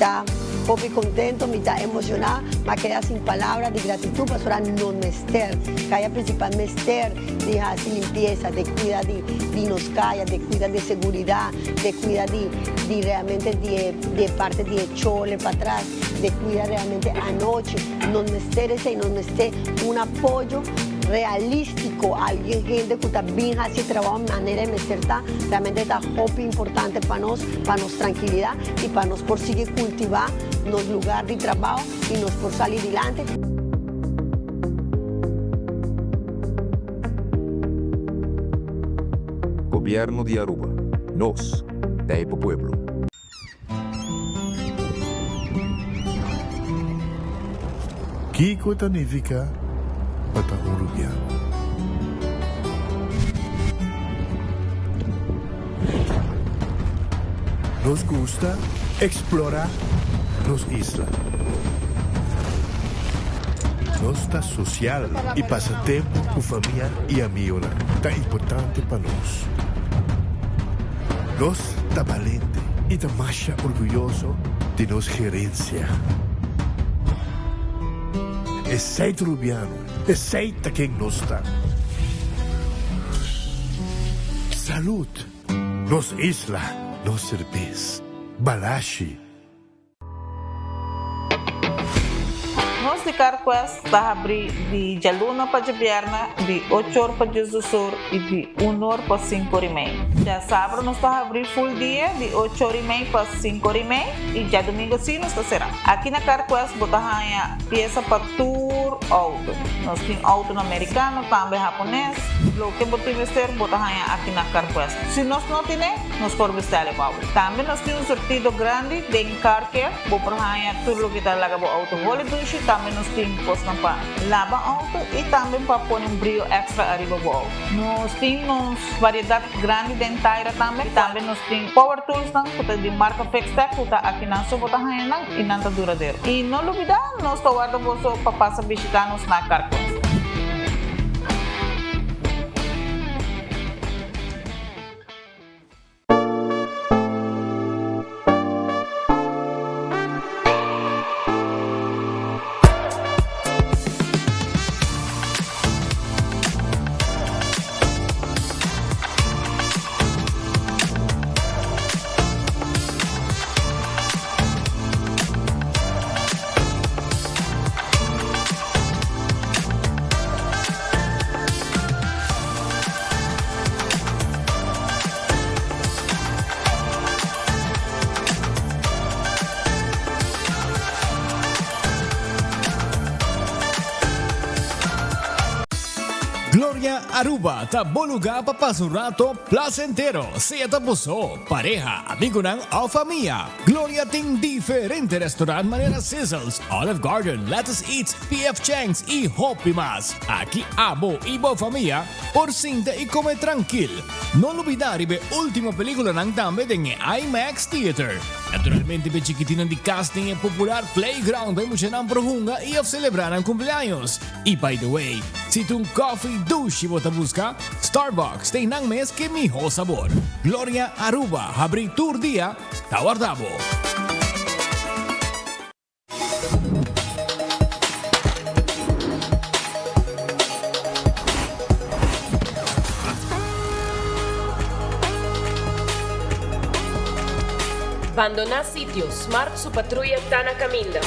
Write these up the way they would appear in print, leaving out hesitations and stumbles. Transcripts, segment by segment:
mitad poco y contento, mitad emocionada, me queda sin palabras de gratitud, pues ahora no mester, que haya principal mester, de hacer limpieza, de cuidar de nos calles, de cuidar de seguridad, de cuidar de realmente de parte de chole para atrás, de cuidar realmente anoche, nos mester ese y nos mester un apoyo realístico, alguien gente que también hace trabajo de manera de mecerta, realmente está muy importante para nos tranquilidad y para nos por seguir cultivar nos lugar de trabajo y nos por salir adelante. Gobierno de Aruba, nos, de pueblo. Kiko Tanifika Bata Uruguayano. Nos gusta explorar nos islas. Nos está social y pasatiempo con familia y amigos tan importante para nos. Nos está valiente y está más orgulloso de nos gerencia. Es seis rubiano, es seis quien nos está. Salud, nos isla, nos cerveza, balashi. Nós de Carquest está abrir de Jaluna para Jabierna, de 8 horas para Jusur e de 1 hora para 5 horas e meia. Já sábado nós está abrir full dia, de 8 horas e meia para 5 horas e meia, e já domingo sim nós está será. Aqui na Carquest botamos a peça para tour auto. Nós temos auto americano, também japonês. O que botamos vestir, botamos aqui na Carquest. Se nós não temos, nós podemos vestir o auto. Também nós temos um sortido grande de car care, botamos tudo o que está lá com o auto. Também nós temos para lavar auto e também para pôr brilho extra arriba do auto. Nós temos variedade grande de inteira também. Também nós temos power tools de marca Fextec, que está aqui na sua bota e não está duradouro. E não olvidar, nós estamos guardando para passar visitar-nos na Carquest. Gloria Aruba, ta boluga pa pasar un rato placentero. Sea tapuso, pareja, amigo ng o familia. Gloria ting diferente restaurant manera Sizzles, Olive Garden, Lettuce Eats, PF Chang's y Hopi Mas. Aquí abo ibo familia, por cinta y come tranquil. No olvidar ibe última película ng tambe ng IMAX Theater. Naturalmente be chiquitino di casting e popular playground ay mucha ng prohunga y of celebrar ang cumpleaños. Y by the way, si tu coffee douche mo busca, Starbucks tem nang mes que miho sabor. Gloria Aruba, habri tour dia, tawardabo. Abandonar sitio, Smart su patrulla está na caminda.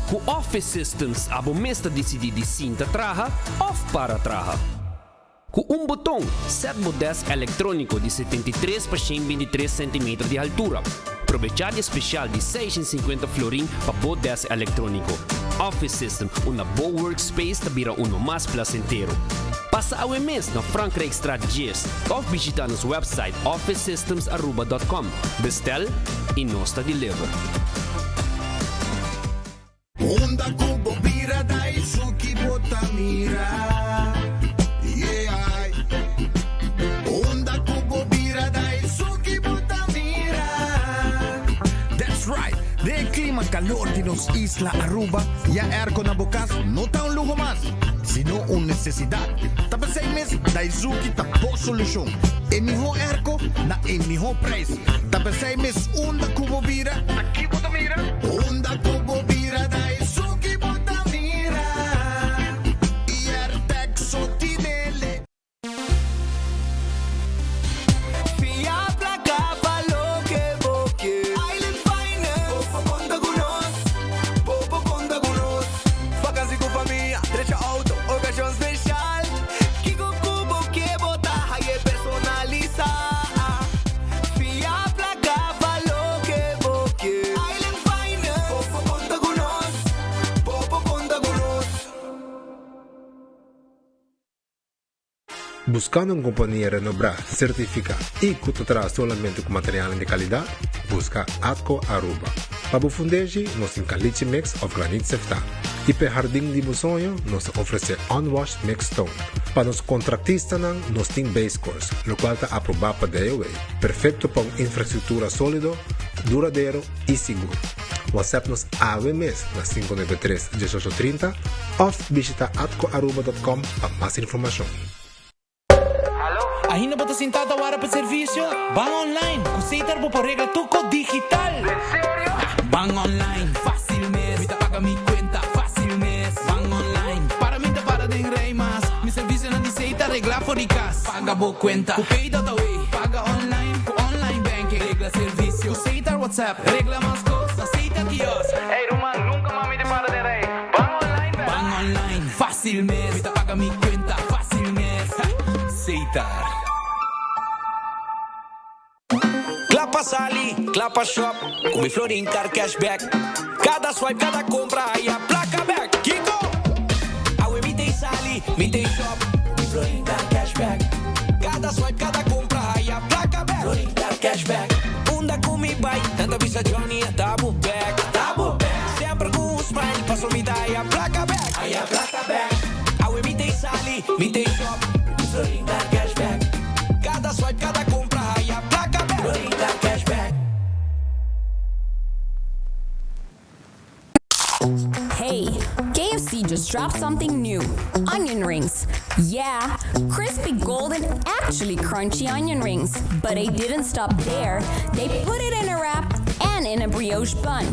Ku Office Systems abo mesta decidi de cinta traha off para traha. Com um botão, set o desk eletrônico de 73 por 123 cm de altura. Aprovechar especial de 650 florin para o desk eletrônico. Office System, uma boa workspace que vira mais placentero. Passa ao mês na Frankrijk Straat 10 ou visita nosso website officesystems.aruba.com. Bestel e nós deliver. Onda kubo bira dai suki botamira. Yeah. Onda kubo bira dai suki botamira. That's right. De clima calor de nos Isla Aruba, ya aircon na bukas, no ta un lujo más, sino una necesidad. Tapos 6 meses, Daisuki tapo solusyon. Emiho airco na emiho price. Tapos 6 meses, unda kubo bira, aquí Botamira. Unda kubo bira, Daisuki Botamira. Y Artexo Tinele. Buscando una compañía renombrada, certificada y que te trae solamente con materiales de calidad, busca Atco Aruba. Para fundeji, nos encalite mix of granite sefta. Y para jardín de sonho, nos ofrece unwashed mix stone. Para los contratistas, nos tiene base course, lo cual está aprobado por DOA. Perfecto para una infraestructura sólido, duradero y seguro. WhatsApp nos AWMS na 593-1830 o visita atcoaruba.com para más información. Ainda bota sentado agora para serviço? Bang online, conceita por regla tuco digital. ¿En serio? Bang online, fácil mes. Mita paga mi cuenta, fácil mes. Bang online, para mim tá para de rei mas. Mi serviço não diceita regla foricas. Paga bo cuenta, o pay da way. Paga online, com online banking. Regla serviço, conceita WhatsApp. Regla mais coisas, aceita kiosco. Ei, Roman, nunca mami te para de rei. Bang online, bang online, fácil mes. Mita paga mi cuenta, fácil mes. Aceitar. Clapa Sali, Clapa Shop, com mi Florin Car Cashback. Cada swipe, cada compra, aí a placa back. Kiko! Aue, mi tem Sali, mi tem Shop, mi Florin Car Cashback. Cada swipe, cada compra, aí a placa back. Florin Car Cashback. Unda com mi bike, tanta vista Johnny, é double back. Double back. Sempre com um smile, passou me dar aí a placa back. Aí a placa back. Aue, mi tem Sali, mi tem Shop, mi Florin Car Cashback. Cada swipe, cada compra, aí a placa back. Florin Car Cashback. Hey, KFC just dropped something new. Onion rings. Yeah, crispy golden, actually crunchy onion rings. But they didn't stop there. They put it in a wrap and in a brioche bun.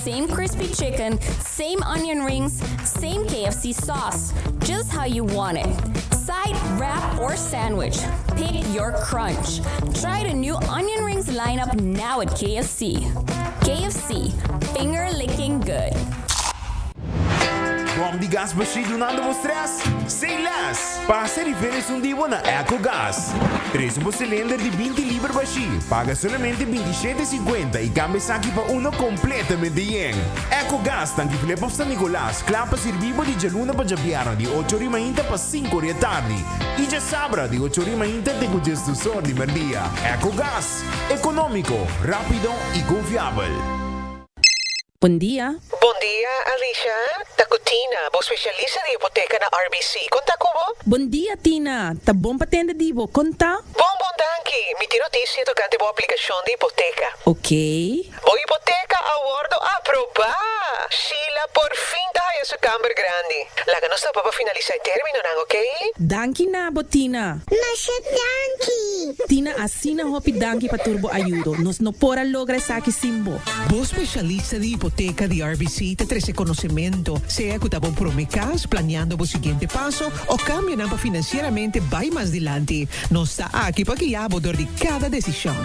Same crispy chicken, same onion rings, same KFC sauce. Just how you want it. Side, wrap, or sandwich. Pick your crunch. Try the new onion rings lineup now at KFC. KFC, finger licking good. Bom de gás baixo donando vos stress? Sem less! Passa diferença um dia na EcoGás. Traz um cilindro de 20 libras baixo. Paga somente 27,50 e cambia aqui para uno completamente yen. EcoGás tanque Filipe of San Nicolás. Clapa servivo de Jaluna para Jabiara de 8h30 para 5h da tarde. E já sabra de 8h30 de congestor de merdia. EcoGás. Econômico, rápido e confiável. Bom dia. Bom dia, Alicia. Taco Tina, bo especialista de hipoteca na RBC. Conta como? Bom dia, Tina. Tá bom para atender divo. Conta? Bom, danke. Mi ti notícia tocante boa aplicação de hipoteca. Ok. Boa hipoteca, aguardo aprovar. Sheila, por fim, tá essa câmara grande. Laga nós para finalizar o término, não, ok? Danke na, Botina. Nasce danke. Tina, assina hopi danke para turbo ayudo. Nos no pora logra essa aqui simbo. Bo especialista de hipoteca de RBC te trae conocimiento, sea que estamos promecas, planeando el siguiente paso o cambian para financieramente vai más adelante. No está aquí para que ya de cada decisión.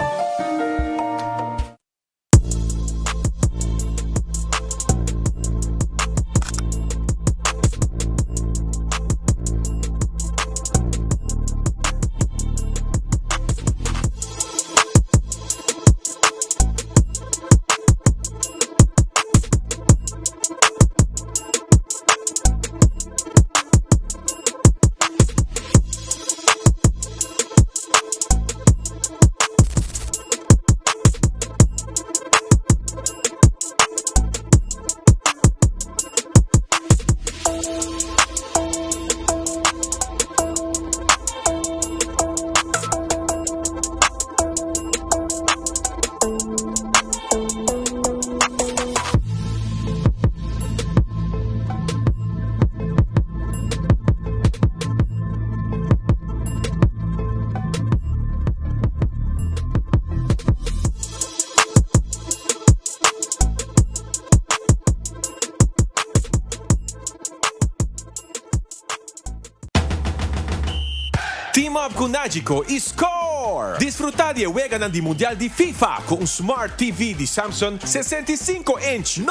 Team up com Nagico e score! Desfrutar de juega ng Mundial de FIFA com um Smart TV de Samsung 65-inch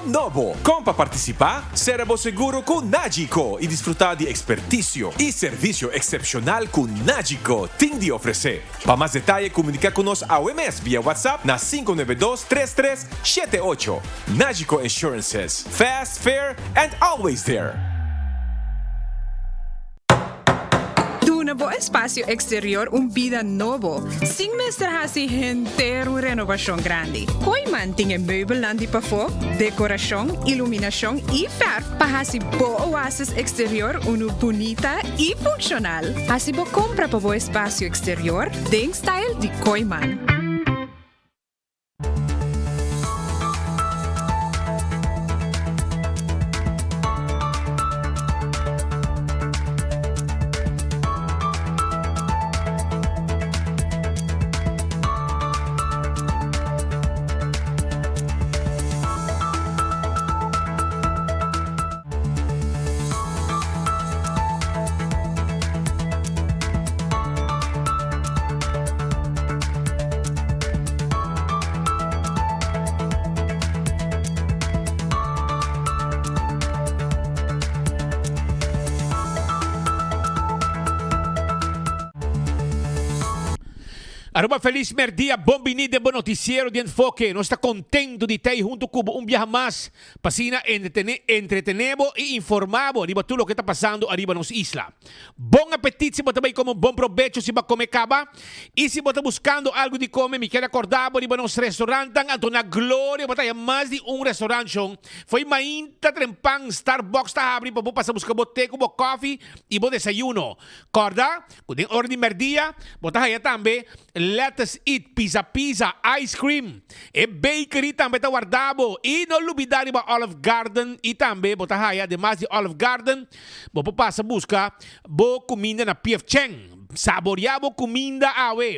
novo. Como para participar, será seguro com Nagico e desfrutar de expertício e serviço excepcional com Nagico tem de oferecer. Para mais detalhes, comunica conosco ao MS via WhatsApp na 592-3378. Nagico Insurances. Fast, fair, and always there. Nuevo espacio exterior, vida novo. Sin mestrarse entero renovación grande. Koiman tiene meubelandi pa fo, decoración, iluminación y verf para hasi bo oasis exterior bonita y funcional. Hasi bo compra pa bo espacio exterior, den style de Koiman. Aruba, feliz merdia, bom vinida, bom noticiero de enfoque. Nós está contento de ter junto com viaje mais. Pasina entretenemos e informamos de tudo o que está passando arriba nos isla. Bom apetite se você também como bom provecho se você comer caba. E se você está buscando algo de comer, me quer acordar de nos restaurantes, na Glória, você mais de restaurante. Foi mainta trempang Starbucks está abrindo para você passar buscar boteco, bo coffee e bo desayuno. Corda? Kung hora de merdia, você aí também Let's Eat, pizza, ice cream. E bakery também está guardado. E não olvidar de Olive Garden. E também, botar aí, además de Olive Garden, você passa a buscar boa comida na P.F. Chang. Saborear boa comida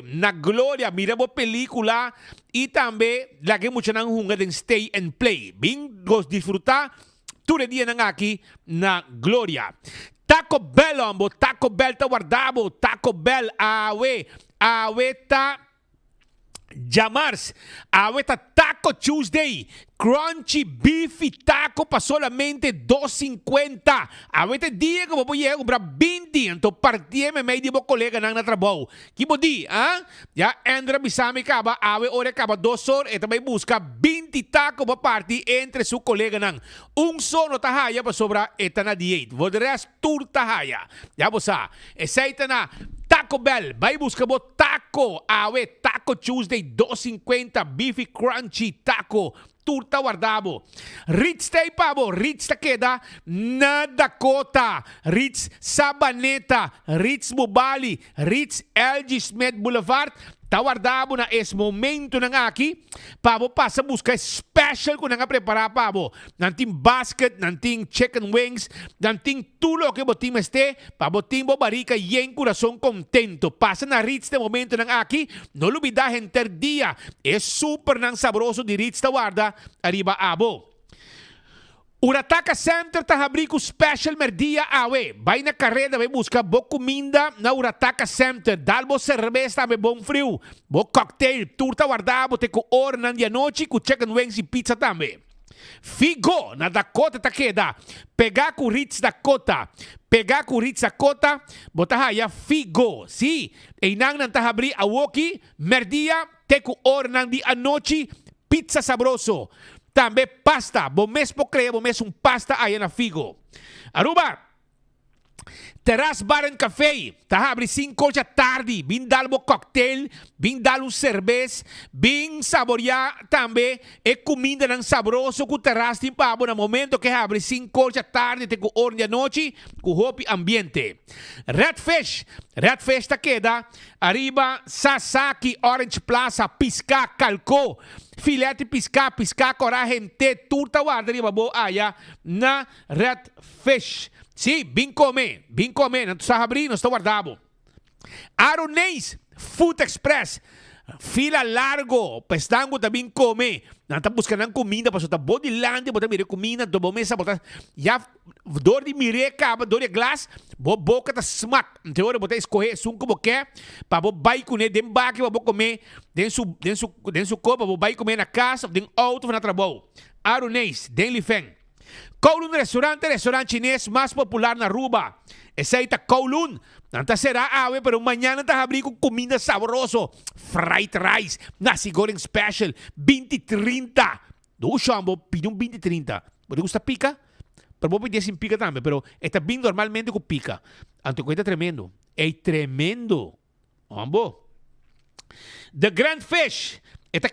na Glória. Mira boa película. E também, lagi mo siya ng hunga din stay and play. Bingos disfrutar. Tudo dia nang aqui na Glória. Taco Bell, ambo. Taco Bell está guardado. Taco Bell, Aweta Jamars, Aweta Taco Tuesday, Crunchy Beefy Taco pa solamente $2.50. Aweta dia que vou ir comprar 20, então partia me de bo colega nang natrabaho. Kibo di, Ya Andra bisami kaba, awe ore kaba 2 horas, e também busca 20 taco pa party entre su colega nang. Sono tahaya pa sobra eta na diet. Vodres tur tahaya. Ya bosa, esaita na Taco Bell, vai buscar bo taco, Taco Tuesday, $2.50, Beefy Crunchy Taco, turta guardado. Ritz Stay Pavo, Ritz Takeda, na Dakota, Ritz Sabaneta, Ritz Mubali, Ritz LG Smith Boulevard. Tawardabo na es momento ng aki, pabo pasa busca special ko nga prepara pabo. Nanting basket, nanting chicken wings, nanting tulo que botim este, pabo timbo barika yen corazón contento. Pasa na Ritz de momento ng aki, no olvida enter dia. Es super nang sabroso di Ritz tawarda, arriba abo. Urataka Center tahabrico special merdia awe. Vai na carrera, vai buscar bo comida na Urataka Center. Dalbo cerveza, me bom frio. Bo cocktail, turta guardado, te ko ornan di anoche, ku chicken wings e pizza tambe. Figo na Dakota Takeda. Pega ku Ritz Dakota. Pega ku Ritz Dakota, botahaya Figo. Si, einang nan tahabri awoki, merdia, te ko ornan di anoche, pizza sabroso. Também pasta, bom mesmo creia, bom mesmo pasta aí na Figo. Aruba, Terrace Bar and Café, tá abre 5 da tarde, vim dar um cocktail, vim dar cerveja, vim saborear também e comida não sabroso com terraço de pavo no momento que abre 5 da tarde, tem com hora da noite, com hopi ambiente. Redfish tá queda, arriba Sasaki, Orange Plaza, Pisca, Calco, filete pisca, coragente, turta guarda arriba bo aya na Redfish. Sim, bem comer, não está abrindo, não está guardado. Aronês Food Express, fila largo, pestango também come. Nanta buscando comida, para tá bodilante, botar mire comida, do mesa, botar já dor de mireca, dor de glass, boca tá smack. Então hora botar escorrer sum como quer, para bo vai comer dem baque, para bo comer, den su copa, bo vai comer na casa, den auto na trabalho. Arunês, den lifeng. Kowloon restaurante chinês mais popular na Aruba. Esse aí tá Kowloon. Nanta será awe, pero mañana tá abrir com comida saboroso. Fried rice, nasi goreng special, 20-30. Do chambo, pide 20-30. ¿Te gusta pica? Pero vos pedís sin pica también, pero está bien normalmente con pica. Anto cuesta tremendo. Es tremendo. Ambo. The Grand Fish. The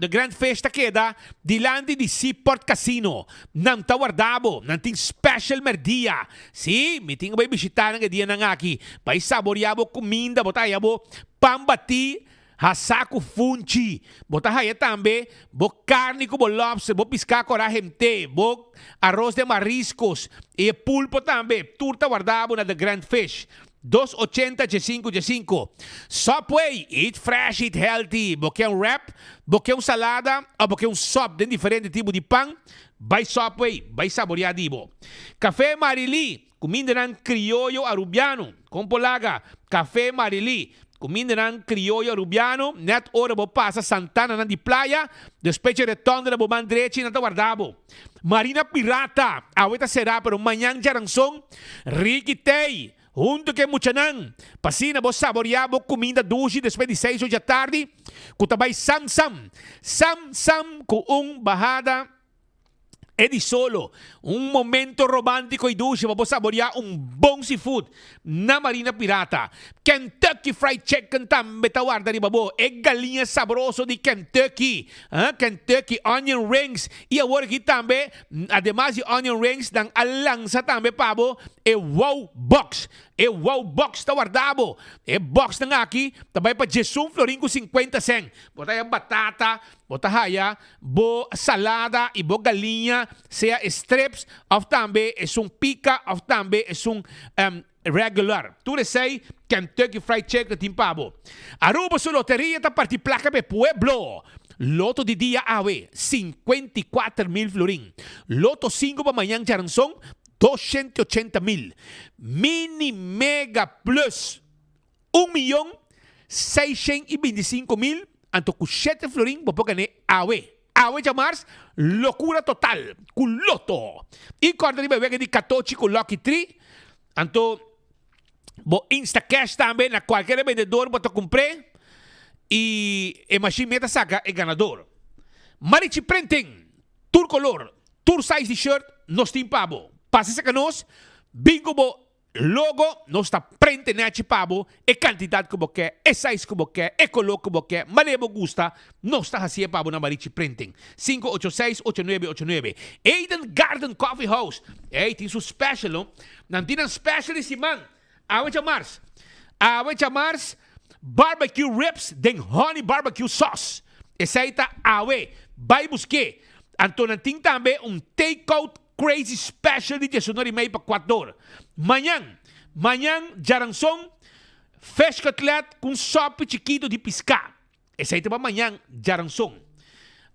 Grand Fish queda dilante di Seaport Casino. Nang tawardabo, nang ting special merdia. Si, miting ba bisitaran nga diyan nga aki. Pai saboreabo comida, botayabo pambati, hasaku funchi. Botahaya tambe, bo carne ko bo lobster, bo pisca cora gente, bo arroz de mariscos, e pulpo tambe, turta guardabo na The Grand Fish. 280-5. Subway, eat fresh, eat healthy. Boquê um wrap, boquê um salada, ou boquê um sop de diferente tipo de pão. Vai Subway, vai saborear dibo. Café Marili, comida ng criollo arubiano. Compolaga, Café Marili, comida ng criollo arubiano. Net ora bo passa Santana ng di playa, despeche retorno na boman direchi na tawardabo. Marina Pirata, aweta será pero manyang jarangsong, Ricky Tay. Junto que Muchanan, pasina vos saboreabo comida doce después de 6 da tarde, kutabay sam-sam com bahada e di solo, momento romântico e doce, vamos saborear bom seafood na Marina Pirata. Kentucky Fried Chicken também tawarda ni babo, e galinha saboroso de Kentucky, Kentucky Onion Rings, e agora aqui também, además de Onion Rings, dan alansa também pabo, e Wow Box. E Wow Box tawardabo. E box na nga aqui, tabay pa Jesum Florin com 50 cent. Botaya batata, botahaya, bo salada e bo galinha, sea strips, of tambe es pica, of tambe es regular. Tu sei Kentucky Fried Chicken timpabo. Aruba su loteria ta parti placa pe Pueblo. Loto de dia awe, 54,000 florin. Loto 5 pa manyang charanzong, 280,000. Mini Mega Plus 1,625,000. Anto ku 7 florin bopo kane awe. Awe chamars locura total. Kuloto. E corda ni bebé di 14 ku Lucky 3. Anto bo Insta Cash também na qualquer vendedor bota comprei. E machine meta saca é ganador. Marichi Printing, tour color, tour size t-shirt, nos timpabo. Passa sa canos, bingo bo logo, nos ta prente nechi pabo, e quantidade como quer, e size como quer, e color como quer, manebo gusta, nos ta hasia pabo na Marichi Printing. 586-8989. Eden Garden Coffee House. Tem su special, no? Nantinan special si man. Awe chamars, barbecue ribs, den honey barbecue sauce. Essa aí tá awe. Vai busque. Antonantin também take-out crazy special de $19,5 para $4. Manhã, jaransong, fish cutlet com sopa chiquito de piscar. Essa aí tá para manhã, jaransong.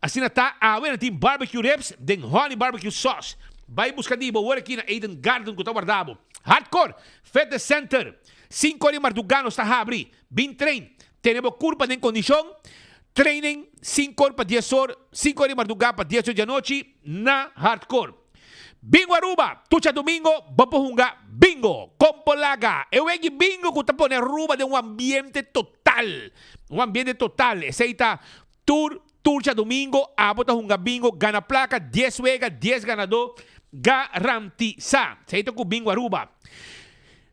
Assim tá awe natin barbecue ribs, den honey barbecue sauce. Vai buscar de boa aqui na Eden Garden com o guardado. Hardcore, Fitness Center. 5 horas Mardugano está a abrir. Bin train. Tenemos curva de condición. Training 5 horas para 10 horas. 5 horas Mardugano para 10 horas de noche. Na Hardcore. Bingo Aruba. Tucha domingo. Bopohunga. Bingo. Compolaga. Eu egi bingo que está pone Aruba de ambiente total. Ambiente total. Ese aí está tour. Tucha domingo. Abota hunga bingo. Gana placa. 10 vega. 10 ganador. Garantiza. Ese aí está com bingo Aruba.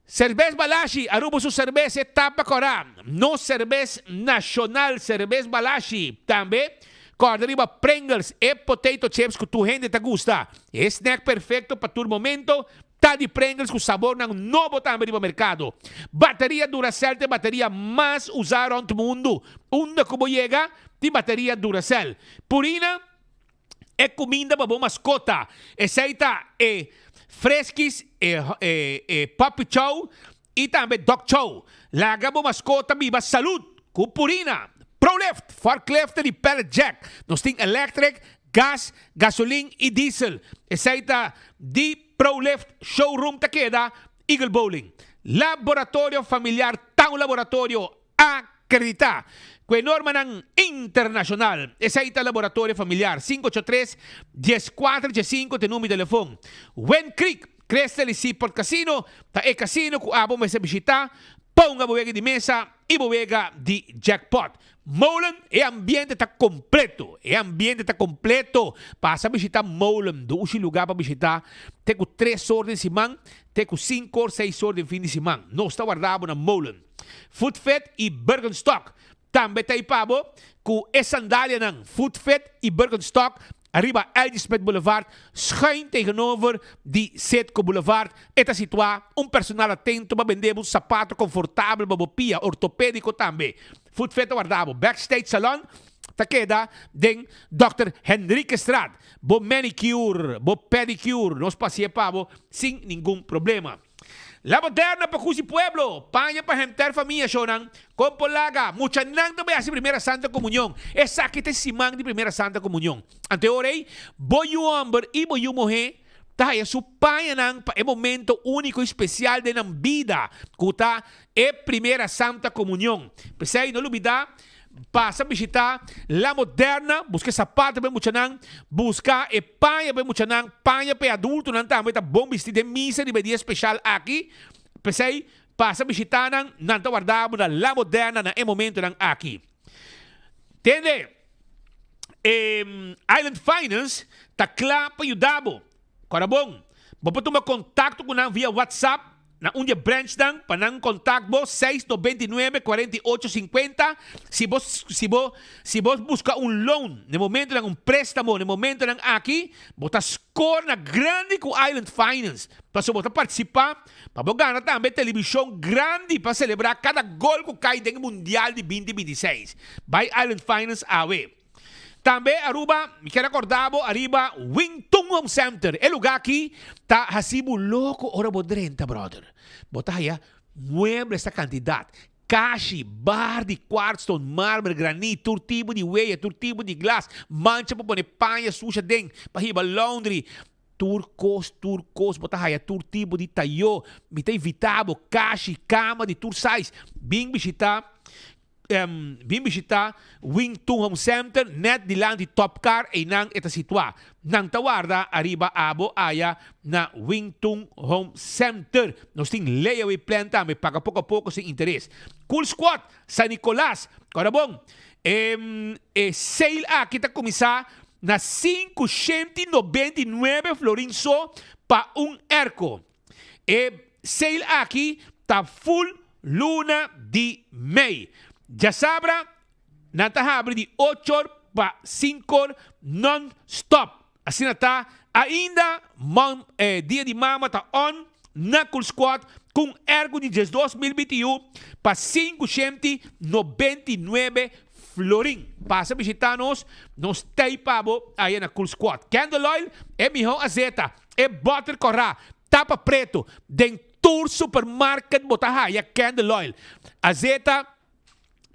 Cerveza Balashi, Aruba su cerveza etapa corá. No cerveza nacional, cerveza Balashi. Também, corda Pringles e potato chips que tu gente te gusta. Snack perfeito para tu momento. Tá de Pringles com sabor ng novo também no mercado. Bateria Duracell, de bateria mais usada no mundo. Onde como chega, de bateria Duracell. Purina é comida para boa mascota. Essa é Fresquis, Puppy Chow e também Dog Chow. Laga mo mascota viva salud com Purina. Problema forklift e pallet jack. Nós tem electric, gas, gasoline e diesel. Essa aí tá de ProLift showroom ta queda Eagle Bowling. Laboratório familiar, tão laboratório acredita. Com norma ng internacional. Esa ita laboratório familiar. 583-14-5 te número de telefone. Wen Creek, Crestel e Seaport Casino. Ta e casino ku abo may sa bisita. Pão nga buwega de mesa e buwega de jackpot. Molen, e ambiente tá completo. E ambiente tá completo. Pasa visitar Molen. Do usi lugar para visitar. Te ku 3 ordens de semana. Te ku 5 or 6 ordens de fim de semana. Não está guardado na Molen. Foodfet e Bergenstock. Também tayo pabo ku e sandalia ng Foodfet e Bergenstock. Arriba Elgismet Boulevard, schuin tegenover die Setco Boulevard. Esta situa personal atento, vendemos sapato confortável, babopia, ortopédico também. Foodfet guardavo, backstage salon, taqueda den Dr. Henrique Estrad. Bo manicure, bo pedicure, nos pasie pavo, sem nenhum problema. La Moderna pa Cusi Pueblo, paña pa hemter familia Shonang, con Polaga, mucha nang também assim Primeira Santa Comunhão. Essa aqui tem simang de Primeira Santa Comunhão. Ante orei, boyu amber e boyu mohe, taia su paña nang pa é momento único e especial de nam vida, kuta é Primeira Santa Comunhão. Pensei, não olvidar, passa a visitar La Moderna, busca sapato bem muchanang, busca e paia bem muchanang, paia pe adulto nang também tá bom vestido de missa de dia especial aqui. Pensei, passa a visitar nang nanta guardamos na La Moderna na momento nang aqui. Entende? Island Finance tá claro para ajudar. Agora bom, vou tomar contato com nang via WhatsApp. Na unja branch dan, panang contact mo 699-4850. Si vos busca loan, no momento lang préstamo, no momento lang aqui, bota score na grande com Island Finance. Para bota participar, para ganhar também televisão grande para celebrar cada gol que cai no Mundial de 2026. By Island Finance away. Também Aruba, me quero acordar, arriba Wingtung Home Center. É lugar aqui, tá hasibo louco, ora bodrenta, brother. Bota aí, mueble essa quantidade. Cache, bar de quartzstone, mármore, granito, todo tipo de weia, todo tipo de glass, mancha para pôr panha suja dentro, para riba laundry. Turcos, bota aí, todo tipo de taio, me tem vitável, cache, cama de tour size. Bem visitar Wingtung Home Center, net dilang di Top Car ay nang ita sitwa. Nang tawarda, arriba abo aya na Wingtung Home Center. Nos ting layaway plan ta, may paga pouco a pouco sem interesse. Cool Squad, San Nicolas, karabong, sale kita kumisa na 599 florinso pa erco. Sale aqui ta full luna de May. Ya sabra, natahabre de 8 pa 5 non-stop. Assim está, ainda dia de mama tá on na Cool Squad com ergo de 2021 pa 599 florin. Passa a visitar-nos teipabo aí na Cool Squad. Candle oil é miho azeta, é butter corra, tapa preto, dentur supermarket botahaya candle oil. Azeta,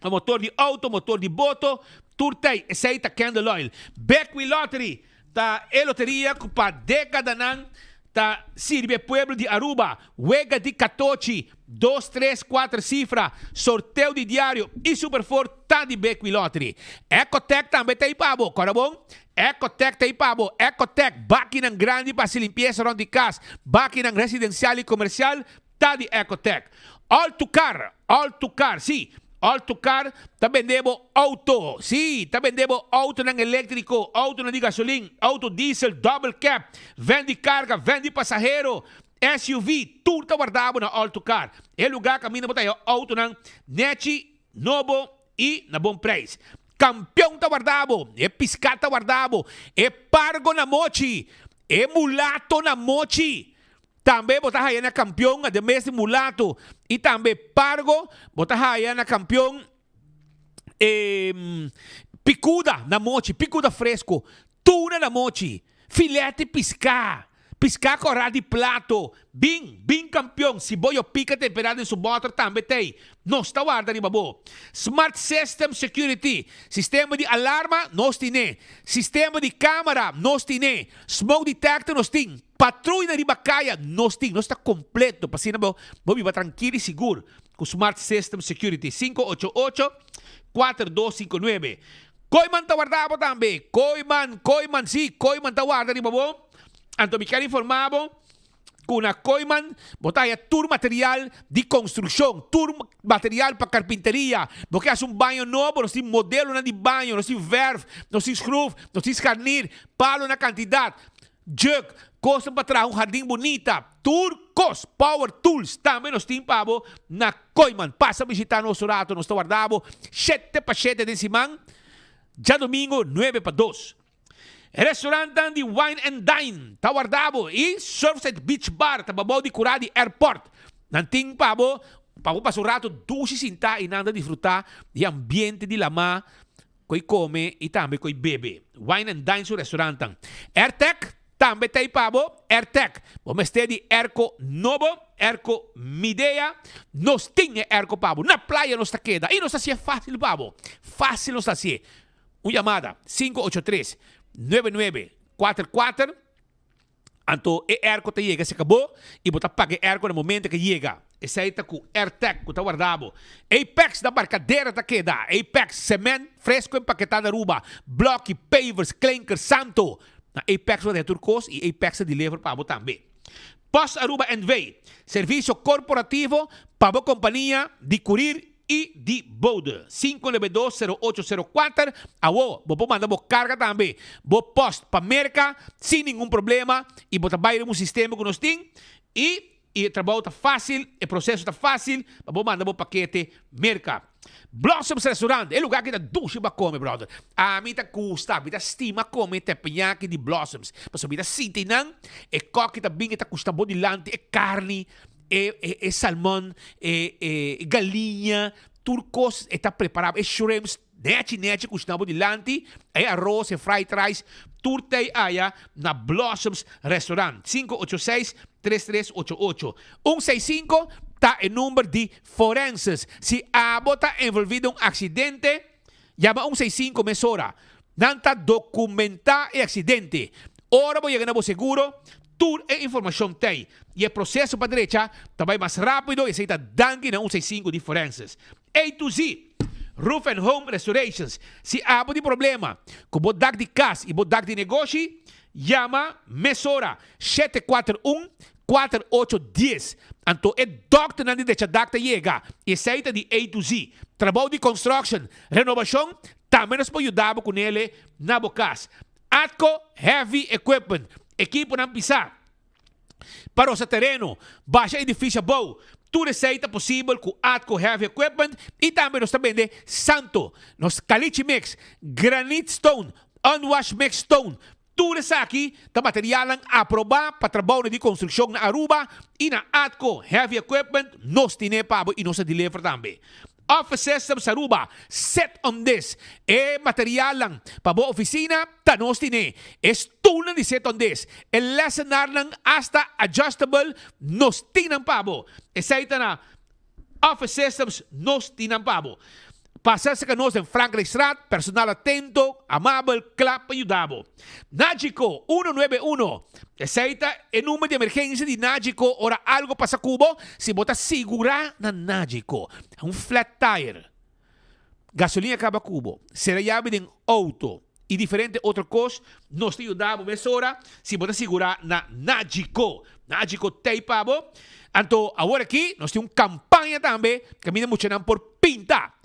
motor de auto, motor de boto, turtei, aceita candle oil. Beckwith Lottery, ta loteria pa década nang ta sirve pueblo de Aruba, wega de 14, 2, 3, 4 cifra, sorteio de diário e superfort tá de Beckwith Lottery. Ecotec também tem pabo, corabong? Ecotec tem pabo, Ecotec, baquinang grande para se limpieza around the casa, baquinang residencial e comercial, tá de Ecotec. All to car, sim. Autocar, tá vendendo auto. Sim, tá vendendo auto ng elétrico, auto ng gasolina, auto diesel, double cab, vende carga, vende passageiro, SUV, tudo tá guardado na Autocar. É lugar caminho para tayo, auto ng Nechi, Novo e na bom preço. Campeão tá guardado, é piscata guardado, é pargo na mochi, é mulato na mochi. Também botar aí na campeão de mês de mulato. E também pargo, botar aí na campeão picuda na mochi, picuda fresco, tuna na mochi, filete piscar, Piscaco radi plato. Bing campeão. Si boyo pica temperado em su motor também tem. Nós tá guarda ni babo. Smart System Security. Sistema de alarma, nós tine. Sistema de câmera, nós tine. Smoke detector, nós tem. Patrulha de bacaia, nós tem. Nós tá completo. Pasina bo viva tranquilo e seguro. Com Smart System Security. 588-4259. Koiman tá guardado também. Koiman, sim. Koiman tá guarda ni babo. Anto me quero informado que na Koiman botaya tour material de construção, tour material para carpinteria. Porque é um banho novo, nós temos modelo de banho, nós temos verve, nós temos screw, nós temos carnir, palo na quantidade, jug, coisa para trás, jardim bonita, turcos, power tools, também nós temos pabo na Koiman. Passa a visitar nosso rato, nós guardamos 7 para 7 de semana, já domingo 9 para 2. Restaurante de Wine and Dine, Tawardabo, e Surfside Beach Bar, Tababaw de Curadi Airport. Nanting pabo pasurato, doce sinta e nada disfrutar de ambiente de lama, coi come e também coi bebe. Wine and Dine su restaurante. AirTech, também tem pabo, AirTech. Vamos ter de Erco Novo, Erco Midea, nós tinha Erco pabo. Na praia nós queda, e nós assim é fácil pabo. Fácil nós assim. Uma chamada, 583-9944. Anto ERCO te llega, se acabou, e botar paga ERCO no momento que chega. Esse aí está com AirTech, que está guardado. Apex da barcadeira tá queda. Apex, cement fresco empaquetado na Aruba. Block, pavers, clinker, santo. Na Apex vai ter turcos e Apex de deliver para você também. Post Aruba Envy, serviço corporativo para a companhia de curir e de Bode. 592-0804. Awo, vou mandar a carga também. Vou post para merca sem nenhum problema. E vou trabalhar um sistema que nós temos. E o trabalho está fácil, o processo está fácil. Vou mandar o paquete merca. Blossoms Restaurant, é lugar que dá duche para comer, brother. A mim tá custa, me dá estima comer tepenhaque de Blossoms. Mas me dá sinta não, é coque também que tá custa bodilante, é carne, é salmão, é galinha, turcos, está preparado, é shrimps, nete, custa bodilante, é arroz, é fried rice, turtei aí na Blossoms Restaurant. 586-3388. 165 está o número de forenses. Se a bota envolvido em um acidente, llama 165 mesora. Nanta documentar o acidente. Ora vou chegar no seguro, tudo é informação tem. E o processo para a direita também mais rápido e aceita dangue na 165 de forenses. A to Z. Roof and Home Restorations. Se há de problema com o bodak de casa e bodak de negócio, llama mesora 741-4810. Anto é doctor na de chadakta chega. E aceita de A to Z. Trabalho de construction, renovação, também nos pode ajudar com ele na bocas. Atco Heavy Equipment. Equipo não pisar. Para o seu terreno, baixa edifício bom. Tudo receita possível com Atco Heavy Equipment. E também nós também de Santo. Nos Caliche Mix, Granite Stone, Unwashed Mix Stone. Tudo isso aqui está material aprovado para trabalho de construção na Aruba e na Atco Heavy Equipment. Nós temos para e nós deliver também. Office Systems Aruba, set on this. E material lang para a oficina, nós temos. Estulan de set on this. E lessonar lang hasta adjustable, nós temos para. E sa ito na Office Systems, nós temos para. Pasarse que nós em Franklin Street, personal atento, amable, clap, ayudado. Nagico 191. Essa é o número de emergência de Nagico. Ora, algo passa cubo, se bota segura na Nagico. Um flat tire. Gasolina acaba cubo. Será llave de auto. E diferente outra coisa, nós te ajudamos mesora, se bota segura na Nagico. Nagico tem pabo. Então, agora aqui, nós temos uma campanha também, que me emocionam por pintar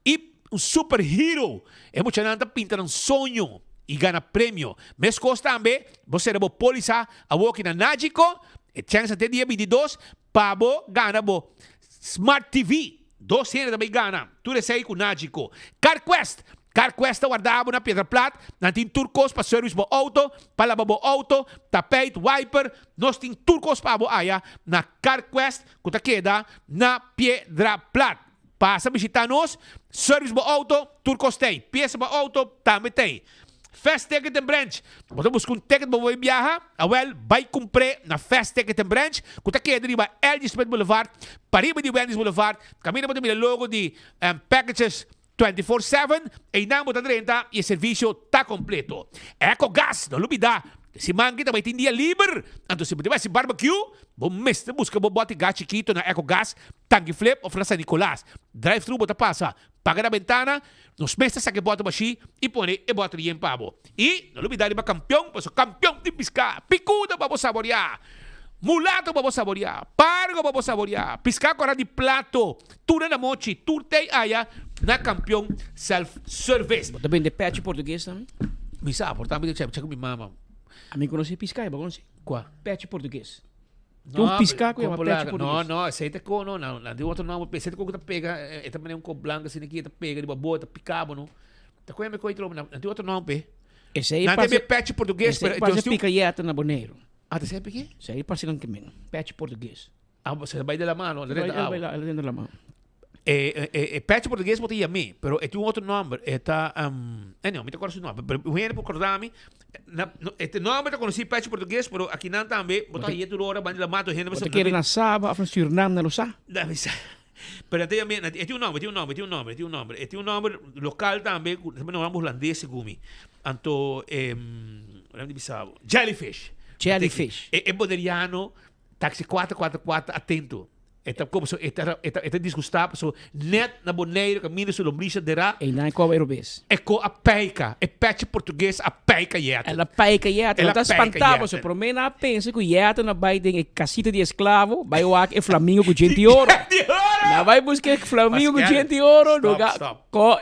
e um superhero. Emocionante pintar um sonho e ganhar prêmio. Mas costa também, você deve polícia aqui na Nagico, e chance até dia 22, para ganhar Smart TV. 200 também ganha. Tudo isso aí com Nagico. CarQuest guardado na Pedra Plata, nós temos turcos para serviço para auto, para lavar auto, tapete, wiper, nós temos turcos para a na CarQuest, que está queda na Pedra Plata. Passa a visitar-nos, serviço para auto, turcos tem, peça para auto, também tem. Fast Ticket and Branch. Bota buscar um ticket para viajar. Well, vai comprar na Fast Ticket and Branch. Kuta queda riba LG Smith Boulevard, pariba de Wendy's Boulevard. Caminha para o logo de packages 24/7 e não botar 30 e o serviço está completo. EcoGas, não olvidar. Se mangue também tem dia livre. Então, se você vai se barbecue, bom mestre busca bom bote gás chiquito na EcoGas, tanque flip ou França Nicolás. Drive-thru bota passa, paga na ventana, nos mestres saque bota baixi e põe e bota em pavo. E, não olvidar, para campeão, para campeão de piscar, picuda para você saborear. Mulato para você saborear, pargo para você saborear, piscar com de plato, tudo na mochi, tudo tem aí na campeão self-service. Também de pet português também? Me sabe, portanto, eu checo minha mama. A mim conhece piscar, eu conhece? Qual? Pet português. Não, piscar com pet português. Não, aceita com não, de outro não, aceita com que pega, é também um copo branco assim aqui, pega de babota, picabo, não. Tá com me coitro, não, de outro não, pe. Esse aí passa pet português, esse aí passa picaeta na boneiro. Ah, você sabe que? Esse aí passa com que pet português. Ah, você vai de la mano, vai dentro da mão. Pet português botou a mim, pero é um outro nome, está não, me acordo o nome, pero eu ia recordar-me, este nome eu conheci pet português, pero aqui não também, botou aí toda hora, bande la mato, gente, você quer na Saba, a Suriname na Lusa? Pero até também, é um nome local também, não vamos holandês, gumi, então, Jellyfish. É boderiano, táxi 444, atento. Eta disgustado, so net na boneiro, caminho sobre lombricha derá. E não é como europeu. É com a peica, é pet português, a peica yeta. Ela peica yeta, ela está espantada, so por mim não pensa que yeta na vai ter casita de escravo, vai o é flamingo com gente de ouro. Não vai buscar flamingo com gente de ouro,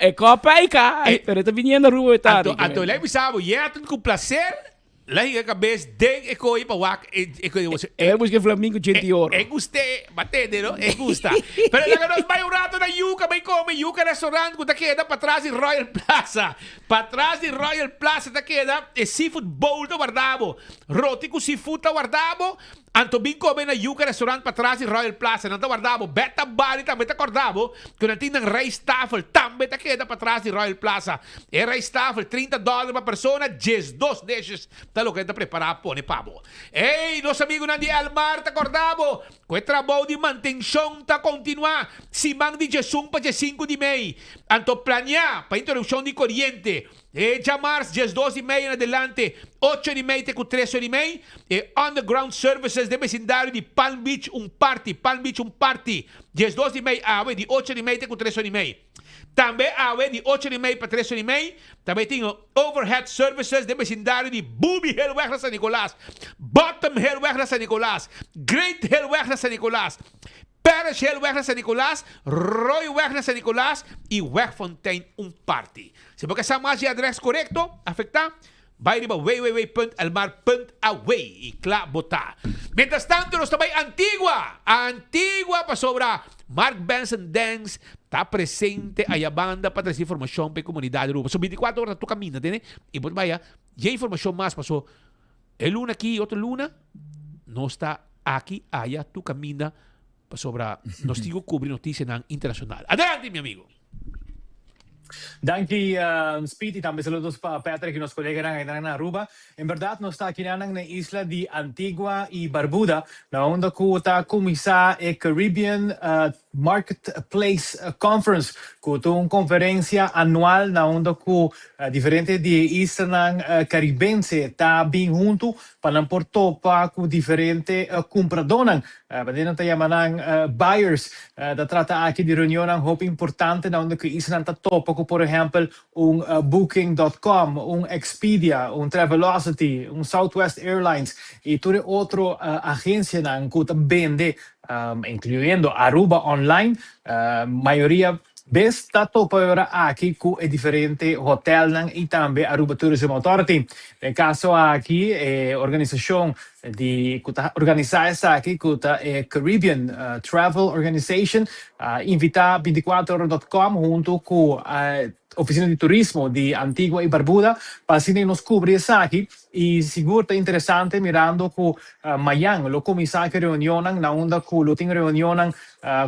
é com a peica. Pero está vindo na rua e tá. Então, lá me sabe, yeta com prazer. Lá em cabeça, den eco para wak, é buscar Flamengo gente ouro. É gostei, batendo, não? É gusta. Pero lá nós vai um rato na Yuca, vai comer Yuca restaurante, que queda para trás de Royal Plaza. Para trás de Royal Plaza, tá queda é seafood bowl tá guardado. Roti com seafood tá guardado. Anto bem comer na Yuca restaurante para trás de Royal Plaza, não tá guardado. Beta Bari também tá guardado. Que não tem rice tafel, também tá queda para trás de Royal Plaza. É rice tafel, $30 para persona, 2 dishes. Tá lo que está preparado, pone pavo. Ei, nosso amigo Nandi Almar, tá acordado? Com o trabalho de manutenção tá continuar. Simão de Jesus para 5 de mei. Anto planear para interrupção de corriente. Chamar 12 e meia em adelante, 8 e meia com 13 e meia. Underground Services de vecindário de Palm Beach, um party. 12 e meia, de 8 e meia com 13 e meia. Também de 8 e meia para 13 e meia. Também tem Overhead Services de vecindário de Booby Hill, Weg na San Nicolás. Bottom Hill, Weg na San Nicolás. Great Hill, Weg na San Nicolás. Parish Hill, Weg na San Nicolás. Roy, Weg na San Nicolás. E Wegfontein, um party. Se você sabe mais de adresso correto, afectar, vai para www.almar.away e claro, botar. Mientras tanto, nós também Antigua para sobra. Mark Benson Dance está presente aí a banda para trazer informação para a comunidade. São 24 horas tu caminha, né? E você vai, e informação mais passou. É luna aqui, outra luna, não está aqui, aí tu caminha para sobra. Nós temos que cobrir notícia internacional. Adelante, meu amigo. Danke, Speedy. Também saludos para Patrick, nosso colega na Aruba. Em verdade, nós estamos aqui na isla de Antigua e Barbuda, onde está a começar a Caribbean Marketplace Conference, que é uma conferência anual onde diferentes de isla caribense está bem junto para portar com diferentes compradores. Para te chamar buyers, da trata aqui de reunião muito importante onde que isla está topa, como por exemplo Booking.com, Expedia, Travelocity, Southwest Airlines e toda outra agência que vende, incluindo Aruba Online, maioria vez está topa agora aqui com diferente hotel e também Aruba Tourism Authority. No caso aqui, a organização de organizar essa aqui, que Caribbean Travel Organization, invita 24horas.com junto com a Oficina de Turismo de Antigua e Barbuda para assim nos cobrir essa aqui e seguro está interessante mirando com Mayang, lo começar a reunião na onda com reunião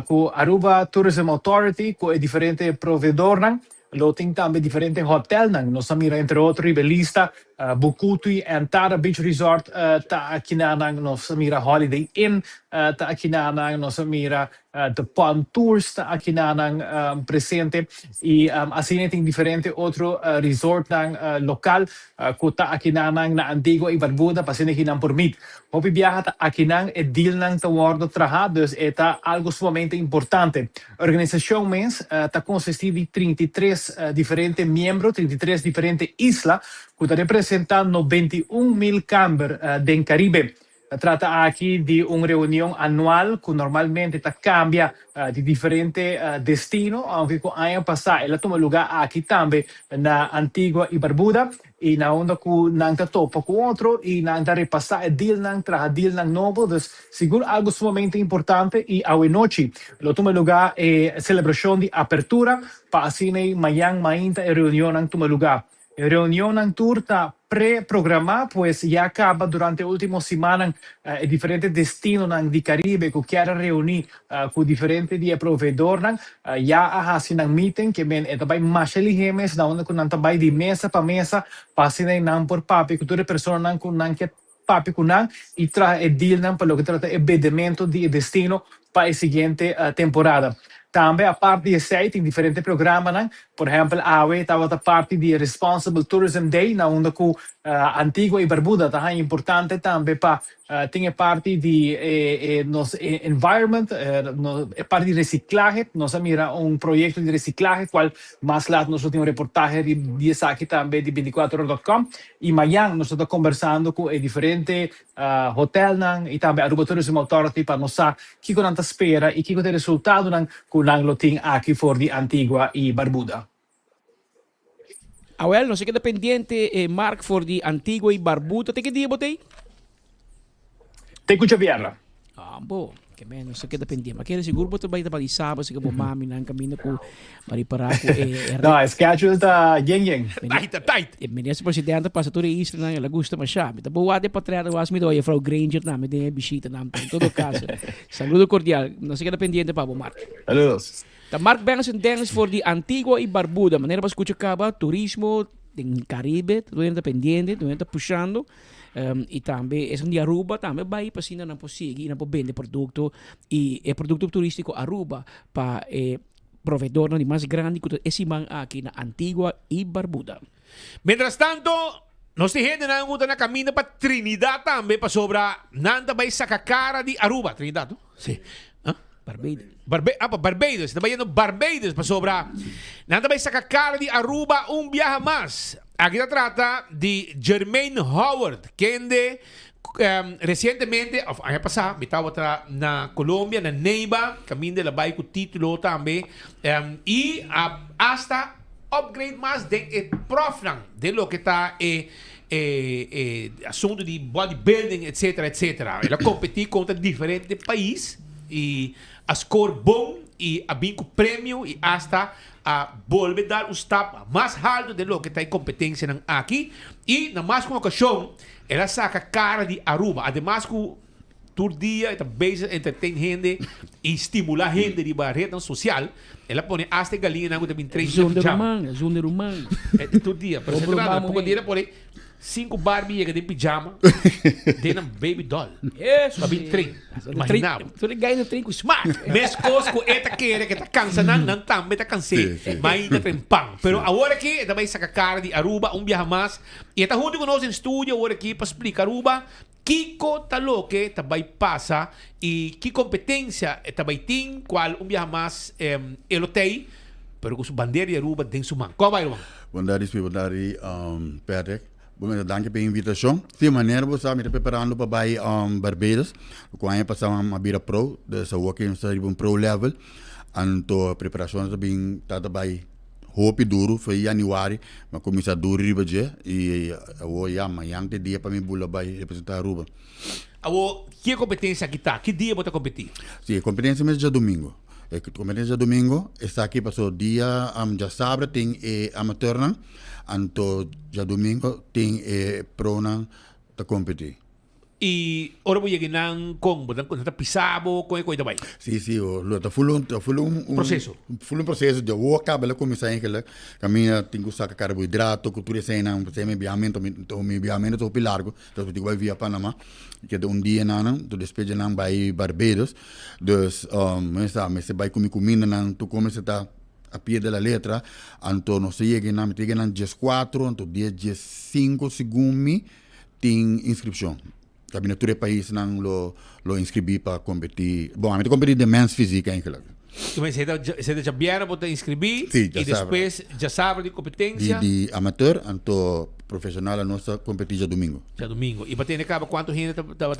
com Aruba Tourism Authority, com diferentes provedores lo ting tambe diferente hotel nang no samira entre otro ribelista Bukutui and Tara Beach Resort ta akinanang no samira Holiday Inn ta akinanang no samira the Palm Tours ta akinanang presente y así ting diferente otro resort nang local kuta akinanang na Antigua y Barbuda pasine hinang permit. Hopi viaja ta akinang e deal nang tawardo traha dus eta algo sumamente importante. Organización mens ta consistir de 33 diferentes miembros, 33 diferentes islas que representan 91,000 camber del Caribe. Trata aquí de una reunión anual que normalmente cambia de diferentes destinos, aunque el año pasado ella toma lugar aquí también en Antigua y Barbuda, y na onda que nanta topa con otro, y nanta repasar el deal nang tras deal nang nuevo, entonces seguro algo sumamente importante, y a noche lo toma lugar celebración de apertura, para así mañana mainta y reunión nang toma lugar. Reunión en turta pre-programada, pues ya acaba durante la última semana en diferentes destinos de Caribe que quieren reunir con diferentes proveedores. Ya hacen un meeting que ven también más eligemes, donde con también de mesa para mesa, pasen en por papi, que todas las personas con que papi con y trae el deal para lo que trata el bedimento de destino para la siguiente temporada. También, aparte de 6, en diferentes programas, por ejemplo, AWE estaba parte de Responsible Tourism Day, donde Antigua y Barbuda está importante también para tener parte de environment, parte de reciclaje. Nos mira un proyecto de reciclaje, cual más lado nosotros tenemos un reportaje de aquí también de 24horas.com. Y mañana nosotros conversando con diferentes hoteles y también Aruba Tourism Authority para nos saber qué con tanta espera y qué con el resultado con lo ting aquí for de Antigua y Barbuda. No sé qué dependiente Mark for de Antigua y Barbuda. ¿Te qué día botei? Te escucho vierla. Bo, que menos sé qué dependiente. Ma quiere seguro boto baita para sábado, así como mami nan camino con para no, es que acho está yen. Tight. Minister presidente passatura isto nan ela gusta mas chave. Tá boa de patriada was me doia Frau Granger na me de visita nan em todo caso. Saludo cordial. No sé qué dependiente para Mark. Saludos. Da Mark Banks en Dance for de Antigua y Barbuda. Maneira para escuchar acaba turismo en Caribe, todo independiente, todo está puxando. E também é um dia Aruba também vai para cima não consegue não pode vender produto e é produto turístico Aruba para provedor de mais grande que esse man aqui na Antigua e Barbuda. Mientras tanto, nós temos na caminho para Trinidad também para sobra nanta vai sacar cara de Aruba, Trinidad, sim. Barbados. Está vayendo Barbados para sobra. Nanta vai sacar cara de Aruba viaje más. Aquí se trata de Jermaine Howard, quien recientemente, año pasado, estaba na Colombia, na Neiva, camino de la Bahía con título también, y hasta upgrade más de profnan de lo que está asunto de bodybuilding, etcétera, etcétera. Ela competir contra diferentes países y a score bom y a vinco premio y hasta a volver a dar un step más alto de lo que está en competencia aquí. Y na más una ocasión, ela saca cara de Aruba. Además, que todo día está bezig entertain gente y estimular gente de la red social. Ela pone hasta galinha na também 3 Zonder humano. Todo dia. Pero pouco dia por aí 5 Barbie de pijama. Tem um baby doll. Isso. Para 3. Imagina. Tu ganha no trem com smart. Mes coisas que eta quer que tá cansando não também tá cansei. Mas ainda tem pão. Pero agora aqui também saca cara de Aruba viaje mais. E está junto conosco em estúdio agora aqui para explicar Aruba. Kiko taloque também passa e que competência também tem qual viaje mais ele tem. Pero com sua bandeira de Aruba tem sua mão. Qual vai, irmão? Bom dia, Patrick. Bom, danke pela invitação. De maneira que você está preparando para ir Barbados, quando passamos uma bira pro, dessa working study pro level, então a preparação também está bem hope duro, foi januário, mas começa duro riba je e eu amanhã tem dia para me bula vai representar Aruba. Que competência que tá? Que dia você competir? Sim, competência mesmo já domingo. Competência domingo está aqui passou dia já sábado tem amateur não. Anto já domingo tem pro não tá competir. E ora voy a llegar con pisabo, con coisa vai. Sí, lo está full un Proceso. Full un proceso de vou acaba como sai que caminha tem que usar carboidrato, cultura cena, me enviamento to largo, então tu vai via Panamá, que de dia nana, tu despeja nan vai Barbados. Dus mas se vai comer comida nan tu come se tá a pie da letra, então não sei que nan tem nan 14, então dia 5 segundo tem inscrição. Cabine todo país não lo inscrevi para competir. Bom, a gente competir de men's física eigenlijk. Você já vieram para inscrever Sim, e depois já sabe de competência. De amateur, então profissional a nossa competir domingo. Já domingo. E para ter acaba quanto gente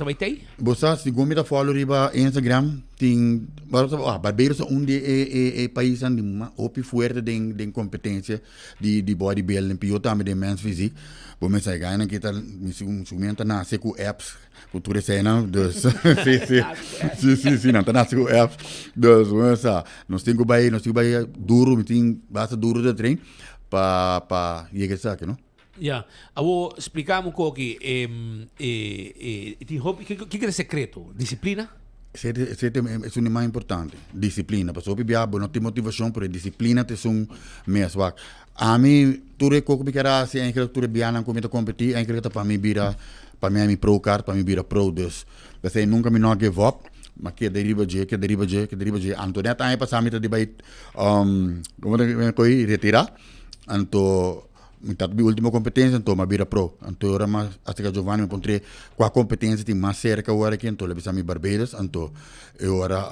vai ter? Você segundo me follow riba Instagram tem Barbados de país ande opi forte de competência de bodybuilding, pior também de men's physique. Bom, mas aí ganha que tá me sumenta na com apps, cultura cena, dos sim, não tá na com apps, dos nós temos que duro, me tem basta duro de treino para chegar saque, não? Ya, vou explicar um pouco que tem hobby, que é o secreto? Disciplina? É o mais importante, disciplina. Porque o não tem motivação, mas disciplina é um mesmo. A mim, tudo é como que era assim, em que tudo é bem, como competir, em que para mim vira, para mim pro card, para mim vira pro dus. Você nunca me não give up, mas que deriva de. Antonia tá aí passar me de vai, como é que retirar, então metade da última competência, então mas vira pro. Então ora mas até que Giovanni me encontrei com a competência tem mais cerca agora aqui, então ele me Barbados, então eu ora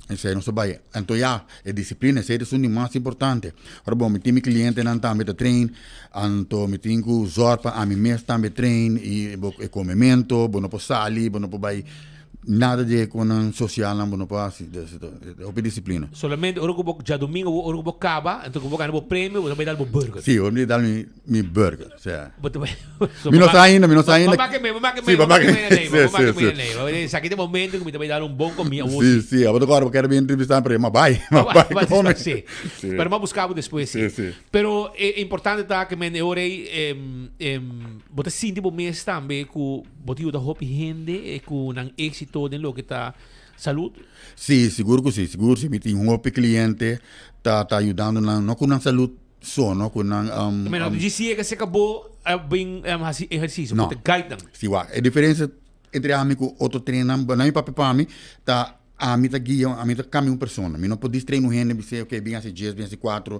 isso aí não se vai. Então já, a disciplina, isso é o mais importante. Agora, bom, me tem cliente não também de treino, então me tem que usar para a mim mesmo também treino, e comimento, bom não posso sair, bom não posso vai nada de com social, não bom não posso, é disciplina. Solamente, ora que já domingo, ora que acaba, então que vou ganhar o prêmio, vou dar o burger. Sim, eu me dar mi burger, certo. Me não sai ainda. Mamá que me aqui de momento que me vai dar um bom comida. Sim, agora eu quero me entrevistar para ele, mas vai. Sim, pero vamos buscar depois, sim. Pero é importante tá que me orei você sente o mês também com motivo da hope gente com um êxito de lo que tá saúde. Sim, seguro que sim, me tem um hope cliente tá ajudando não com a saúde só, não com mas dizia que se acabou bem exercício, não. Porque guide. Sim, a diferença entre a mim com outro treinamento, na minha para mim tá a mim tá guia, a mim tá caminho pessoa, me não pode treinar gente, me sei ok, bem assim dias, bem assim 4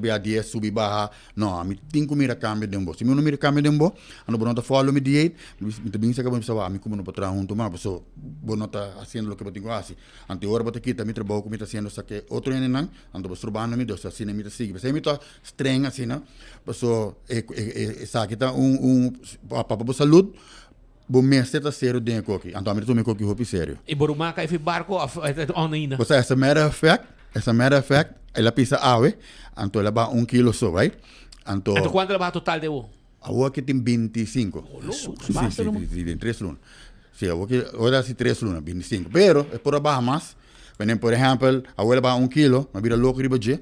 bem a 10 subir barra, não, a mim tem que mirar câmbio de um. Se me não mirar câmbio de um, ando bom tá follow me diet, me também se acaba me saber, a mim como não pode junto, mas pessoa bom tá fazendo o que eu tenho assim. Ante hora bota aqui, também trabalho como tá fazendo isso que outro ainda não, ando observando me dois assim me tá seguir. Você me tá estranho assim, não? Pessoa sabe que tá para saúde. Bom, mês está sério dentro aqui. Então, eu me coque roupa sério. E Borumaca e barco ainda. Você essa matter of fact, ela pisa água, então ela vai 1 quilo só, vai? Então quanto ela vai total de o? A água que tem 25. Sim, tem 3 lunas. Sim, a água que agora sim 3 lunas, 25. Pero é por abaixo mais. Por exemplo, a água vai 1 quilo, mas vira louco riba de.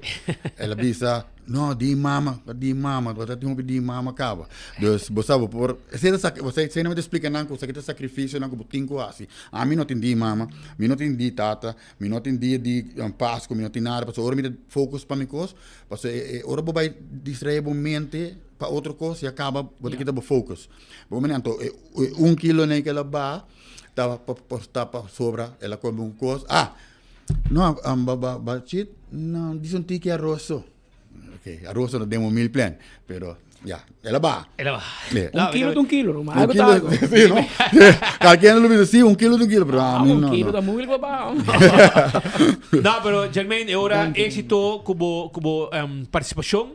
Ela pisa não, di mama, você tem di mama acaba. Dus, você não me explica não, você tem sacrifício, não, que tem assim. A mim não tem di mama, mim não tem di tata, mim não tem di Páscoa, mim não tem nada, porque agora me foco para mim coisa, porque agora vou vai distrair a mente para outra coisa e acaba, vou ter que dar focus. Bom, então, 1 quilo nem que ela vai, tá para sobra, ela come um coisa. Não, não, diz um tique arroz. Ok, arroz não demos 1000 plan, pero ya, ela va. Un kilo de un kilo, un kilo, sí, ¿no? Cualquiera lo dice, sí, 1 kilo de 1 kilo, pero a mí no. 1 kilo da muy global. No, pero Germain, ahora éxito como participación,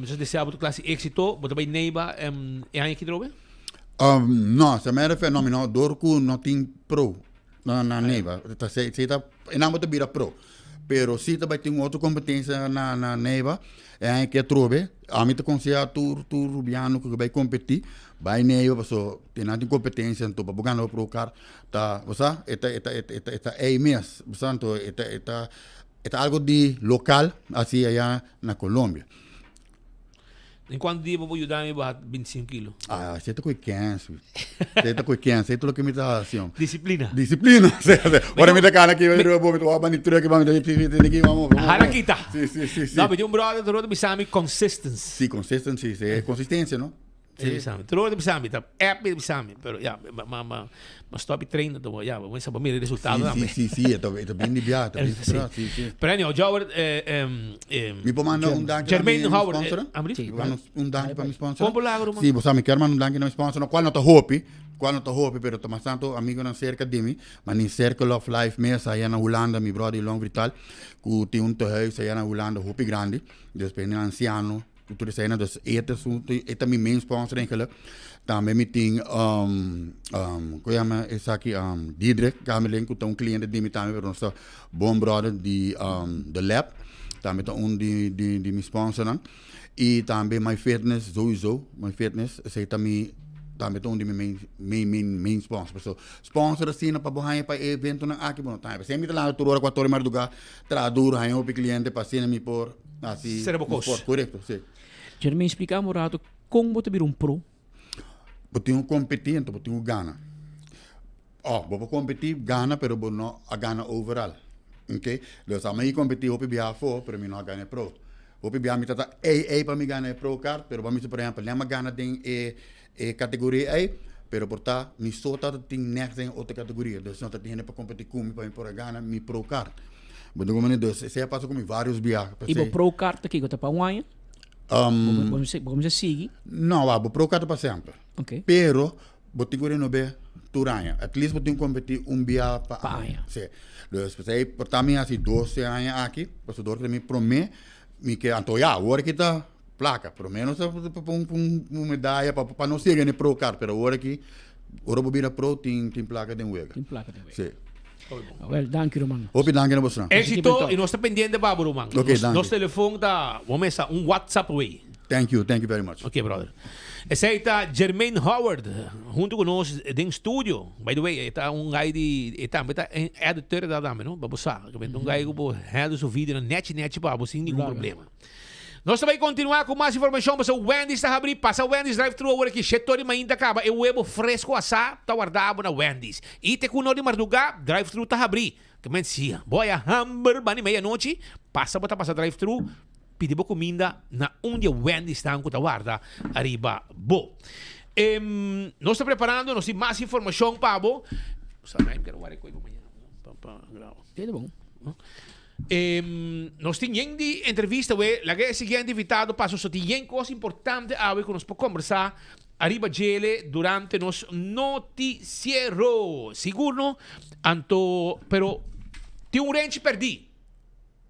se deseaba tu clase éxito, vos também neiba, é aí que droga? No, se me refiere, no, dorku no tem pro, na neiba, se tá, não vou te virar pro. Pero se também tem outra competência na neiva, é aí que trove, a mim te considera tu rubiano que vai competir, vai neiva, porque tem nada de competência, então para ganhar o pro cara, tá, você, é mês, então é algo de local, assim aí na Colômbia. Em quanto dia vou ajudar me bater 25 quilos? Ah, você tá com canso. Você tá com canso. Isso é o que me tá assim. Disciplina. Disciplina. Agora me dá cara aqui, eu vou me tomar banditura que vamos Harakita. Sim. Não, mas um brother, tu não me consistency. Sim, consistency. É consistência, não? Sim. Tu não me tá app me sabe, pero mas stop treino, então, vamos saber o resultado. Sim, é bem liviado. Sim. Pero anyway, Howard, me pode mandar dank Jermaine Howard, um dank para me sponsor. Como lagro, Sim, você me quer mandar um dank para me sponsor, qual não tá hope, pero estamos tanto amigo na cerca de mim, mas em Circle of Life mesmo, aí na Holanda, meu brother Long Vital, que tem um terreno aí na Holanda, hope grande, depois é anciano, tudo isso aí, dus esta é meu sponsor eigenlijk. Também me tem como chama esse aqui, Diedrich, Gameling, que é cliente de mim também, pero nosso bom brother de Lab, também é de me sponsor, e também My Fitness, sowieso, My Fitness, esse também é de main sponsor. So, sponsor assim, para borrar para evento na aqui, bom, tá? Sempre tá lá, toda hora 4 horas lugar, traduz, aí o cliente para cima me por assim, correto, sim. Já me explicar, Morato, como você vir pro? Você um competente, você um gana. Vou competir, gana, pero vou não a gana overall. Ok? Então, se a mim competir, eu pedir a for, pero mim não ganha pro. Eu pedir a mim tata para mim ganhar pro card, pero para mim, por exemplo, lembra gana tem categoria A, pero por tá, me só tata tem next em outra categoria. Então, se não tá tendo para competir comigo, para mim por ganhar me pro card. Mas como então, se passa comigo vários viagens. E o pro card aqui, que tá para um ano? Vamos seguir? Não, vou pro card para sempre. Ok. Pero, vou ter que no be turanha. At least vou ter que competir viagem para ano. Sim. Então, se por também assim 12 anos aqui, porque dor que me promete, me que então agora que tá placa, pelo menos uma medalha para não ser ganhar pro card, pero agora que agora vou vir pro tem placa de wega. Tem placa de wega. Sim. Well, thank you, Roman. Opi, thank you, Roman. Éxito, e nós estamos pendentes, Babo, Roman. Okay, nosso telefone está, vamos ver, WhatsApp way. Thank you very much. Ok, brother. Esse aí está Jermaine Howard, junto com nós, em estúdio. By the way, está guy de, está editor da dama, não? Babo sa, guy que pode handle seu vídeo na net, Babo, sem nenhum problema. Nós também continuar com mais informação, mas o Wendy's está abrindo, passa o Wendy's drive-thru agora que setor ainda acaba, é o huevo fresco assado, está guardado na Wendy's. E te com de madrugada, drive-thru está abrindo. Que mencia, boia hamburger, bani meia-noite, passa drive-thru, pedir comida na onde o Wendy's está com a guarda, arriba, bo. Nós estamos preparando, nós temos mais informação, Pabo. Sabe, quero guardar coisa amanhã. Tudo bom. Nós temos de entrevista, la que seguinte invitado, passo só tem coisa importante que nós podemos conversar arriba gele durante nos noticiero. Seguro, anto, pero tem range perdi.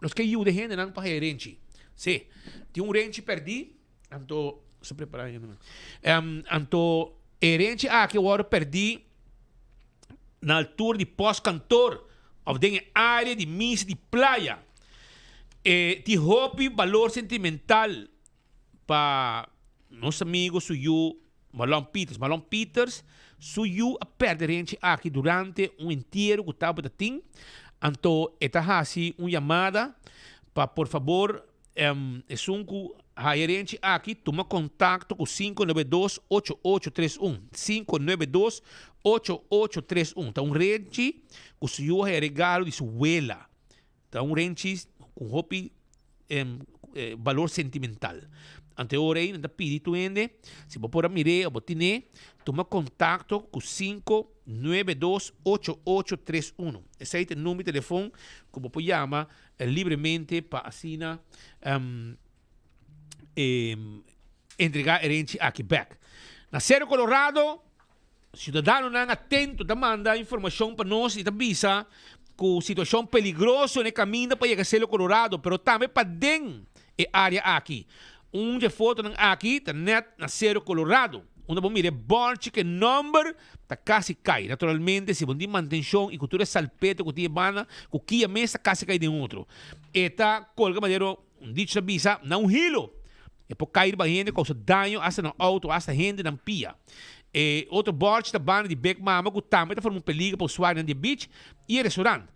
Nós que eu de gente não para range. Sim, tem range perdi, anto se preparar anto range que eu agora perdi na altura de pós-cantor. Of de área de missa de praia. De hobby, valor sentimental para nossos amigos, suyo, Marlon Peters, suyo a perder aqui durante inteiro que estava para tim. Então, está assim uma chamada para, por favor, a gerente aqui toma contato com 592-8831. 592-8831. Então, rente o senhor é regalo de sua abuela. Então, rente com hobby valor sentimental. Anteora aí, não pedi tu ende. Se você pode mirar ou botiné, toma contato com 592-8831. Esse é o número de telefone que você pode chamar livremente para assinar entregar herente aqui back. Na Cerro Colorado, cidadão não atento, manda informação para nós e avisa que situação perigosa no caminho para chegar a Cerro Colorado, pero também para dentro da área aqui. De foto aqui, tá net na Cerro Colorado. Onde vamos mirar Borch, que number tá quase cai. Naturalmente, se você mantém chão e cultura salpete, que tinha bana, que a mesa quase cai de outro. E tá colga maneiro, dicho avisa, não hilo. E por cair para gente, causa dano, hasta no auto, hasta gente na pia. Outro Borch, tá bana de Beck Mama, que também tá formando perigo para o usuário na beach e restaurante.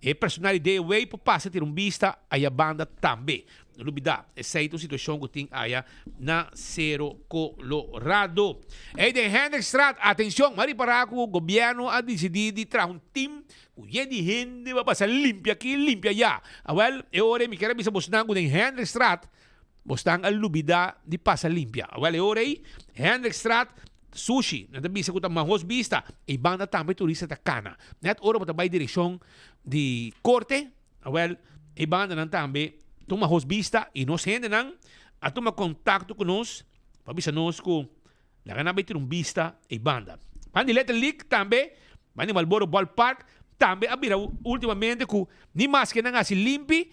E personalidade way para passa ter vista a banda também. Não duvida, essa é a situação que tem aí na Cerro Colorado. E de Hendrickstraat, atenção, mari para o governo a decidir de trazer time que de gente vai passar limpia aqui, limpia já. Well, eu ora me quero bisa bosnang com Hendrickstraat, bosnang a lubida de passa limpia. Well, eu ora aí, Hendrickstraat, sushi, na bisa ko ta mahos vista, e banda também turista ta cana. Net ora mo ta bay direção de corte, well, e banda nan também tuma host vista e nós gente nang atuma contato com nós para bisa nós ko laga na betir vista e banda. Pandi Little League também, pandi Marlboro Ballpark também abira ultimamente ko ni mas que nang asi limpi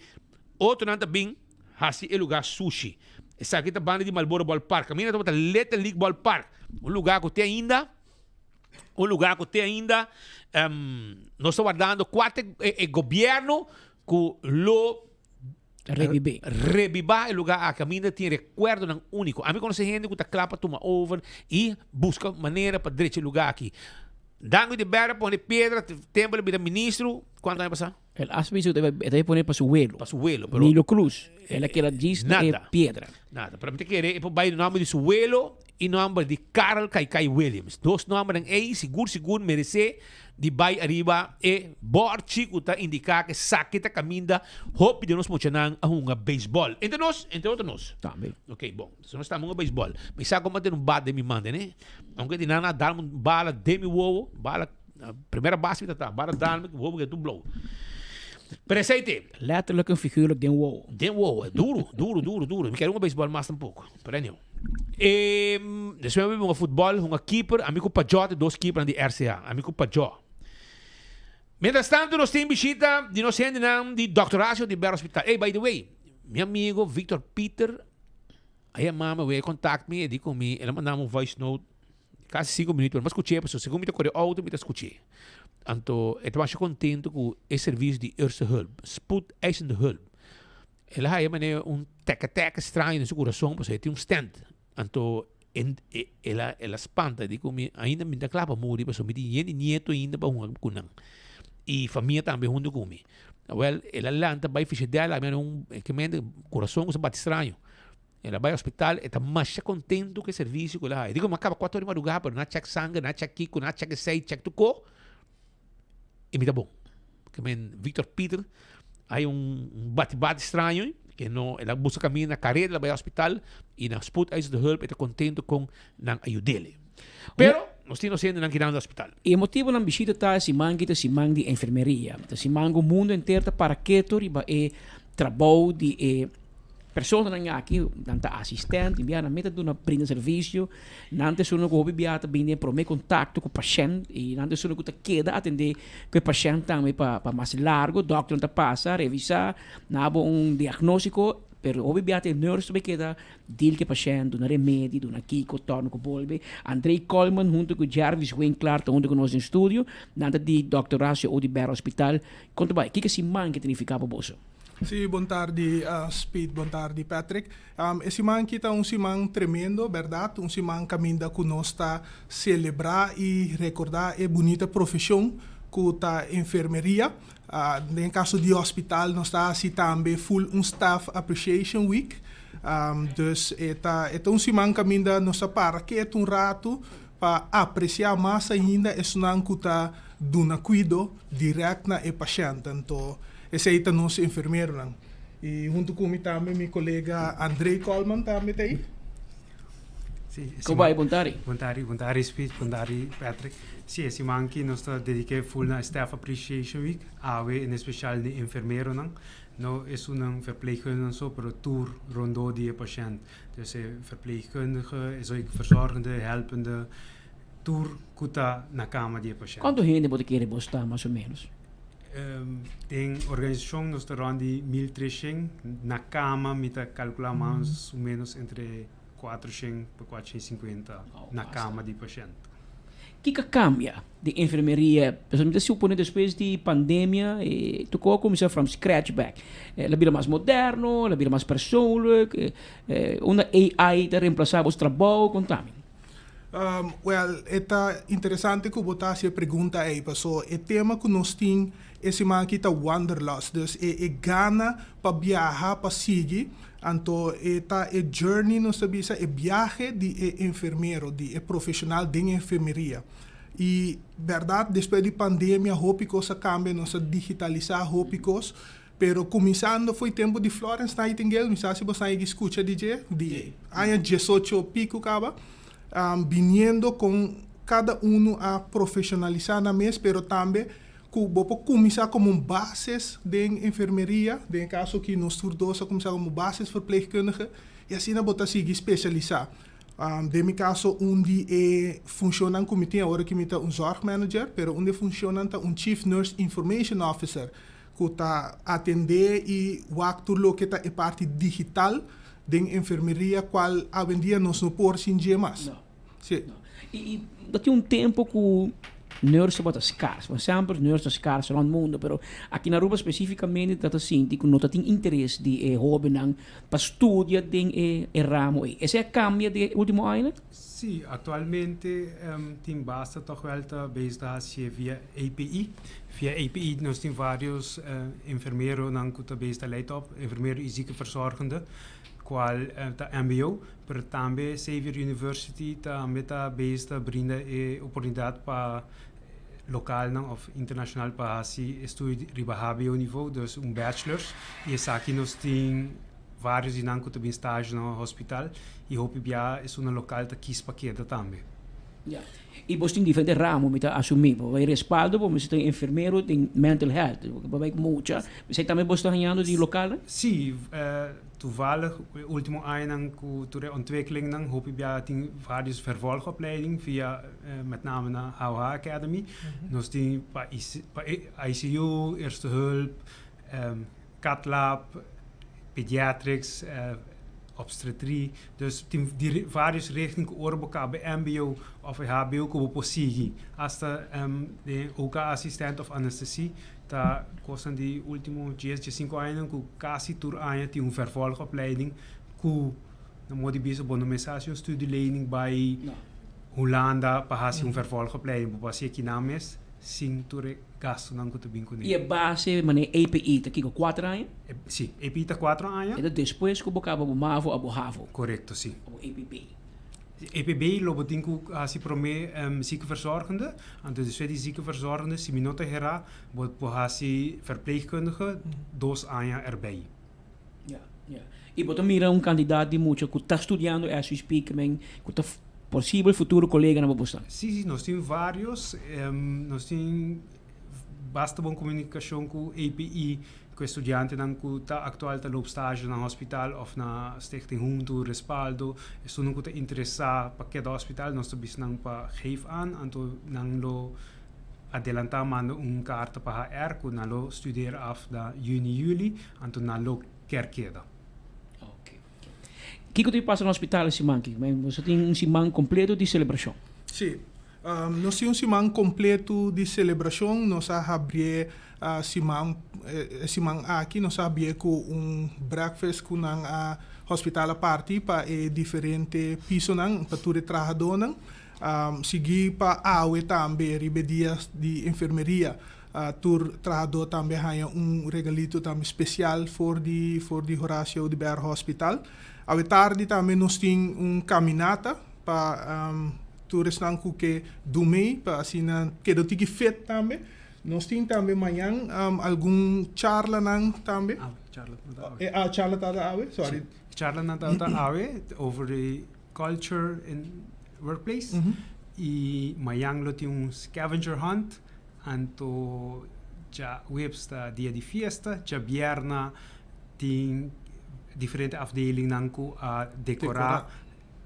outro nan também hasi e lugar sushi. Essa aqui tá banda de Marlboro Ballpark. Caminha para Little League Ballpark, um lugar que tem ainda nós estamos guardando quatro governo que lo reviva o lugar a caminho tem recuerdo não único. A mim conhece gente que está clapa toma over e busca maneira para direito o lugar aqui. Dango de berra põe pedra, tempo de ministro, quanto vai passar? El aspecto deve poner para su vuelo. Para su vuelo, pero Nilo Cruz, ela que ela diz é pedra. Nada, para mim te querer é para o nome de su vuelo e nome de Carl Kaikai Williams. Dois nomes aí seguro merece de vai arriba e borchi que está indicar que saque tá caminda hope de nós mocionar a um beisebol. Entre outros. Também. Ok, bom. Se nós estamos no beisebol, mas sabe como ter bate de me manda, né? Aunque de nada dar uma bala demi wow, bala primeira base tá, bala dar me wow que tu blow. Presente. Letterlijk en figuurlijk den wow. Den wow, é duro. Me quero beisebol mais um pouco. Perennial. Depois we hebben futebol, um keeper, amigo Pajot, dois keepers de RCA, amigo Pajot. Mientras tanto, nós temos visita de nós gente de Dr. Horacio de Berro Hospital. Hey, by the way, meu amigo Victor Peter, aí a mama veio contact me, diz comigo, ela mandou voice note, quase 5 minutos, mas escutei, porque segundo me correu auto, me escutei. Então, eu estava contente com esse serviço de Eerste Hulp, spoedeisende hulp. Ela aí teca estranho no seu coração, porque tem stand. Então, ela espanta, diz comigo, ainda me dá claro para morrer, porque me tem nieto ainda para um kunang. E família também junto comigo. Well, ela lanta vai fazer dela, que coração que se bate estranho. Ela vai ao hospital, está mais contente com o serviço que ela faz. Digo, mas acaba 4 horas de madrugada, mas não check sangue, não check kiko, não check sei, check tuco. E me dá bom. Porque Victor Peter, aí bate-bate estranho, que não, ela busca caminho na carreira, ela vai ao hospital, e na spoedeisende hulp, está contente com a ajuda dele. Pero, nós temos sendo no hospital. E o motivo da visita está si mangi de enfermeria. Si mangi o mundo inteiro para que e trabalho de pessoas aqui, tanta assistente, enviar na meta de uma brinda serviço, nante sono que hobby biata bem para me contato com o paciente e nante sono que queda atender com o paciente também para mais largo, doctor não passa, revisar, nabo diagnóstico. Pero obi biate nurse be queda deal que paciente na remédio na kiko torno com bolbe Andrei Coleman junto com Jarvis Winkler junto com nós no estúdio nada de Dr. Horacio de Berro Hospital conta vai que se man que significava bosso. Sim, boa tarde, Speed, boa tarde, Patrick. Esse man aqui está simão tremendo, verdade? Simão caminho que nós está celebrar e recordar a bonita profissão que está enfermeria. No caso de hospital, nós está assim também full Staff Appreciation Week. Dus é simão caminho nós para que é rato para apreciar mais ainda esse não que está dando cuidado direto na paciente. Então, esse aí é nosso enfermeiro. Não? E junto comigo também, meu colega Andrei Coleman também está aí. Como vai, bom tarde? Bom tarde, Speed, bom tarde, Patrick. Sim, esse manque nós está dedicado full na Staff Appreciation Week, em especial de enfermeiro, não? Não é um verpleegkundige só para tour rondom die patiënt. Dus verpleegkundige is ook verzorgende, helpende tour kuta na cama die patiënt. Quanto gente pode querer postar mais ou menos? Tem organização nós está rondando 1.300 na cama, me está calculando mais ou menos entre 400 para 450 na cama de paciente. O que cambia de enfermeria? Principalmente se supõe depois de pandemia, tu começar from scratch back. Ela vira mais moderno, ela vira mais persoonlijk, uma AI te reemplaçar o trabalho, contame. Well, é interessante que você pergunta aí, pessoal. O tema que nós temos esse man que tá wanderlust, dus gana para viajar, para seguir. Então, é journey, nós sabemos, é viagem de enfermeiro, de profissional de enfermeria. E, verdade, depois da pandemia, houve coisa cambia, nós digitalizar, houve coisa. Pero começando foi tempo de Florence Nightingale, não sei se você escuta DJ, de anos 18 pico, acaba. Viniendo com cada um a profissionalizar na mesa, pero também começar como bases de enfermeria, de caso que nós turdos começar como bases verpleegkundige, e assim na botar seguir especializar. De meu caso, onde funciona como tem agora que me tá zorgmanager, pero onde funciona chief nurse information officer, que está atender e o actor que está parte digital de enfermeria, qual hoje em dia nós não podemos sentir mais. Não. Sim. Não. E tinha um tempo que nurses são escassos, mas sempre nurses são escassos no mundo, mas aqui na Aruba especificamente está assim, que não tem interesse de jovens para estudar de ramo. Esse é a cambio de último ano? Sim, atualmente tem basta toch wel te bezig via API. Via API nós temos vários enfermeiros que te bezig leidt op, enfermeiro e ziekenverzorgende, qual da MBO, pero também Xavier University também está bezig brinda oportunidade para local of internacional para estudar riba HBO niveau, dus bachelors. E aqui nós temos vários inang que também estágio no hospital e hope bia é uma local que quis paqueta também. Yeah. E você tem diferentes ramos, me assumir, vai respaldo, você tem enfermeiro, tem mental health, vai muita. Você também você está ganhando de local? Sim, toevallig último ano que tu ontwikkeling nang hope bia tem vários vervolgopleiding via met name na HOH Academy. Nós tem para ICU, eerste hulp, cath lab, pediatrics, obstetrie. Dus die vários richtingen oorboka bij MBO of HBO como possível. Hasta de OK assistente of anestesie, tá costan die último 10-5 anos que quase tur ano tem vervolgopleiding que na modo de bono mensagem studieleiding bij Holanda para vervolgopleiding, para ser aqui na mes sim tur gasto não que bem com E a base, mané API, tá aqui com 4 anos? Sim, API tá 4 anos. E depois que bocava o MAVO, abo HAVO. Correcto, sim. O APB. EPB lopen dingen als je prome ziekenverzorgende, en dus die ziekenverzorgende, si minuten hera, wordt je verpleegkundige, 2 anos erbij. Ja, ja. E botar mira candidato de muito que está estudando as we speak, que está possível futuro colega na Boston. Sim, nós temos vários, nós temos basta boa comunicação com API, com estudiante que está atual está loop stage na hospital of na stichting Hunto Respaldo, se não está interessado para cada hospital, nós estamos não para geef aan, então não lo adelantar manda carta para a ERCO, não lo studeer af da juni-juli, então não lo queda. O que tu passa no hospital esse manque? Você tem semana completo de celebração? Sim. Nós temos semana completo de celebração. Nós abrimos semana aqui. Nós abrimos breakfast com a hospital a parte para diferentes pisos para todos os trabalhadores. Seguir para a AUE também, dias de enfermeria. Tur trabalhador também ganha regalito também especial for de Horácio de Berg Hospital. À tarde também nós temos caminata para toeristan que domingo para assim que do tique fet também. Nós temos também amanhã algum charla também. Charla da AWE, sorry. Charla da AWE over the culture in workplace. E amanhã lo tem scavenger hunt. Anto já websta dia de festa, já vierna tem diferente afdelingen que a decorar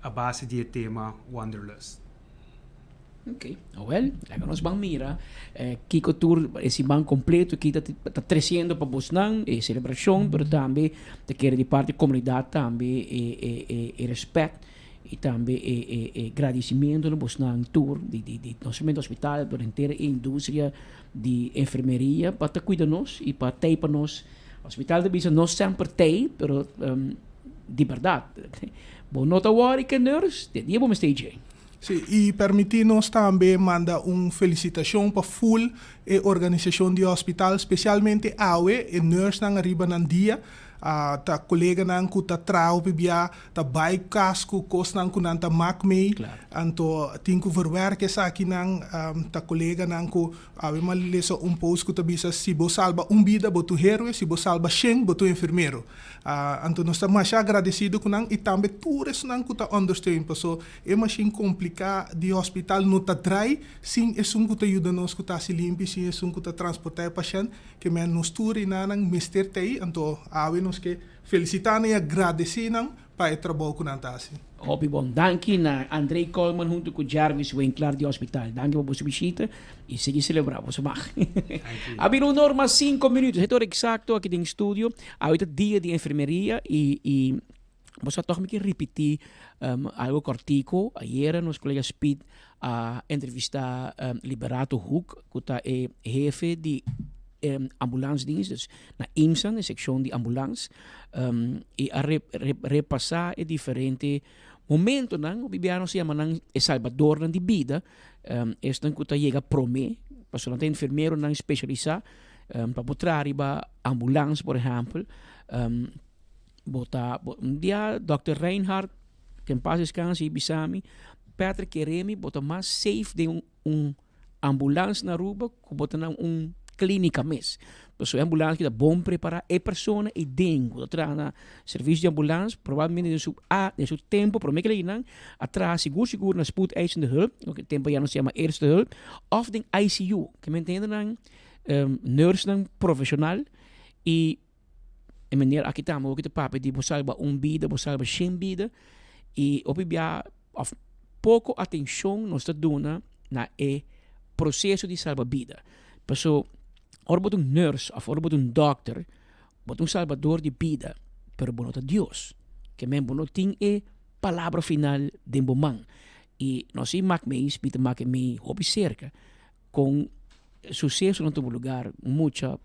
a base de tema Wanderlust. Ok, well, lekker ons bang mira. Kiko tour esse bang completo que está crescendo para Bosnan e celebração, pero também te quer de parte comunidade também e respeito e também agradecimento no Bosnan tour de nosso hospital, por inteira indústria de enfermeria para te cuidar nós e para ter para nós. Hospital de Bisa não sempre tem, pero de verdade. Bom, nota worry que nurse, de dia vamos stage. Sí, y permitirnos también mandar una felicitación para full organización de hospital, especialmente AWE, e nurse nang arriba ng dia, ta colega nang ku ta trao pibia, ta bike casco, kos nang ku nang ta makmei, anto tinku verwerken sa akin nang ta colega nang ku, awe malilesa post ku ta bisa si bo salva vida, botu héroe, si bo salva 100, botu enfermeiro. Anto nós estamos mais agradecidos com nang e também todos nang ku ta understand, paso é machine complicado de hospital no ta trai, sim é sum ku ta ajuda nos ku ta se limpi, sim é sum ku ta transportar patient, que men nos turi na nang mister tei, anto awe nos que felicitar e agradecer para o trabalho que nós fazemos. Hopi bom, danke na Andrei Coleman junto com Jarvis Winkler de hospital. Danke por sua visita e seguir celebrando você mag. Habido norma 5 minutos. Het exacto aqui no estúdio. Ahorita dia de enfermeria e você toch me repetir algo cortico. Ayer nos colega Speed entrevistar Liberato Hoek, que é jefe de ambulansdienst, dus na IMSA, na secção de ambulans, e a repassar diferente momento nang bibiano siya manang Salvador nang di vida, este nang kuta llega prome, paso nang enfermeiro nang specialista, paputrari ba ambulans, por exemplo, um dia Dr. Reinhardt, que em paz descanse, bisami, Patrick Keremi, bota mais safe de ambulans na Aruba, que bota nang clínica mes. Então, a ambulância que é bom preparar a pessoa e dengo. Atrás na serviço de ambulância, provavelmente no seu tempo, para que ele não atrás seguro na spoedeisende hulp, o tempo já não se chama eerste hulp, of den ICU, que me entende não nurse não profissional e maneira aqui estamos o que te papo de salva vida, salva 100 vida e obvia of pouco atenção nós está dando na processo de salva vida. Então, ora bot nurse, of ora bot doctor, bot salvador de vida, pero bonota Dios, que men bonoting palavra final de bomang. E nós se mak me spita mak me hobby cerca, com sucesso no todo lugar, muita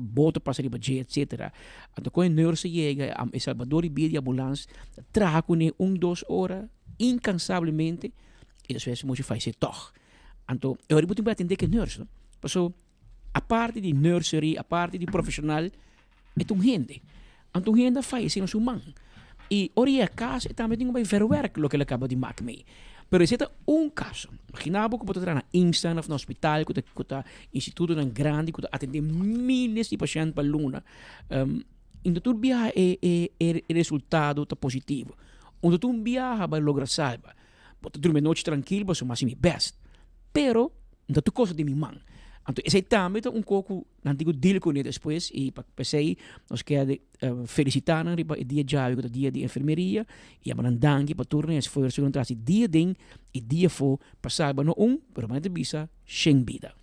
boto para sair budget, etc. Então, quando nurse chega, a salvador de vida de ambulância, traga com 1-2 horas, incansavelmente, e depois você faz isso toch. Então, eu vou ter que atender que nurse, não? Então, a parte de nursery, a parte de profissional, é um gente. Então, gente faz isso no seu mão. E, ora, a casa, também tem que verwerken o que ele acaba de maak mee. Pero esse é caso. Imaginava que pode entrar na instância, no hospital, que está instituto grande, que atende milhares de pacientes por luna. Então, tudo viaja é resultado está positivo. Então, tu viaja vai lograr salva. Pode dormir noite tranquilo, mas é o best. Pero, não tu coisa de minha mão. Então, esse também é pouco, não digo deal com ele depois, e para pensei, nós queremos felicitar o dia de dia de enfermeria, e a mandangue para turno, esforço que traz dia de e dia for, passar no pero mais de bisa, 100 vida.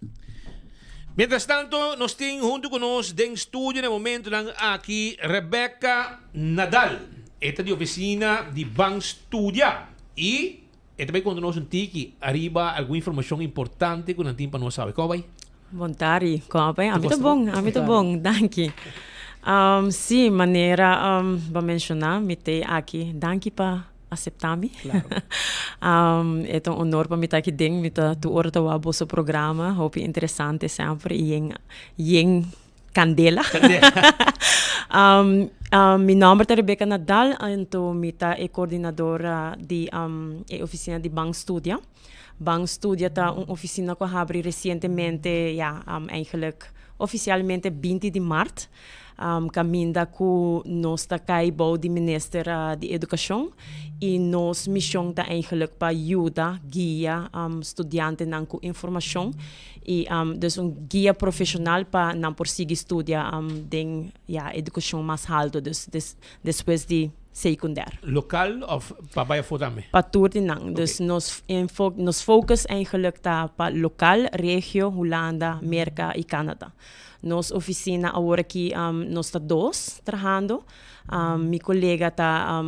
Mientras tanto, nós temos junto conosco em estúdio no momento aqui Rebecca Nadal, esta de oficina de Bank Studia, e também quando nós tiki arriba alguma informação importante que não tem para nós saber. Como vai? Bom tarde, como vai? Muito bom, danke. Sim, maneira para mencionar, me tem aqui, danke para aceitar-me. Claro. É um honor para me estar aqui dentro, me estar tu hora o vosso programa, hope interessante sempre e em candela. Meu nome é Rebecca Nadal, então me tá coordenadora de oficina de Bank Studia. Bank Studia tá uma oficina que abriu recentemente, eigenlijk oficialmente 20 de março. Caminda que nós está caibou de minister de educação e nos missão tá eigenlijk para ajudar guia estudante com informação e dus guia profissional para não prosseguir estudar den educação mais alta depois de secundário. Local of para também? Para tudo não. Dus nos focus eigenlijk tá para local, regio, Holanda, América e Canadá. Nos oficina agora aqui nós está dois trabalhando. Meu colega está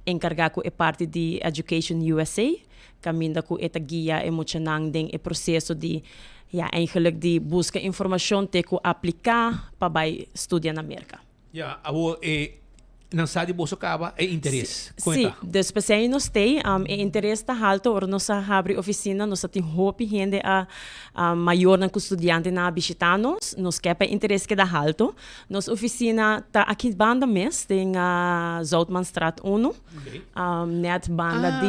encarregado é parte de Education USA, caminda com esta guia emocional den o processo de eigenlijk de busca informação te que aplicar para estudar na América. Agora não sabe bolso acaba é interesse. Sim, depois aí nós tem interesse tá alto, or nós abre oficina, nós tem hope gente a maior na estudante na visitar nós quer para interesse que dá alto. Nos oficina tá aqui banda mes tem a Zoutmanstraat 1. Net banda é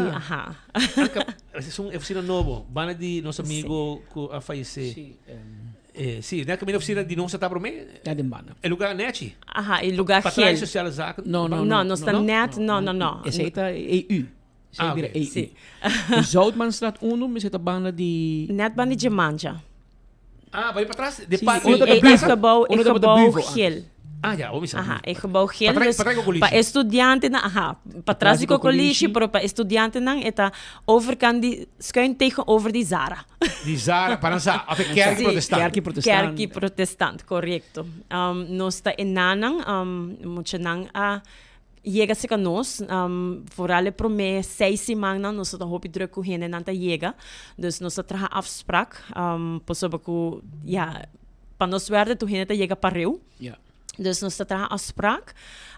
uma oficina novo, banda de nosso amigo que a falecer. Sim, né? Que a oficina de não se tá para mim. É de banda. É lugar net? É lugar que é socializado. Não, nós tá net, não. Esse aí tá EU. Okay. Sim. O Zoutmanstraat 1, mas é a banda de net banda de Manja. Vai para trás, de gebouw Geel. Ja, é gebouw Geel. Para estudante para trás do college, para estudante eta overkant die schuin tegenover die Zara. Die Zara, para a kerk protestant, correcto. Nós está enanang muito nang Llega se nós, vooral pro me 6 semanas nós está hopi druk com gente nanta llega, dus nós traha afspraak, possible ku para nós verde tu gente llega para eu. Dus nós traha afspraak,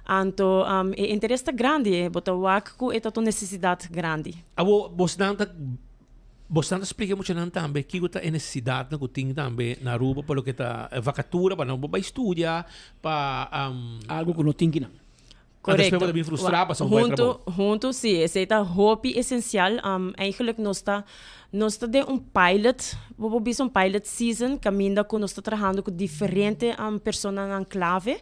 anto é interesse grande, bota wak ku eta tu necessidade grande. Abo bastante explica muito não também que está a necessidade na cotinha também na rua para o que está vacatura para não para estudar para algo que não tem que não. Correcto. Também frustrar para junto sim, esse é hobby essencial. Eigenlijk nós está de pilot, vamos um pilot season, caminho que nós está trabalhando com diferentes pessoas na clave.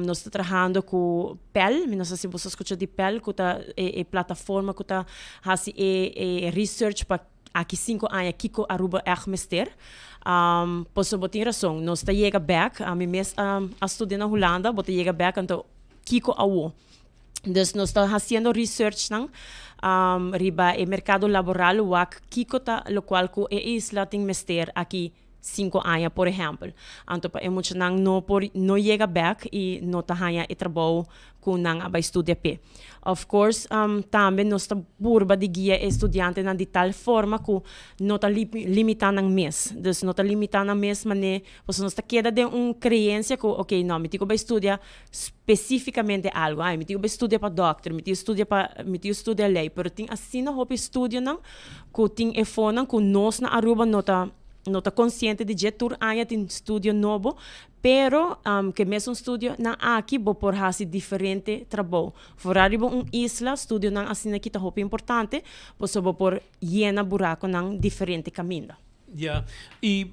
Nós está trabalhando com PEL, não sei se você escuta de PEL, que é plataforma que está fazendo research para aqui 5 anos Kiko Aruba Ermester. Posso botar razão, nós está chega back, a mim mesmo a estudar na Holanda, botar chega back então Kiko awo. Dus nós está fazendo research nang riba e mercado laboral wak Kiko ta lo qual ko e isla ting mester aqui 5 anos, por exemplo. Então, para muito nang no chega back e no tahanya e trabalho com nang aba estudia pe. Of course, também nós está burba de guia estudante na de tal forma que não está limitando ang mês. Dus não está limitando ang mês, mas você não está queda de crença que, ok, não, me tigo para estudar especificamente algo. Me tigo para estudar para doctor, me tigo estudar lei, pero tem assim na hobby estudio nang que tem e fona que nós na Aruba não está consciente de que tur aya tem estudio novo, pero que mesmo estudio na aqui bo por hasi diferente trabalho. Fora ribo isla estudio nang assim aqui tá roupa importante, posso bo por llena buraco nang diferente caminho. E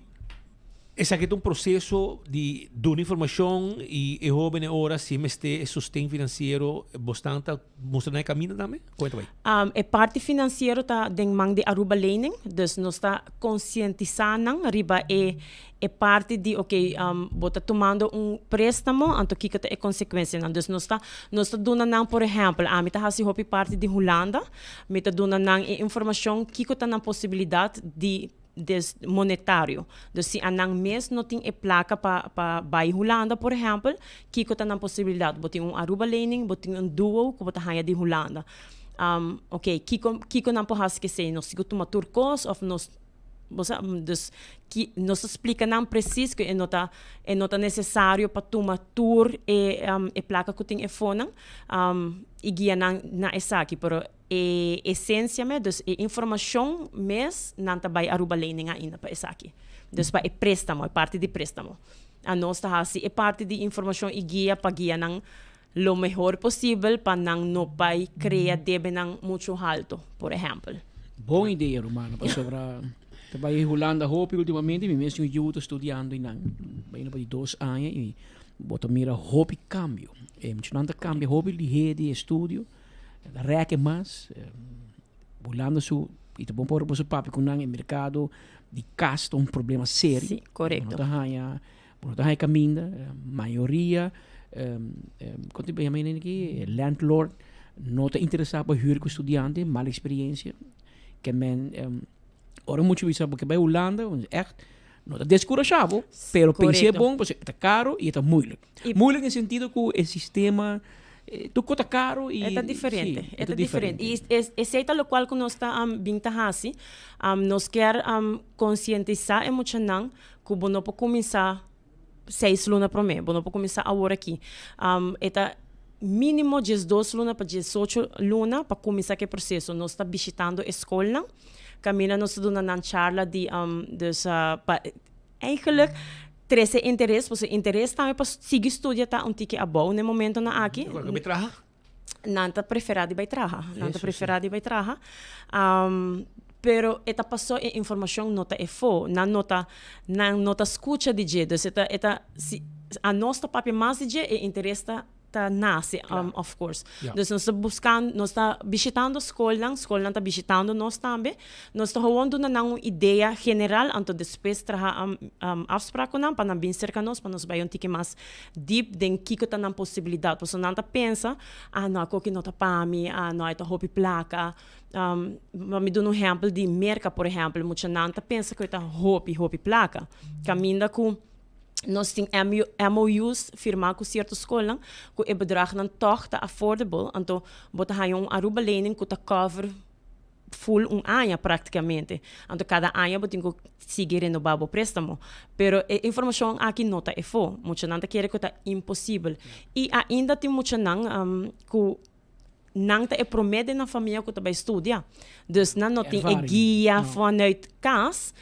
esse aqui é processo de dar informação e jovem agora se este sustento financeiro bastante mostra na caminho também. Conta bem. A parte financeira tá den mang de Aruba lening, dus nós está conscientizando riba é parte de bota tomando préstamo, então que é consequência não. Dus nós está dando não, por exemplo, me tá hasi hopi parte de Holanda, me tá dando não informação que tá na possibilidade de monetário. Dus se anang mês não tem placa para vai Holanda, por exemplo, que está na possibilidade, botem Aruba lening, botem duo, que bota hanha de Holanda. Kiko não pode esquecer, nós sigo tomar turcos ou nós dus que nós explica não preciso que é nota necessário para tomar tour e placa que tem fona e guia na essa aqui, pero essência me dus informação mes não tá vai Aruba lening ainda para essa aqui, dus para préstamo, é parte de préstamo. A nós tá assim é parte de informação e guia para guia nang lo melhor possível para não vai criar débito nang muito alto, por exemplo. Boa ideia, Romano, para sobrar. Trabalhei em Holanda, hopi ultimamente, me mesmo eu estou estudando em bem para 2 anos e boto mira hopi cambio. Mencionando cambio, hopi de rede, estúdio, reque mais, Holanda su e tá bom por você papo com o mercado de casta problema sério. Sim, correto. Não tá caminho, maioria, quanto bem a aqui, landlord não está interessado por hyr com estudante, mala experiência, que ora muito isso porque vai Holanda, echt não está descorajado, pero pensei bom, porque está caro e está moeilijk. Moeilijk no sentido que o sistema tu cota caro e é diferente, é diferente. E esse é o qual que nós está bintahasi, nós quer conscientizar e muito não que bom não pode começar 6 lunas para mim, bom não pode começar agora aqui. mínimo 12 luna para 18 luna para começar aquele processo. Nós está visitando a escola, caminha nós está dando uma charla de dus eigenlijk 13 interesse, você interesse também para seguir estudar tá um tique abou no momento na aqui. Nanta preferado vai trabalhar, nanta preferado vai trabalhar. Pero eta passou a informação nota é fo, na nota escuta de je, dus eta a nossa papel mais de je interesse ta nasce, of course. Yeah. Dus nós buscando, nós está visitando escola está visitando nós também. Nós está gewoon doen uma ideia general, anto depois traha afspraak com para não vir cerca nós, para nós vai tique mais deep, den kiko ta na possibilidade. Porque não ta pensa, não ako que nota para mim, não é ta hopi placa. Me dou um exemplo de merca, por exemplo, muita não ta pensa que ta hopi placa. Caminda com nós temos MOUs firmar com certas escolas que o bedrag não toch affordable, então bota aí Aruba lening que cover full ano praticamente, então cada ano bota que seguir renovar o préstamo, pero a informação aqui não está fo, muita não quer que está impossível e ainda tem muita não que não é prometer na família que vai estudar, dus não tem guia vanuit casa.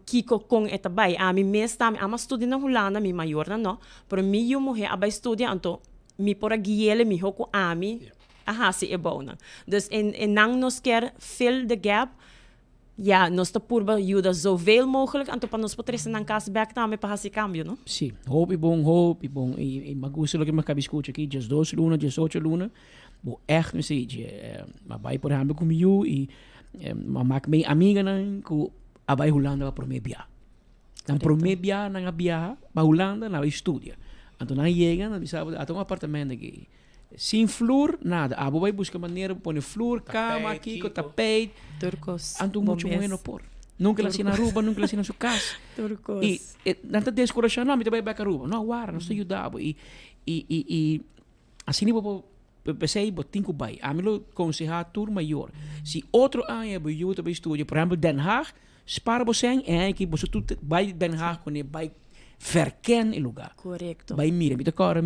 Kiko kong etabay. Mi mesta, ama estudia na Holanda, mi maior na no, pero mi yung mujer aba estudia, anto mi pora giele mi hoko ami, ahasi ebo na. Dus nang nos quer fill the gap, ja, nos ta purba ajuda zoveel mogelijk, anto pa nos potresen ng cashback namin pa hasi cambio, no? Sim, hope ibong, e magusto lagi makabiscuit aqui, just 12 luna, just 8 luna, bo echt me sei, mabay por exemplo comigo e mamak may amiga na ko abay Holanda pa promebia. Nang promebia nang abia pa Holanda na estudia. Anto nang llega na bisabo atong apartamento aqui. Sem flor, nada. Abo vai buscar maneira de pôr flor, cama aqui, com tapete. Turcos. Anto muito bueno por. Nunca lá na Aruba, nunca lá na sua casa. Turcos. E nanta descoração não, me também vai para Aruba. Não, agora, não estou ajudando. E assim não pensei, botinho vai. A mim lo aconselhar tour maior. Se outro ano eu vou estudar, por exemplo, Den Haag, spara você em que você tudo vai Den Haag quando vai verkennen in lugar. Correcto. Bij mir, met elkaar,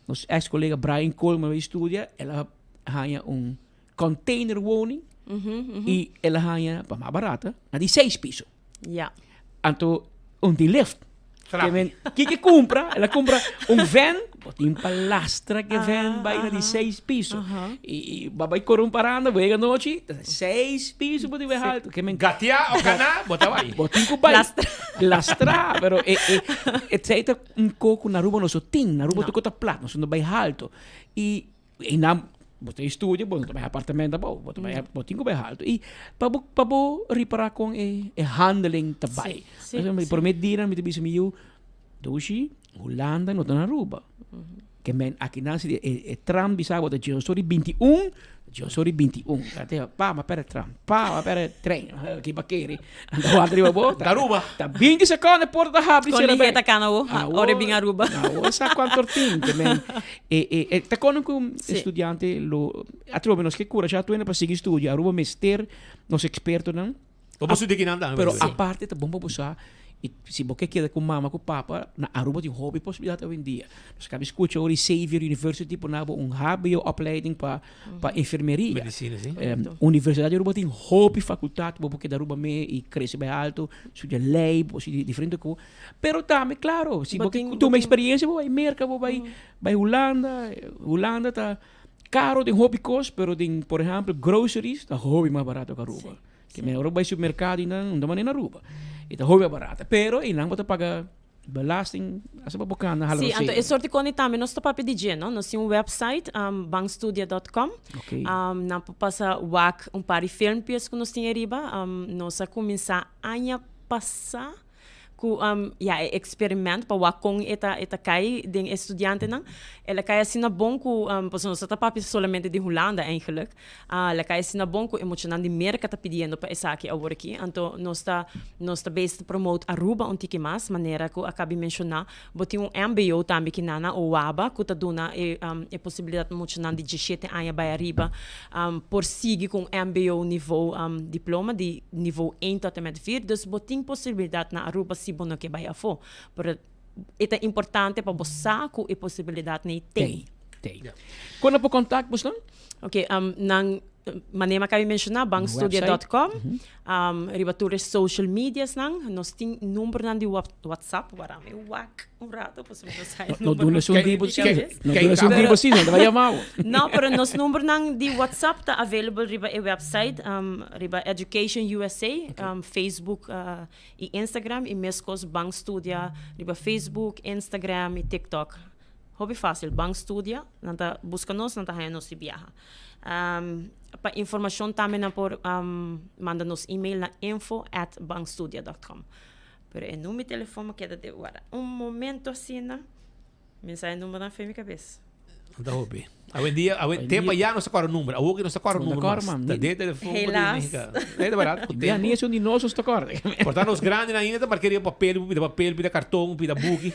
ons ex-collega Brian Coleman bij studie, ela hanya containerwoning, e ela hanya pa mais barata, na die 6 piso. Ja. Anto, die lift. Que compra, ela compra van, botin palastra que van bij na die 6 piso. E babai comparando, vega noite, 6 piso botin vai alto. Que men gatia o cana, bota vai. Botin ku bai. Lastra, pero etc coco na Aruba no sotin, na Aruba tu cota plat, no sono bai alto. E na botei estúdio, botou meu apartamento, botou botin ku bai alto. E pabo reparar com handling tabai. Por me diran me tibis miu doshi Holanda no na Aruba. Que men aqui na cidade tram bisabo da Josori 21, Josori 21. Até pa ma per tram, pa ma per trem, que baqueri. Ando arriba bota. Aruba. Tá 20 segundos porta rápido se levanta cano, ora bem Aruba. Não, sa quanto tempo, men. Tá com estudante lo atrobe nos que cura já tu para seguir estudio, Aruba mester, nos experto não. Vamos estudar que nada. Pero a parte tá bom para usar. E se você quer com mama, com papa, na Aruba tem hobby possibilidade hoje em dia. Nós acabamos de escutar o Xavier University, por exemplo, HBO-opleiding para enfermeria. Medicina, sim. Universidade de Aruba tem hobby faculdade, porque da Aruba me e cresce bem alto, estuda lei, estuda diferente coisa. Pero também, claro, se você tem uma experiência, vai merca, vai Holanda tá caro, tem hobby cost, pero tem, por exemplo, groceries, tá hobby mais barato que Aruba. Que me Aruba vai supermercado e não dá maneira na Aruba. Ito hobby barata. Pero ilang mo paga belasting asa pa bukan na halos. Sim, então é sorte quando também nós topa pedir, não? Nós temos um website bankstudia.com. Okay. Na passa wak par de filmes que nós temos riba, nós a começar a passar ku experiment pa wakong eta kai ding estudiante nang ela kai sina bom ku poso sa papi solamente de Holanda eigenlijk ela kai sina bom ku emocional de merca tá pedindo pa esa aqui agora aqui então nós tá based promote Aruba um tique mais maneira ku acabe mencionar boti MBO também que nana o waba ku tá dona possibilidade emocional de 17 anos by arriba por seguir com MBO nível diploma de nível 1 tot en met 4 dus boting possibilidade na Aruba bono que vai a fo, pero é importante para você com a possibilidade nem tem. Quando por contato, você não? Ok, nang maneira que eu mencionar, bankstudia.com, riba todas social medias nang, nós tem número nang de WhatsApp, para me rato, posso me sair. Não dura um tipo assim, não dura um tipo assim, não vai chamar. Não, pero nos número nang de WhatsApp tá available riba e website, riba Education USA, Facebook e Instagram e mescos Bankstudia, riba Facebook, Instagram e TikTok. Hobby fácil, Bankstudia, nanta busca nos, nanta haya nos viaja. Para informação também por manda-nos e-mail na info@bankstudia.com. Pero é número de telefone que é de agora. Momento assim, né? Mensagem número na minha cabeça. Da hobby. Hoje dia, tempo já não se qual o número. Hoje não se qual o número. Da de telefone. Relax. É de barato. Já nem é um de nós os tocar. Portanto, os grandes ainda marcaria papel, pida cartão, pida book.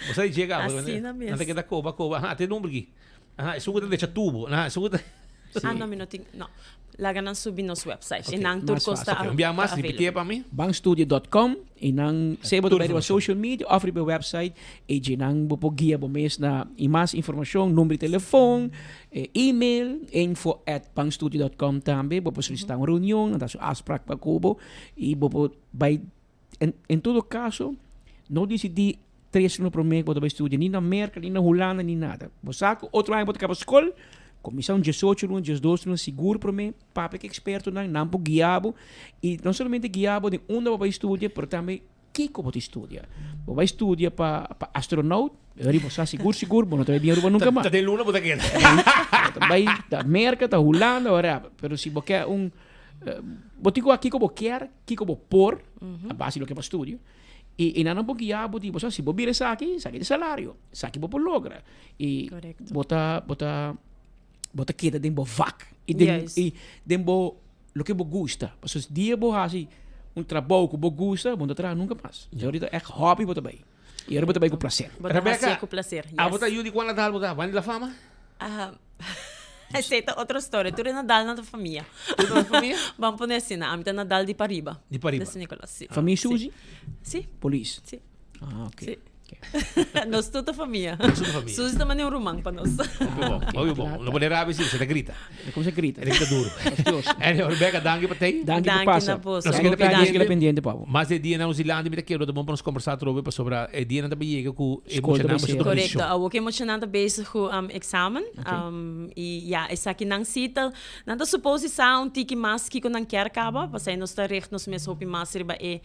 Você chega, assim na mesa. Não tem que dar coba. Tem número aqui. Isso é deixa tubo. Isso não, não. Lá não subir nosso website. E não tudo custa. Enviar mais, repetir para mim. Bankstudio.com e não se você vai social media, ofre o website e de não vou guia para mês na e mais informação, número de telefone, e-mail, info@bankstudio.com também, vou solicitar uma reunião, dar sua afspraak para Cubo e vou vai em todo caso não decidir 3 anos por mês para estudar nem na América, nem na Holanda, nem nada. Você sabe outro ano para acabar a escola. Comissão 18 anos, 12 anos, seguro para mim, papo que experto não por guiabo, e não somente guiabo de onde vai estudar, mas também que como te estuda. Vai estudar para astronauta, eu você seguro, não tem dinheiro nunca mais. Tem luna para que vai da América, da Holanda, ora, pero se você quer botico aqui como quer, que como por, a base do que para estudar. E não por guiabo, tipo, se você vir aqui de salário, aqui por logra. E bota queda dembo vac e dembo lo que você gosta. Porque se dia você faz trabalho que você gosta, você não nunca mais. Já ahorita é hobby bota bem. E agora bota bem com prazer. Rebecca, com prazer. Bota ajuda quando Nadal bota, vai da fama? Essa é outra história. Tu é Nadal na família. Tu na família? Vamos pôr assim, a minha Nadal de Pariba. De Pariba. De Nicolas, sim. Família Suzy? Sim. Polícia? Sim. Ok. Sim. Nós toda a família. Suzy também é um romano para nós. Muito bom. Não pode rabi você grita. Como você grita? Ele grita duro. Rebecca, danke para ti. Danke por passar. Danke pendiente, Pablo. Mas de dia na Zilândia, me quero também para nos conversar sobre a dia na também chega com emocionante. Correto. O que emocionante bezig com examen. E ja, essa aqui não cita, nada suposição, tiki mais que não quer acabar, mas aí nós está recht nos mesmo hopi mais riba é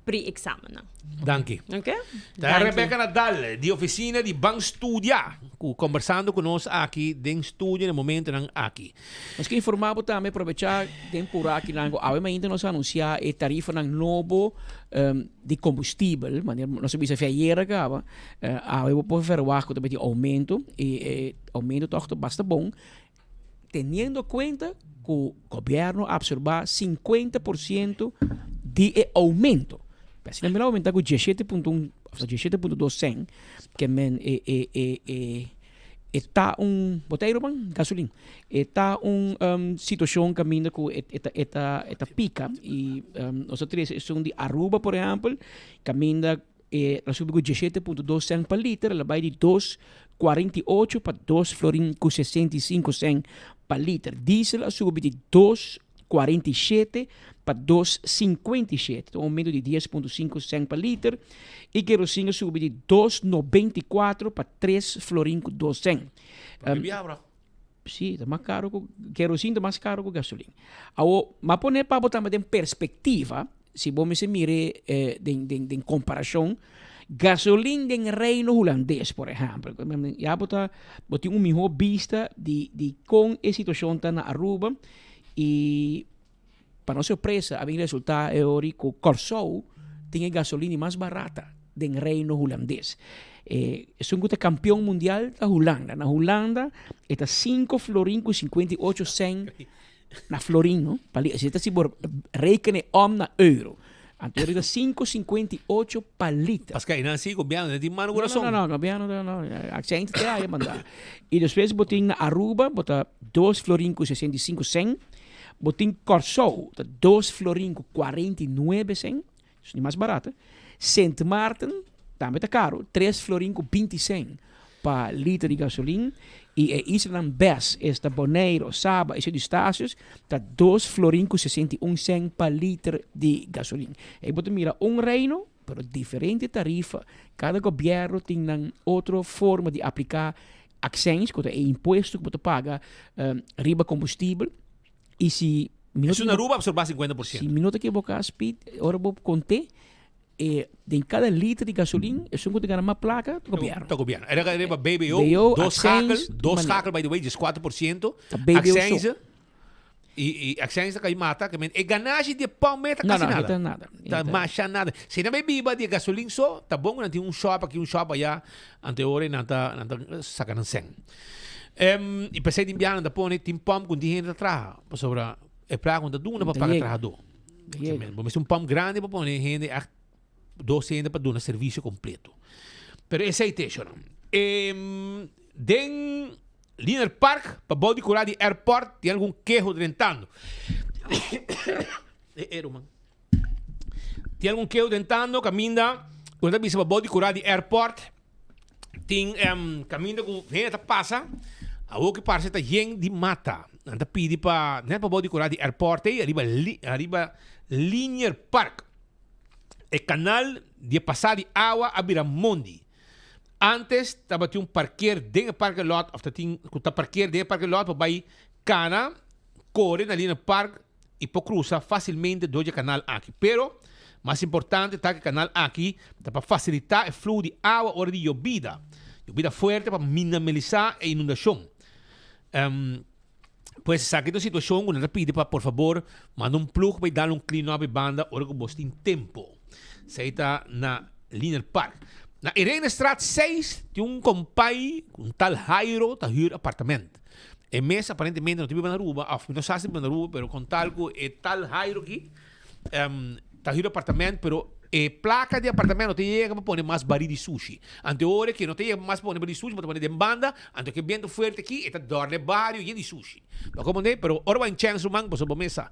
pre-examen. Danke. Ok? Da Rebecca Nadal, de oficina de Bankstudia, conversando conosco aqui, de estúdio no momento não aqui. Mas que informavo também, aproveitar tempo aqui, ainda nós anunciar a tarifa novo de combustível, nós sabemos que ayer acaba, eu vou verwachten também de aumento, e aumento toch basta bom, tendo em conta que o governo absorba 50% de aumento. Se não me aumentar com 17.1, 17.200, que men está botei gasolina, está situação caminho com eta pica e nós três são de Aruba, por exemplo, caminha ela subiu com 17.200 para litro, ela vai de 2,48 para 2,65 florin para litro. Diesel ela subiu de 2,47 para 2,57, então aumento de 10,5 cent per liter. E querosene subiu de 2,94 para 3,2 cent. Sim, está mais caro que querosene, está mais caro que gasolina. Mas poner para botar em perspectiva, se você mire em comparação, gasolina em reino holandês, por exemplo, já botar melhor vista de como a situação está na Aruba e para nossa surpresa, a minha resultado é que Corso tem gasolina mais barata do reino holandês. É um campeão mundial da Holanda. Na Holanda, está 5 florin com 58 cent na florin, não? Se você reikene na euro. Então, está 5,58 para litro. Mas que não é governo, não tem mano coração. Não, governo não. A gente tem que mandar. E depois, botem na Aruba, botar 2 florin com 65 cent. Botim Corso, 2 florin com 49 cent, isso é mais barato. Saint Martin, também está caro, 3 florin com 20 cent para litro de gasolina. E Island Best, esta Bonaire, Saba, esse de estácios, tá 2 florincos 61 cent per liter de gasolina. E você mira reino, pero diferente tarifa. Cada governo tem outra forma de aplicar acções, que é imposto que você paga riba combustível. E se Isso na Aruba absorba 50%. Se minuto que você speed, ora você conte, em cada litro de gasolina, é só que ganha uma placa do governo. Do governo. Era BBO, 2 hakel, by the way, 4%. Acções. E acções que mata, que é ganagem de pão meta quase nada. Não, nada. Tá macha nada. Se não bebida de gasolina só, tá bom, não tem um shop aqui, um shop allá, anterior, não tá sacando 100. E pensei de enviar, não põe, tem pão com dinheiro atrás, sobre é para quando duna para pagar trajador. Vamos ter um pão grande para pôr gente 200 para dar um serviço completo. Pero esse é isso. Den Linear Park, para body curar de airport, tem algum queijo dentando. Tem algum queijo dentando, caminha, quando a bisa para body curar de airport, tem caminha com gente passa, a o que passa está gente de mata. Anda pedi para, não é para body curar de airport, arriba Linear Park. O canal de passar de água a Viramundi. Antes, estava tinha parqueer dentro do parque lot, ou tinha parqueer dentro do parque lot, para ir cana, corre na linha parque e para cruzar facilmente do canal aqui. Pero, mais importante, está que o canal aqui para facilitar o fluxo de água hora de llovida. Llovida forte para minimizar a inundação. Pues, sabe que a situação, quando você pede para, por favor, manda plug para dar clean up banda, hora que você tem tempo. Você está na Linear Park. Na Irene Straat 6, tem compai, tal Jairo, tá huur apartamento. E mês, aparentemente, não tem na Aruba, não sei se na Aruba, pero com tal tal Jairo aqui, tá huur apartamento, pero placa de apartamento não tem chega para pôr mais baril de sushi. Ante hora que não tem mais para pôr baril de sushi, para pôr de banda, ante que vento forte aqui, está dorme barrio e de sushi. Mas como não, pero ora vai em chance humano, para sua mesa.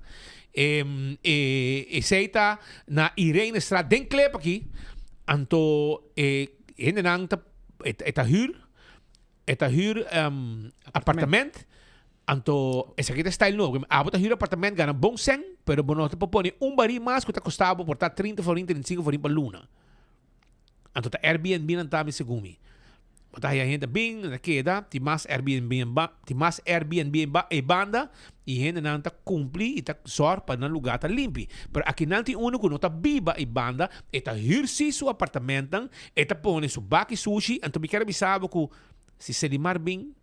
Seita na Irene Straat, den klep aqui, anto gente nang eta huur apartamento anto essa aqui style novo abota huur apartamento ganha bom 100 pero bono te propone baril mais que tá custava por 30 florin 35 florin per luna anto ta Airbnb não tá me segumi bota aí a gente bem na queda ti mais Airbnb e banda e gente não tá cumpri e tá sor para não lugar tá limpo pero aqui não tem uno que não tá biba e banda e tá hirsi su apartamento e tá pone su baki sushi anto me quero bisabo que se Selimar bem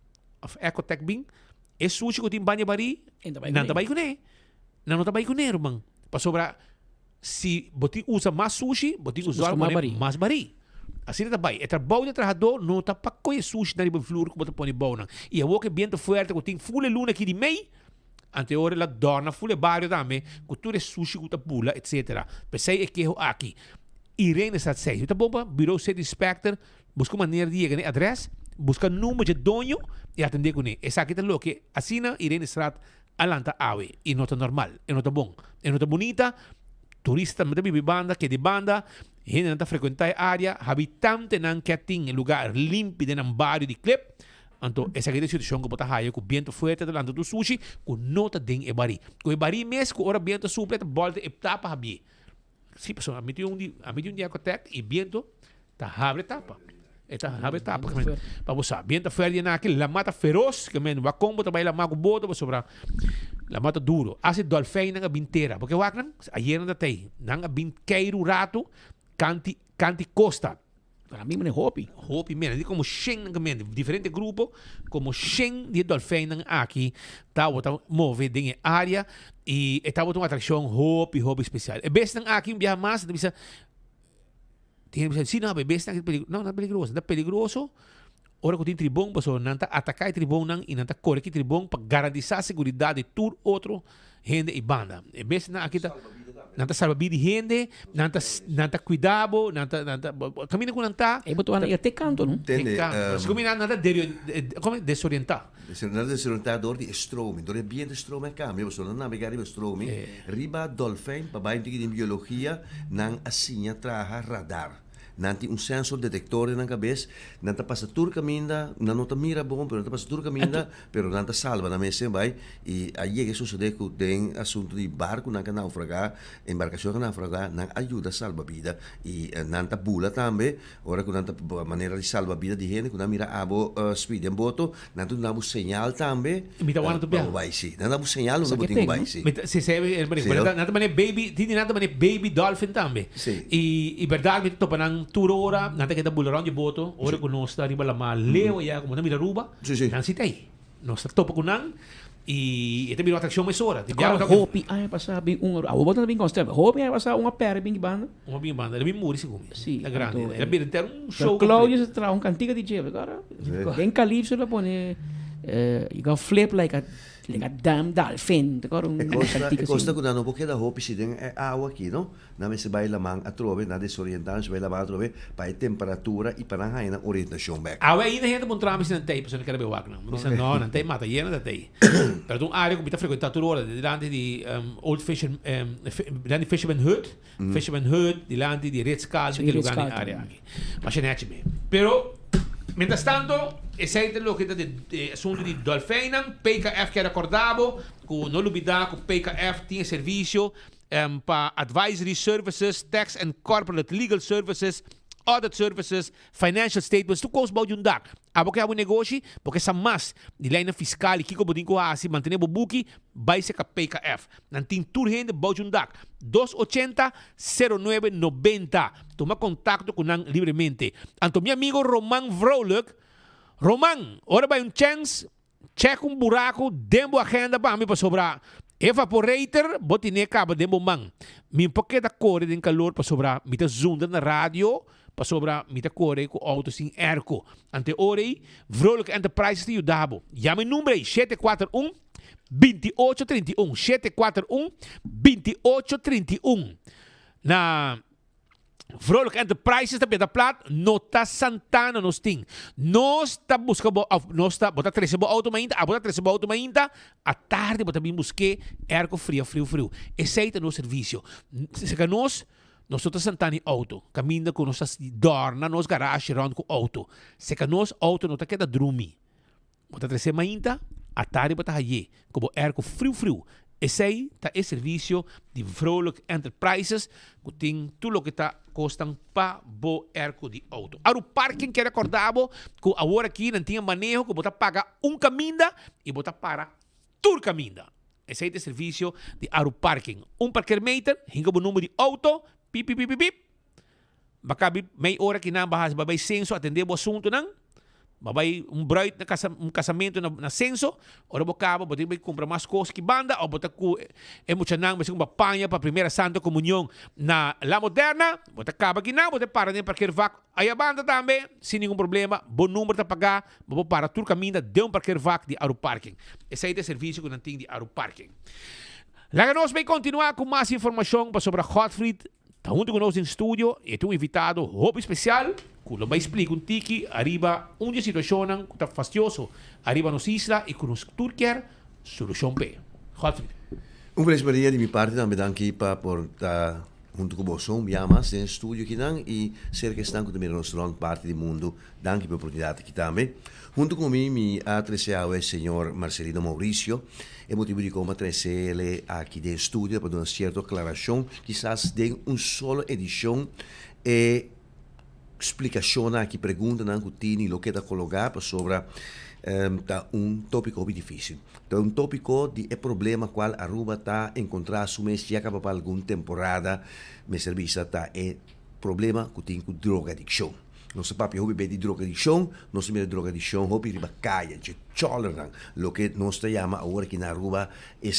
of Ecotech bem é sushi que tem banha bari não tá com né não tá com né irmão para sobra se botin usa mais sushi botin usar mais bari assim tá bem. É trabalho de trabalhador não tá para coisa sushi na riba flor que botar põe bom não. E a que vento forte que tem full luna aqui de meio. Ante ora la dona full barrio também, que tudo é sushi que tá pula, etc. Pensei é que aqui. Irene está 6. Tá bom para bureau city inspector, busca maneira de chegar, adresse, busca número de dono e atender com ele. Essa aqui tá louco. Assina Irene Straat alanta awe e não tá normal, e não tá bom, e não tá bonita. Turista me bibi banda que de banda gente não frequentar a área habitante não quer ter lugar limpo de um barrio de clip então essa é a situação que bota raio com vento forte delante do sushi com nota den e bari com e bari mesmo com hora vento supleta volta e tapa habi sim pessoal a mim dia Ecotech e vento tá abre tapa abre tapa para você vento forte naquele la mata feroz que men va combo trabalha la mago boto sobre la mata duro assim dolphin nga bintera porque waknan ayer na tay nga bin keiru rato canti costa para mim é hopi men di como shen nga men diferente grupo como shen de dolphin nga aqui tá move de área e tá uma atração hopi especial e best nga aqui viaja mais bisa tem se não é best não é peligroso ora que tem tribão, pessoal, não está atacar tribão não e não está correr tribão para garantir a segurança de todo outro gente e banda. E vez na aqui tá não está salva vida gente, não está cuidado, não está caminha com não está. E botou até canto, não? Entende? Se como não está como desorientar. Desorientado de stroming, door bien de stroming cambio, so não navegar riba stroming, riba dolphin, para bain de biologia, nang asinya traha radar. nanti un sensor detector na cabeça, nanta passa tur caminda, nanta mira bom, pero nanta passa tur caminda, pero nanta salva na mesa vai e aí que sucede que tem assunto de barco na naufragar, embarcação na naufragar, não ajuda a salvar vida e nanta bula também, ora com nanta maneira de salvar vida de gente, quando mira abo speed em boto, nanta dá señal também. Mita wana tu biya. Vai sim, nanta señal no botinho vai sim. Se sabe el nata mane baby dolphin também. E verdade mita topa nang turo ora, nanta kita bularon de boto, ora com nós tá riba lama leo ya como na mira ruba. Nan sitay. Nós topa com nang e ito biro atraksyon may sora. Agora, hopi ay pasabi abo botan bing constante. Hopi ay pasa uma pera bing banda. Uma bing banda, bing muri siguro. Sì, la grande. Era biro ter un show. Claudio se tra un cantiga di Jeff, agora. Den calypso la pone you go flip like a damn dolphin. Agora un cantiga. Costa quando não porque da hopi se tem água aqui, não? Na mesa vai la man a trove, na desorientante vai la man a trove, para temperatura e para na orientação back. Awe ainda gente bom tramis na tape, so não quero bewak não. Mas não, na tape mata hiena da tape. Pero um área com bita frequentar toda hora, delante de Old Fisherman Hut, Fisherman Hut, delante de Ritz-Carlton, aquele lugar na área aqui. Mas não é bem. Pero mientras tanto, esse é o que de assunto de Dolphinan, PKF que era acordado, com não olvidar que o PKF tinha serviço para advisory services, tax and corporate legal services, audit services, financial statements, tu koos bouw jundak. Abo kaya mo negosyo, porque sa mas, nilay na fiscal, kiko bodin ko hasi, mantene bo buki, bay sa ka PKF. Nanting turhen de bouw jundak. 280-0990. Toma contacto con nang libremente. Anto mi amigo Roman Vrolijk. Roman, ora ba yung chance? Check un buraco, dembo agenda pa, mi pa sobra. Evaporator, botine kaba dembo mang. Mi paketa kore din calor pa sobra, mita zunda na radio, pa sobra mita kore ko auto sin airco. Ante ore, Vrolijk Enterprises de Udabo. Llame número 741-2831. 741-2831. Na Vrolijk Enterprises da Peta Plat, nota Santana nos ting. Nos ta busca nos ta bota 13 bo auto mainta, a bota 13 bo auto mainta, a tarde bota bim busque airco frio. Esse é o serviço. Se que nós tá Santana auto, caminha com nossas dorna, nos garage round com auto. Se que nós auto não tá queda drumi. Bota 13 mainta, a tarde bota haye, como airco frio. Esse aí tá o serviço de Vrolijk Enterprises, que tem tudo o que tá custam para bo airco de auto. Aro parking que recordava que agora aqui não tinha manejo que botar paga caminho e botar para tur caminho. Esse é o serviço de aro parking. Parkeermeter, hinga o número de auto, pip. Bakabi may hora que não bahas babay senso atender o assunto não. Babay bright na casamento na senso, ora bocaba, botar vai comprar mais coisas que banda, ou botar ku emocionang, mas uma panha para primeira santa comunhão na La Moderna, botar caba que não, botar para nem parquear vac, aí a banda também, sem nenhum problema, bom número para pagar, vou para tur caminho de parquear vac de Aro Parking. Esse aí é o serviço que não tem de Aro Parking. Lá nós vamos continuar com mais informação sobre a Godfried. Está junto conosco em estúdio e tem um invitado roupa especial que vai explicar um tiki arriba onde a situação está fastidioso arriba nos isla e que nos turquer solução P. Godfried. Feliz Maria de minha parte também danke por estar junto com você, llamas em estúdio aqui e ser que estão também no nosso parte do mundo. Danke pela oportunidade aqui também. Junto comigo, me atreciado é o senhor Marcelino Mauricio. É motivo de como trazer ele aqui de estúdio para dar uma certa declaração, quizás de uma só edição e explicação aqui, pergunta não que o que está colocado sobre tópico muito difícil. Então, tópico de problema qual Aruba está encontrando su mês já acaba para alguma temporada, me serviço está problema que tem com drogadicção. Nosso papi hobby de drogadicção, nosso meio de drogadicção hobby riba caia, de cholerang, lo que nós chama agora aqui na Aruba é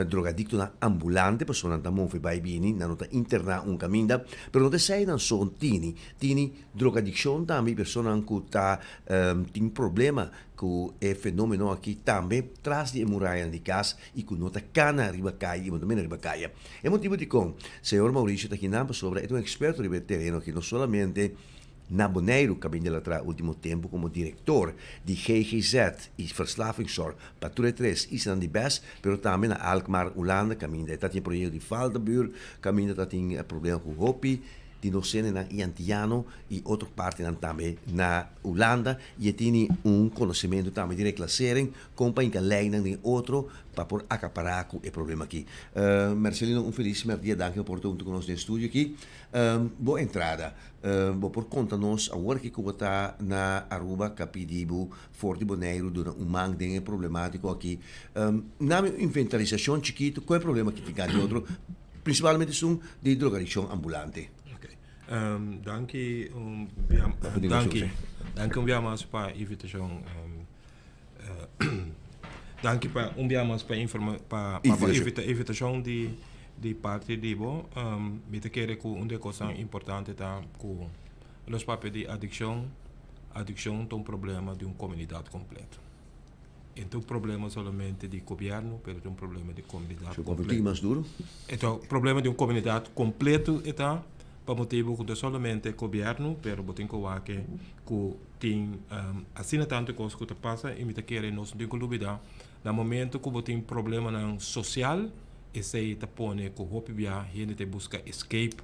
drogadicto na ambulante, pessoa não monfe vai bini, não tá internar caminho, pero não sei não só tini drogadicção também pessoa que tá tem problema que é fenômeno aqui também traz de muralha de casa e que nota cana riba caia, e também riba caia. É motivo de com, senhor Maurício está aqui na sobre é um experto de terreno que não solamente na Bonaire, caminho de lá último tempo como diretor de GGZ e Verslavingszorg, Patrulha 3, Island de Best, pero também na Alkmaar, Holanda, caminho de tem projeto de Valdenbuur, caminho de tem problema com Hopi, de docente na Antiano e outra parte também na Holanda e tem conhecimento também de reclassering, compa in leiding de outro para por acaparar com o problema aqui. Marcelino, feliz dia, danke por tu conosco no estúdio aqui. Boa entrada. Por conta nós agora que está na Aruba, Capidibu, Forte Bonaire, durante mang de problemático aqui. Na inventarização chiquito, qual é o problema que tem de outro? Principalmente são de drogadição ambulante. Danke, mais para a invitação. Danke para a invitação de parte de Ibo. Me quero que uma coisa importante tá com os papéis de adicção. Adicção é problema de uma comunidade completa. Então, o problema somente de governo, mas é problema de comunidade completa. Mais duro? Então, o problema de uma comunidade completa está para motivo que não somente o governo, mas tem que tem assim tanto coisa que passa e me quero nós não dúvida no momento que tem problema social, esse aí te põe que o a gente te busca escape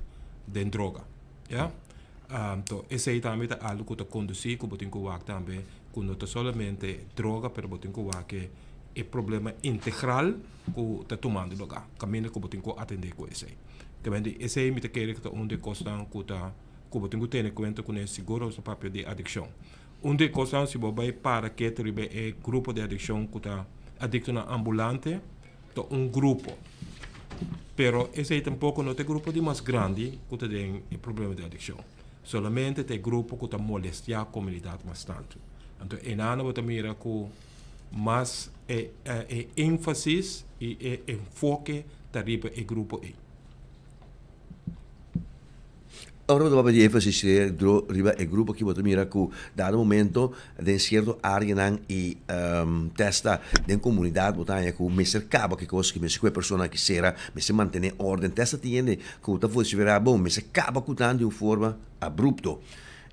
da droga, yeah? Então, esse aí também é algo que conduzir que tem que também que não é somente droga, mas tem que é problema integral que está tomando lugar, caminho que tem que atender com esse aí. Também esse aí me quer que onde costa que tem que ter em conta com esse seguro o papel de adicção. Onde costa se vai para que é grupo de adicção que está adicto na ambulante, grupo. Pero esse aí tampouco não é grupo de mais grande que tem problema de adicção. Solamente tem grupo que está molestia a comunidade bastante. Então, em ano você mira com mais ênfase e enfoque tarifa e grupo aí. Agora vamos de ênfase riba o grupo que você mira que dado momento de certo área e testa de comunidade botanya que me cercava que coisa que me se pessoa que será me se manter ordem testa tiene que o fosse verá bom me se acaba com de uma forma abrupto.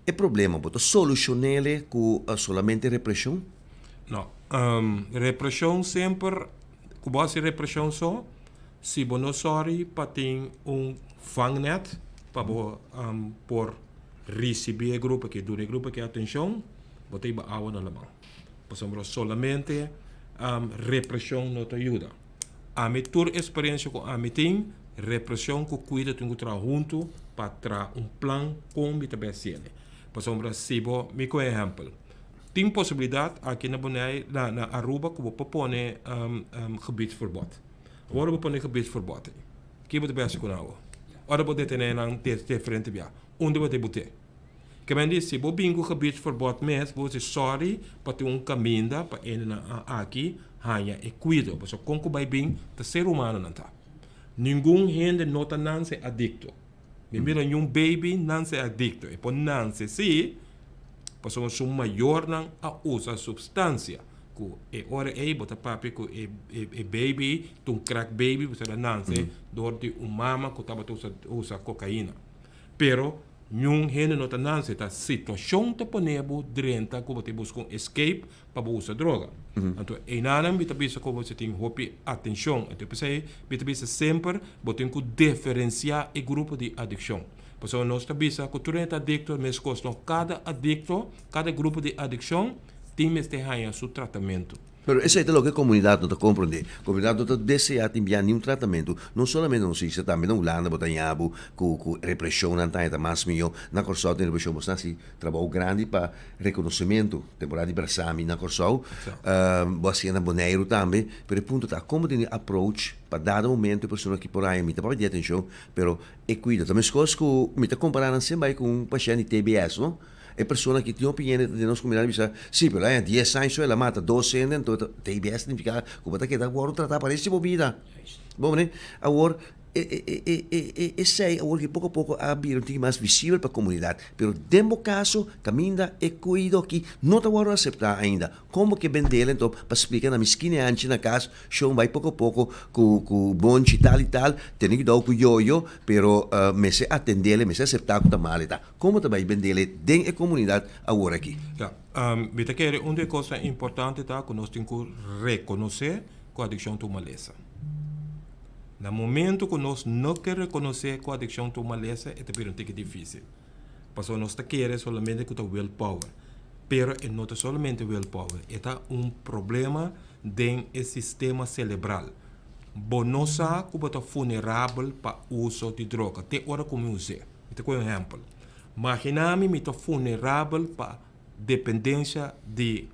O problema boto solucionele com solamente repressão? Não, repressão sempre que base repressão só se você não sorry para ter fangnet para por receber grupo que dure grupo que atenção botei ba água na mão por solamente repressão não te ajuda a minha experiência com a minha repressão que cuida tem que trabalhar junto para trazer plano como me também se por se bo me com exemplo tem possibilidade aqui na Aruba que vou pôr gebiedsverbod agora vou pôr gebiedsverbod que você pensa com água. Ora pode ter nang te frente bia. Onde pode botar? Que men diz se bo bingo gebied verbod mes, você sorry para ter caminho para aqui hanya e cuido, porque conco vai bem de ser humano não tá. Nenhum gente nota não se adicto. Me mira baby não se adicto. E por não se se, porque o maior não a usa substância. E ora bota papi que baby, crack baby, você não se dorte mama que estava usa cocaína. Pero nenhum gente não tá não se tá situação te ponebo drenta que você busca escape para usar droga. Então, em nada me tabisa que você tem hopi atenção. Então, pensei, me tabisa sempre, você tem que diferenciar o grupo de adicção. Porque nós tabisa que tu é adicto, mas cada adicto, cada grupo de adicção tem este ganha seu tratamento. Pero esse é o que a comunidade não compreende. A comunidade não deseja enviar nenhum tratamento. Não somente não se também na Holanda, botanhabo, com repressão, não tem mais melhor. Na Corsol tem repressão, mas assim trabalho grande para reconhecimento, temporada de Brasami na Corsol, boa na Bonaire também. Pero o ponto está como tem approach para dado momento a pessoa que por aí me dá de atenção, pero é cuida. Também as coisas que me está comparando sempre com um paciente TBS, não? E persone che ti opinione di nostra comunità dice sì però 10 anni ela mata 12 anni então TBS significa que que da agora tratar parece vida bom né agora sei agora que pouco a pouco abrir mais visível para a comunidade pero demo caso caminha e cuido que não está agora aceitar ainda como que vender então para explicar na mesquinha antes na casa show vai pouco a pouco com bonchi tal e tal tem que dar com yo pero me se atender me se aceitar com mal e tal como também vender dentro da comunidade agora aqui me te quero uma coisa importante tá que nós temos que reconhecer que a adicção é uma maleza No momento que nós não queremos reconhecer que a adicção é uma maleza, é também um pouco difícil. Porque nós queremos somente com a willpower. Pero não é somente willpower, é um problema dentro do sistema cerebral. Não sabe que você é vulnerável para o uso de droga. Tem hora como usar. Vou dar um exemplo. Imagina-me que estou vulnerável para dependência de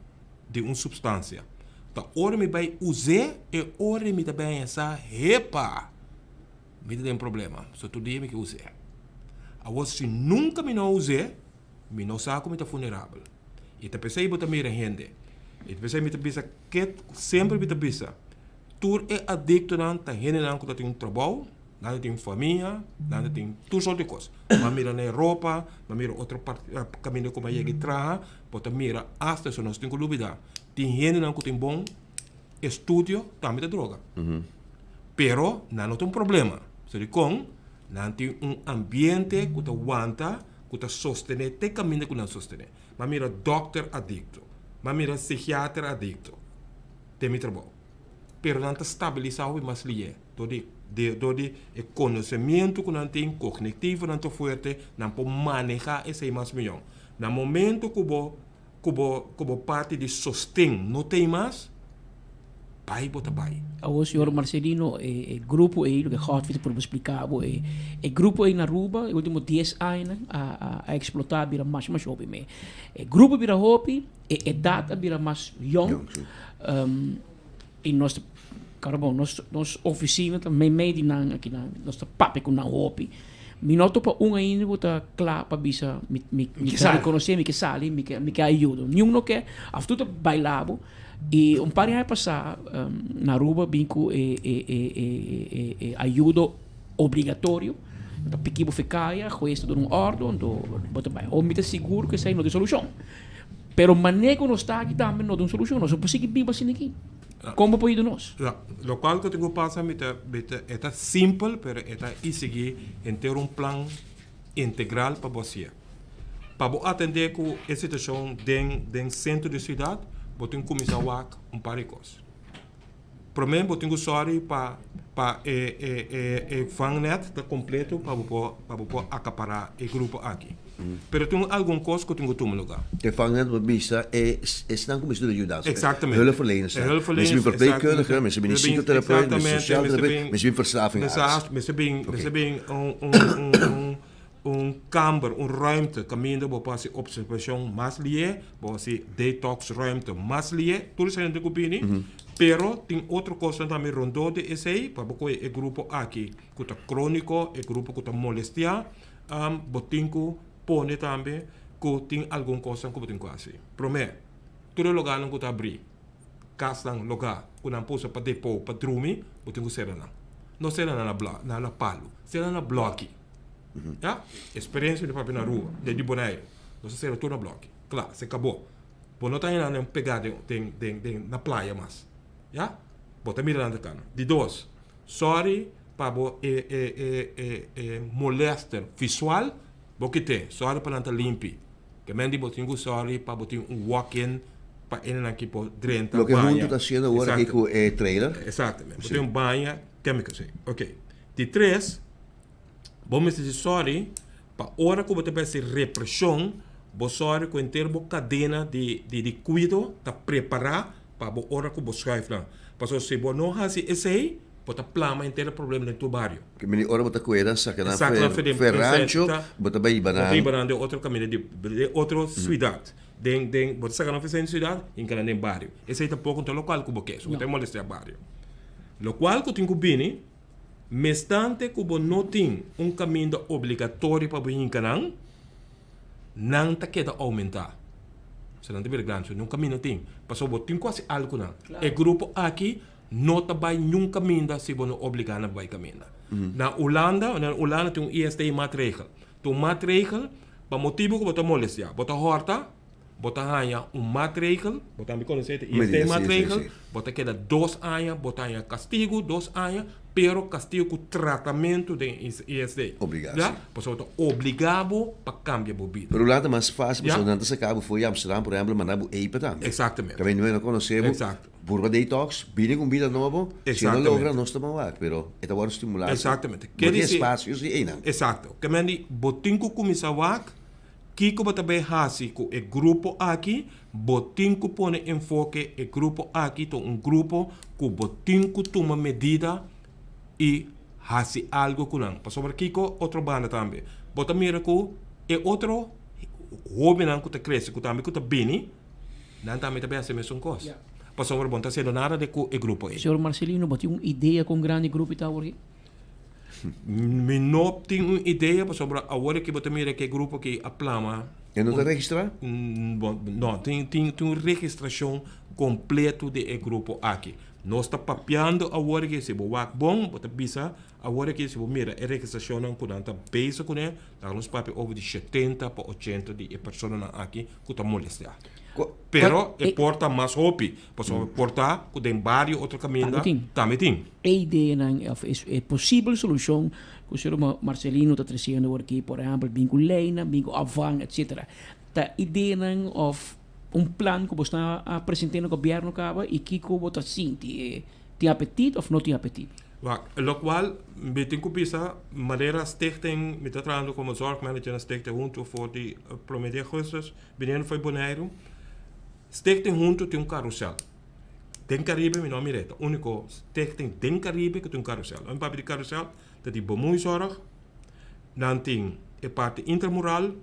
uma substância. Então, hora me vai usar e hora me também pensar, epa, me tem um problema. Só todo dia me que usar. Agora, se nunca me não usar, me não sabe como estou vulnerável. E te pensei que me rende. E te pensei que me pensa que sempre me pensa. Tu é adicto não, tá rende não que tem um trabalho, não tem família, não tem tudo sorte de coisas. Mas mira na roupa, mas mira outro caminho como é que traga, pode mira hasta se nós temos que dúvida. Tem gente não que tem bom estudo, também de droga. Pero não tem um problema. Se com não tem um ambiente que te aguanta, que te sustenta, tem caminho que não sustenta. Mas mira doctor adicto, mas mira psiquiatra adicto, tem trabalho. Pero não está estabilizado e mais lié. De conhecimento que não tem, cognitivo não tem forte, não pode manejar esse mais melhor. No momento que como parte de sostém não tem mais, vai botar vai. O senhor Marcelino, grupo aí, que gaat vir para explicar, grupo aí na Aruba, os últimos 10 anos a explotar vira mais hobby me. Grupo vira hobby, idade vira mais young. E nós caramba, nós oficina também meio na aqui na nossa papo com na hobby. Mi noto pa un ainda bota claro para bisa me reconhecer me que sale me que ajuda. Nenhum não quer, a tudo bailavo e par de anos passar na Aruba vinco ajuda obrigatório. Da pequeno ficaia, juiz tudo um ordem, bota vai. Ou me seguro que sai não tem solução. Pero manejo não está aqui também não tem solução. Nós não conseguimos viver assim aqui. Como pode nós? Lo qual que tenho passado é simples, mas é seguir em ter um plano integral para você. Para atender com a situação dentro do centro da cidade, você tem que começar a fazer um par de coisas. Primeiro, você tem que sorrir para o fangnet completo para acaparar o grupo aqui. Pero tem alguma coisa que eu tenho que tomar lugar. De fangnet bisa estão começando a ajudar. Exatamente. Hulpverleners. Misschien verpleegkundigen, misschien psychotherapeut, misschien sociaaltherapeut, misschien verslavingsarts. Misschien kamer, ruimte, caminho para se observação mais lié, para se detox ruimte mais lié. Tudo isso é de opinião. Pero tem outra coisa também rondou de esse aí, para o grupo aqui, que está crônico, o grupo que está molestia, botinco pone também que tem alguma coisa que tem quase. Primeiro, todo lugar não está abrir. Casa lugar, que não pode para depor, para dormir, botinco será não. Não será na palo, será na bloque. Ja? Experiência de papi na rua, de boneiro. Não será tudo na bloque. Claro, se acabou. Bom, não está ainda pegado na praia mais. Ja? Bota mirando cano. De dois, sorry para molester visual, porque tem, sorry para não limpi. Que mendi botinho sorry para botinho walk-in para ele aqui por dentro. Lo que mundo está sendo agora aqui com o trailer. Exatamente. Botinho banha, química sei. Ok. De três, vamos dizer sorry para hora que você vai ser repressão, você sorry com inteiro cadena de cuidado, tá preparar para a hora que você vai falar. Porque se você não faz isso aí, você plama inteiro problema no teu bairro. Que me hora você cuida, saca na ferrancho, você vai ibanar de outro caminho de outra cidade. Você saca na cidade, em cada bairro. Esse aí tampouco é o local que você quer, você tem molestar bairro. Lo qual que tem que vir, mestante que você não tem caminho obrigatório para vir em canal, não está querendo aumentar. Se não tiver grande, nunca caminho tem. Passou o tem quase algo não. O grupo aqui não vai nenhum caminho se você não obrigar a vai caminhar. Na Holanda tem um IST maatregel. Tem maatregel para motivo que você molestia. Você horta, bota ganha maatregel, bota me conhecer, Medida, este sim, maatregel, sim, sim. bota queda 2 anos, bota ganha castigo, 2 anos, pero castigo com tratamento de ISD. Obrigado. Ja? Pessoal, obrigado para cambiar a vida. Pero o lado mais fácil, Ja? pessoal, antes se acaba foi Amsterdam, por exemplo, mandar o EIPA também. Exatamente. Que não conhecemos. Exato. Por detox, viene com vida nova, se não Exatamente. logra, nós estamos lá, pero é agora estimular. Exatamente. Quer dizer, espaço, sim, ainda. Exato. Que mendi, botinco começa a Kiko bata bem hasi com o grupo aqui, botinco põe enfoque o grupo aqui, então grupo que botinco toma medida e hasi algo com não. Para sobre Kiko, outro banda também. Bota mira com outro hobby não que te cresce, que também que te bini, não também também assim mesmo coisa. Para sobre bom, tá sendo nada de com o grupo aí. Senhor Marcelino, você tem uma ideia com um grande grupo e tal aqui? Me não tenho uma ideia para sobre agora que bota mira que grupo que aplama. E não está registrado? Não, tem uma registração completa de grupo aqui. Nós está papiando agora que se boa bom, bota bisa agora que se boa mira a registração não conta base com ele, tá nos papi over de 70 para 80 de pessoas aqui que tá molestar. Pero porta mais hopi, posso portar que tem vários outros caminhos também tem. A ideia é possível solução que o senhor Marcelino está trazendo aqui, por exemplo, bingo leina, bingo avang, etc. A ideia of plan que você está apresentando ao governo e que você está sentindo, tem apetite ou não tem apetite? Lo qual, we tenho que pensar, Madeira Stichting, met dat trabalhando como zorgmanager na Stichting junto voor die promedio augustus, beneden foi Bonaire. Stichting junto tem carrossel. Den Caribe, meu nome é único Stichting Den Caribe que tem carrossel. Um papel de carrossel, dat die bemoeizorg, dan tem a parte intermural,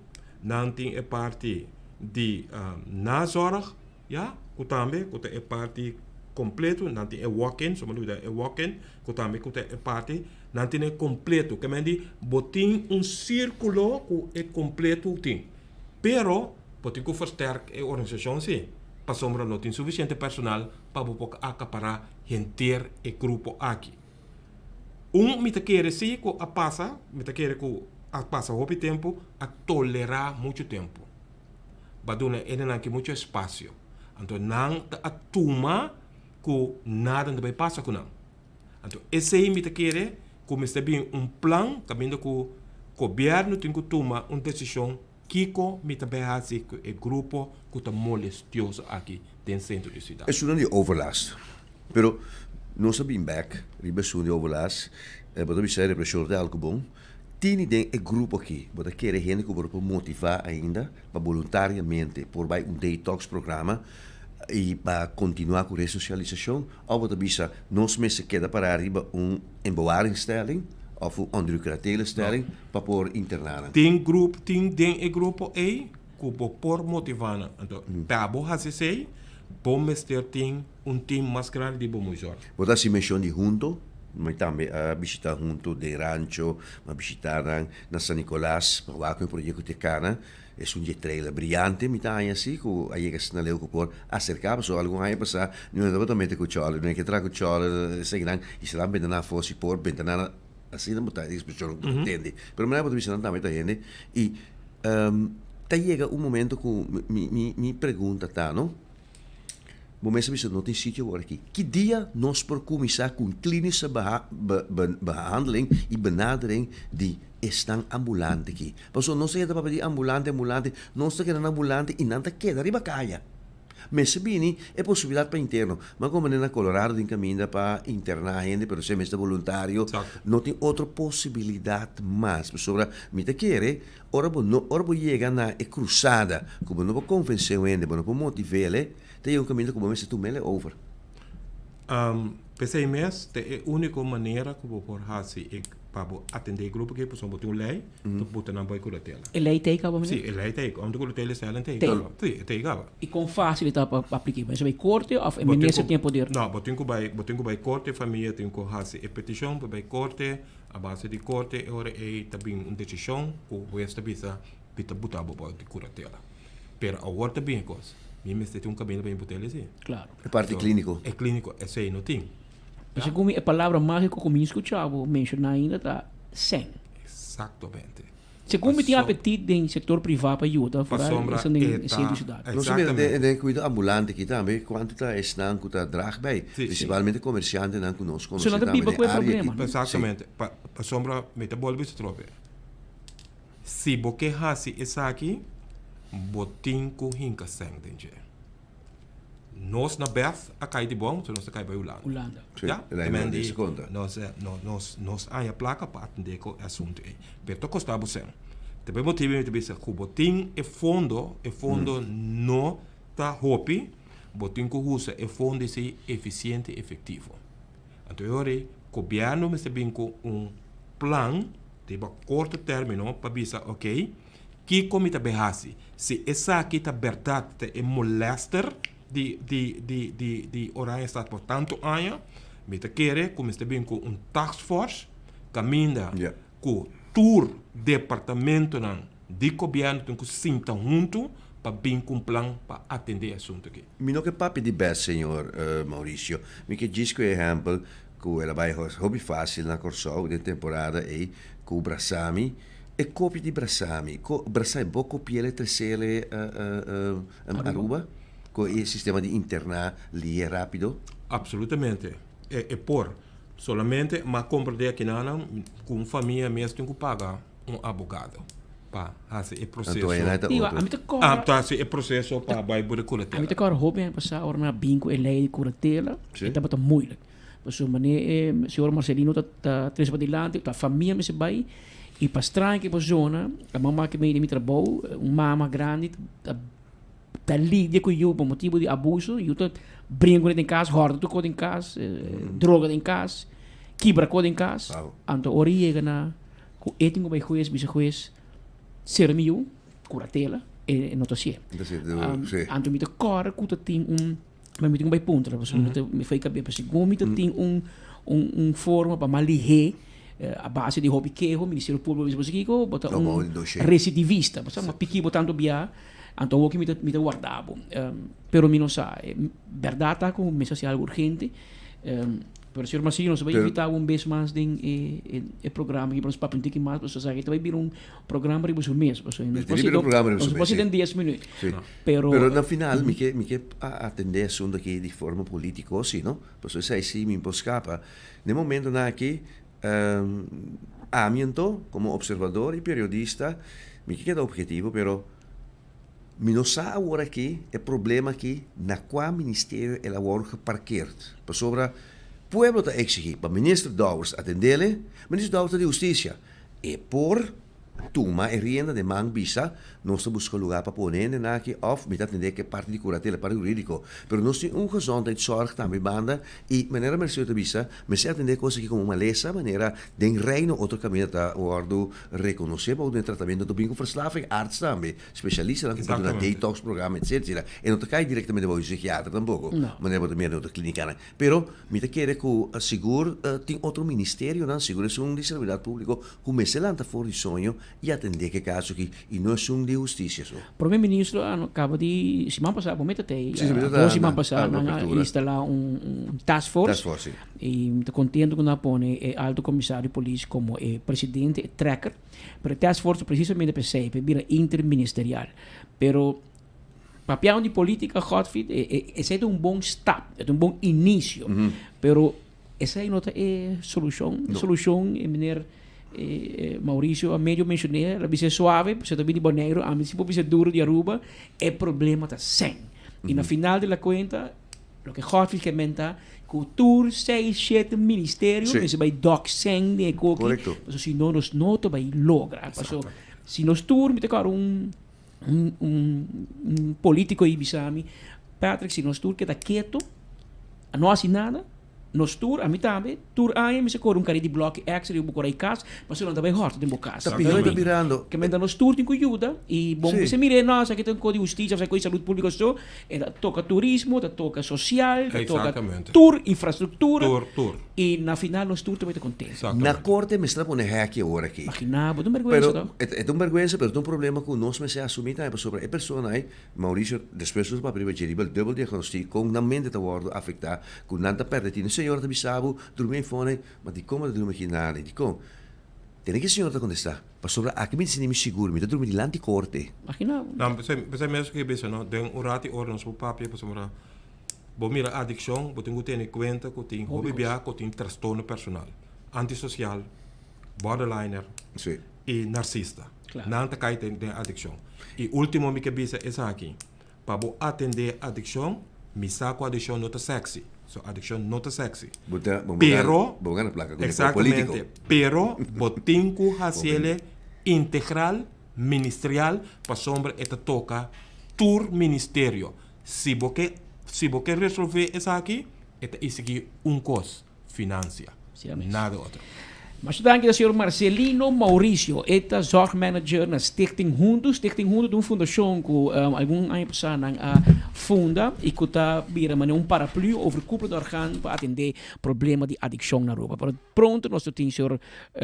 dan tem a parte de nazorg, ja, que também, que é parte completo, não tem walk-in, só uma walk-in, que também é parte, não tem completo, que me diz, botin círculo que é completo tem, pero botin que versterk a organização sim, para sombra não tem suficiente personal para poder acaparar inteiro o grupo aqui. Me quer sim que a passa, me quer que a passa o tempo a tolerar muito tempo, baduna ele não tem muito espaço, então não a turma que nada não vai passar com não. Então, esse aí me quer como está bem plano, também que o governo tem que tomar uma decisão que me também assim que o grupo que está molestioso aqui dentro do centro da cidade. É uma overlast, pero não sabem back, ribeção de overlast, mas eu sei repressão de algo bom. Tem ideia o grupo aqui, mas quer gente que vai motivar ainda, para voluntariamente, por vai detox programa. E para continuar com a resocialização, ou você bisa, nós mesmos queda para arriba embewaringsstelling of een onlucratieve stelling para por internar. Tem grupo aí que por motivar, então pabo hasisei, bom mestre tem time mais grande de bom melhor. Você se menciona de junto, mas também a visitar junto de rancho, a visitar na San Nicolás, para o projeto de cana. É trailer brilhante, me tá aí assim, que aí que se não leu que por acercar, só algum aí passar, não é totalmente com o chole, não é que trago o chole, sei lá, e se lá bem na fosse por, bem na assim não botar expressão, não entende. Pero me lembro de visitar também tá gente e tá chega momento que me pergunta tá, não? Momento que não tem sítio agora aqui. Que dia nós por começar com clínica behandeling e benadering de estão ambulante aqui. Porque não se para pedir ambulante, não se queda ambulante e nada queda arriba caia. Mas se bem é possibilidade para interno. Mas como na Colorado tem caminho para internar gente, pero se é voluntário, não tem outra possibilidade mais. Sobre me te quer, ora vou chegar na cruzada, como não vou convencer gente, não vou motivar ele, tem caminho como se tu mele over. Pensei mesmo, é a única maneira que vou por fazer para atender o grupo que pessoal botou lei, tu bota na boa curatela. A lei tem acaba mesmo? Sim, a lei tem, onde curatela está ela tem. Sim, tem acaba. E com facilidade para aplicar, mas vai corte ou a ministra tem poder? Não, botem que vai corte, família tem que fazer a petição, vai corte, a base de corte, agora é também uma decisão, o esta bisa pita botar boa de curatela. Pero agora também coisa. Mesmo se tem caminho para botar ele sim. Claro. É parte clínico. É clínico, esse aí não tem. Mas como a palavra mágica como eu escutava mencionar ainda está 100. Exatamente. Se como tem apetite em setor privado para ajuda, fora isso nem centro de cidade. Não se cuida ambulante aqui também, quanto está estando que está drag bem, principalmente comerciante não conosco. Só não tem pipa com o problema. Exatamente. Para sombra metabólico se trope. Se você hasi essa aqui, botin com hinca sangue dentro. Nós na Beth a cai de bom, então nós cai para Holanda. Já? Nós a placa para atender o assunto aí. Pero costava sem. Também motivo é que o botin é fundo não tá hopi, botin que usa é fundo é eficiente e efetivo. Então agora o governo está bem com plan de curto término para dizer, ok, que como está behasi, se essa aqui está verdade é molester de Oranje staat por tanto anos, me te querer como está bem com task force, caminha com tour departamento de governo que se sinta junto para bem com plan para atender assunto aqui. Me não que papi de best, senhor Maurício. Me que diz que exemplo que ela vai hobby fácil na Corsol de temporada aí com o Brasami e copia de Brasami. Brasami vou copiar ele terceira Aruba. Com o sistema de internar ali é rápido? Absolutamente. É por solamente mas compreender que não com família mesmo tem que pagar advogado para fazer o processo. É processo para vai por curatela. A mim agora hobby passar hora bingo e lei de curatela. É tá muito moeilijk. Pues o senhor Marcelino tá três para dilante, tá família me se vai e para estranho que zona, a mamãe que me trabalho, mama grande tá lidia com eu por motivo de abuso, eu tô brinco em casa, horda tu em casa, droga em casa, quebra em casa, então oriega na com ético vai juiz, vice-juiz, ser meu, curatela, e não tô se. Então me decora que tem mas me tem vai ponto, me foi cabeça para segundo, tem forma para malihé a base de hobby que o Ministério Público você que bota recidivista, mas uma piqui botando bia, então o que me guardava, pero me não sabe, verdade tá com mesa social urgente, pero senhor Marcelino nós vai invitar vez mais em programa que para os papos tem que mais, você sabe que vai vir programa para o mês, você não pode ter 10 minutos, pero no final me que atender assunto aqui de forma política assim, não? Você sai sim me escapa, no momento na que amiento como observador e periodista, me queda objetivo, pero me não sabe agora que é problema que na qual ministério ela wordt geparkeerd. Para sobre pueblo te exigir para ministro Douwers atender, ministro Douwers de Justiça e por toma e rienda de man visa, nós buscamos lugar para poner aqui of met atender que parte de curatela para jurídico, pero nós temos gezondheidszorg também banda e maneira merced visa, mas se atender coisas que como uma lesa maneira den reino outro caminho tá ordo reconhecer para o tratamento do bingo verslaving arts também, especialista na para detox programa etc. E não te cai diretamente para o psiquiatra tampouco, maneira para também outra clínica, pero me te quer que seguro tem outro ministério na segurança de servidão público como se lanta fora de sonho e atender que caso que e não é de justiça só. O primeiro-ministro acaba de semana passada, semana passada, instalar task force. E estou contente com a põe alto comissário de polícia como presidente tracker, pero task force precisamente para ser interministerial. Pero papel de política Godfried é bom start, é bom início, pero essa não é solução é maneira Maurício a meio mencionei, ela vai ser suave, você também de Bonaire, a mim se pode ser duro de Aruba, é problema tá sem. E no final da conta, o que Godfried comenta, cultura 6-7 ministérios, você vai doc sem de coque, mas se não nós não vai lograr, se nós turmos ter político aí bisami, Patrick, se nós tur que tá quieto, não assina nada. Nos tour, a mim também, tour aí me se cor cara de bloco X e o buco casa, mas não também horta de boca. Tá virando. Que me dá nos tour tem que ajuda e bom você mire nós aqui tem código de justiça, coisa saúde pública só, toca turismo, toca social, toca tour, infraestrutura. Tour. E na final nos tour também te contente. Na corte me está ponendo aqui agora aqui. Imaginava, tu vergonha não? É vergonha, pero tem problema com nós me se assumir também sobre a pessoa aí, Maurício, depois dos papéis de double diagnóstico, com na mente da wordo afetar, com nada perde senhor da bisabo, dormir fone, mas de como de imaginar, de como Tiene que o senhor contestar. Para sobre aqui me sinto seguro, me dormir diante corte. Imagina. Não, você mesmo que pensa, não? Tem um rato hora no seu papel para sobre. Bom, mira, adicção, você tem que ter em conta que tem hobby que tem transtorno personal, antissocial, borderliner e narcisista. Claro. Não cai tem adicção. E último me que pensa é aqui. Para atender adicção, me saco adicção não tá sexy. So adicção não tá sexy. Pero, exatamente, pero botin que fazer integral, ministerial, para sombra esta toca tur ministério. Se você resolver isso aqui, esta é aqui costo, financia, nada outro. Mas dank ao senhor Marcelino Mauricio, eta zorgmanager na Stichting Juntos. Stichting Juntos é uma fundação que algum ano passado funda e que está virando um paraplu over cúpula de organo para atender problema de adicção na rua. Para pronto, nós temos o senhor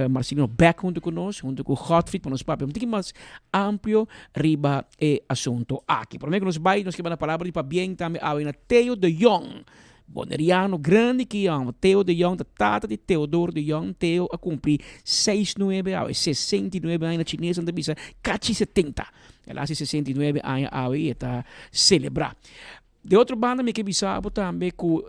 Marcelino Beck junto conosco, junto com Godfried, para nos papel um pouquinho mais amplo riba e assunto aqui. Por meio que nós queremos a palavra para bem também ao Theo de Jong. Boneriano grande que é Theo de Jong, da tata de Theodor de Jong. Theo a cumprir 69 anos, 69 anos na chinesa, da bisa casi 70. Ela hace 69 anos e está celebrar. De outra banda, me que bisa também com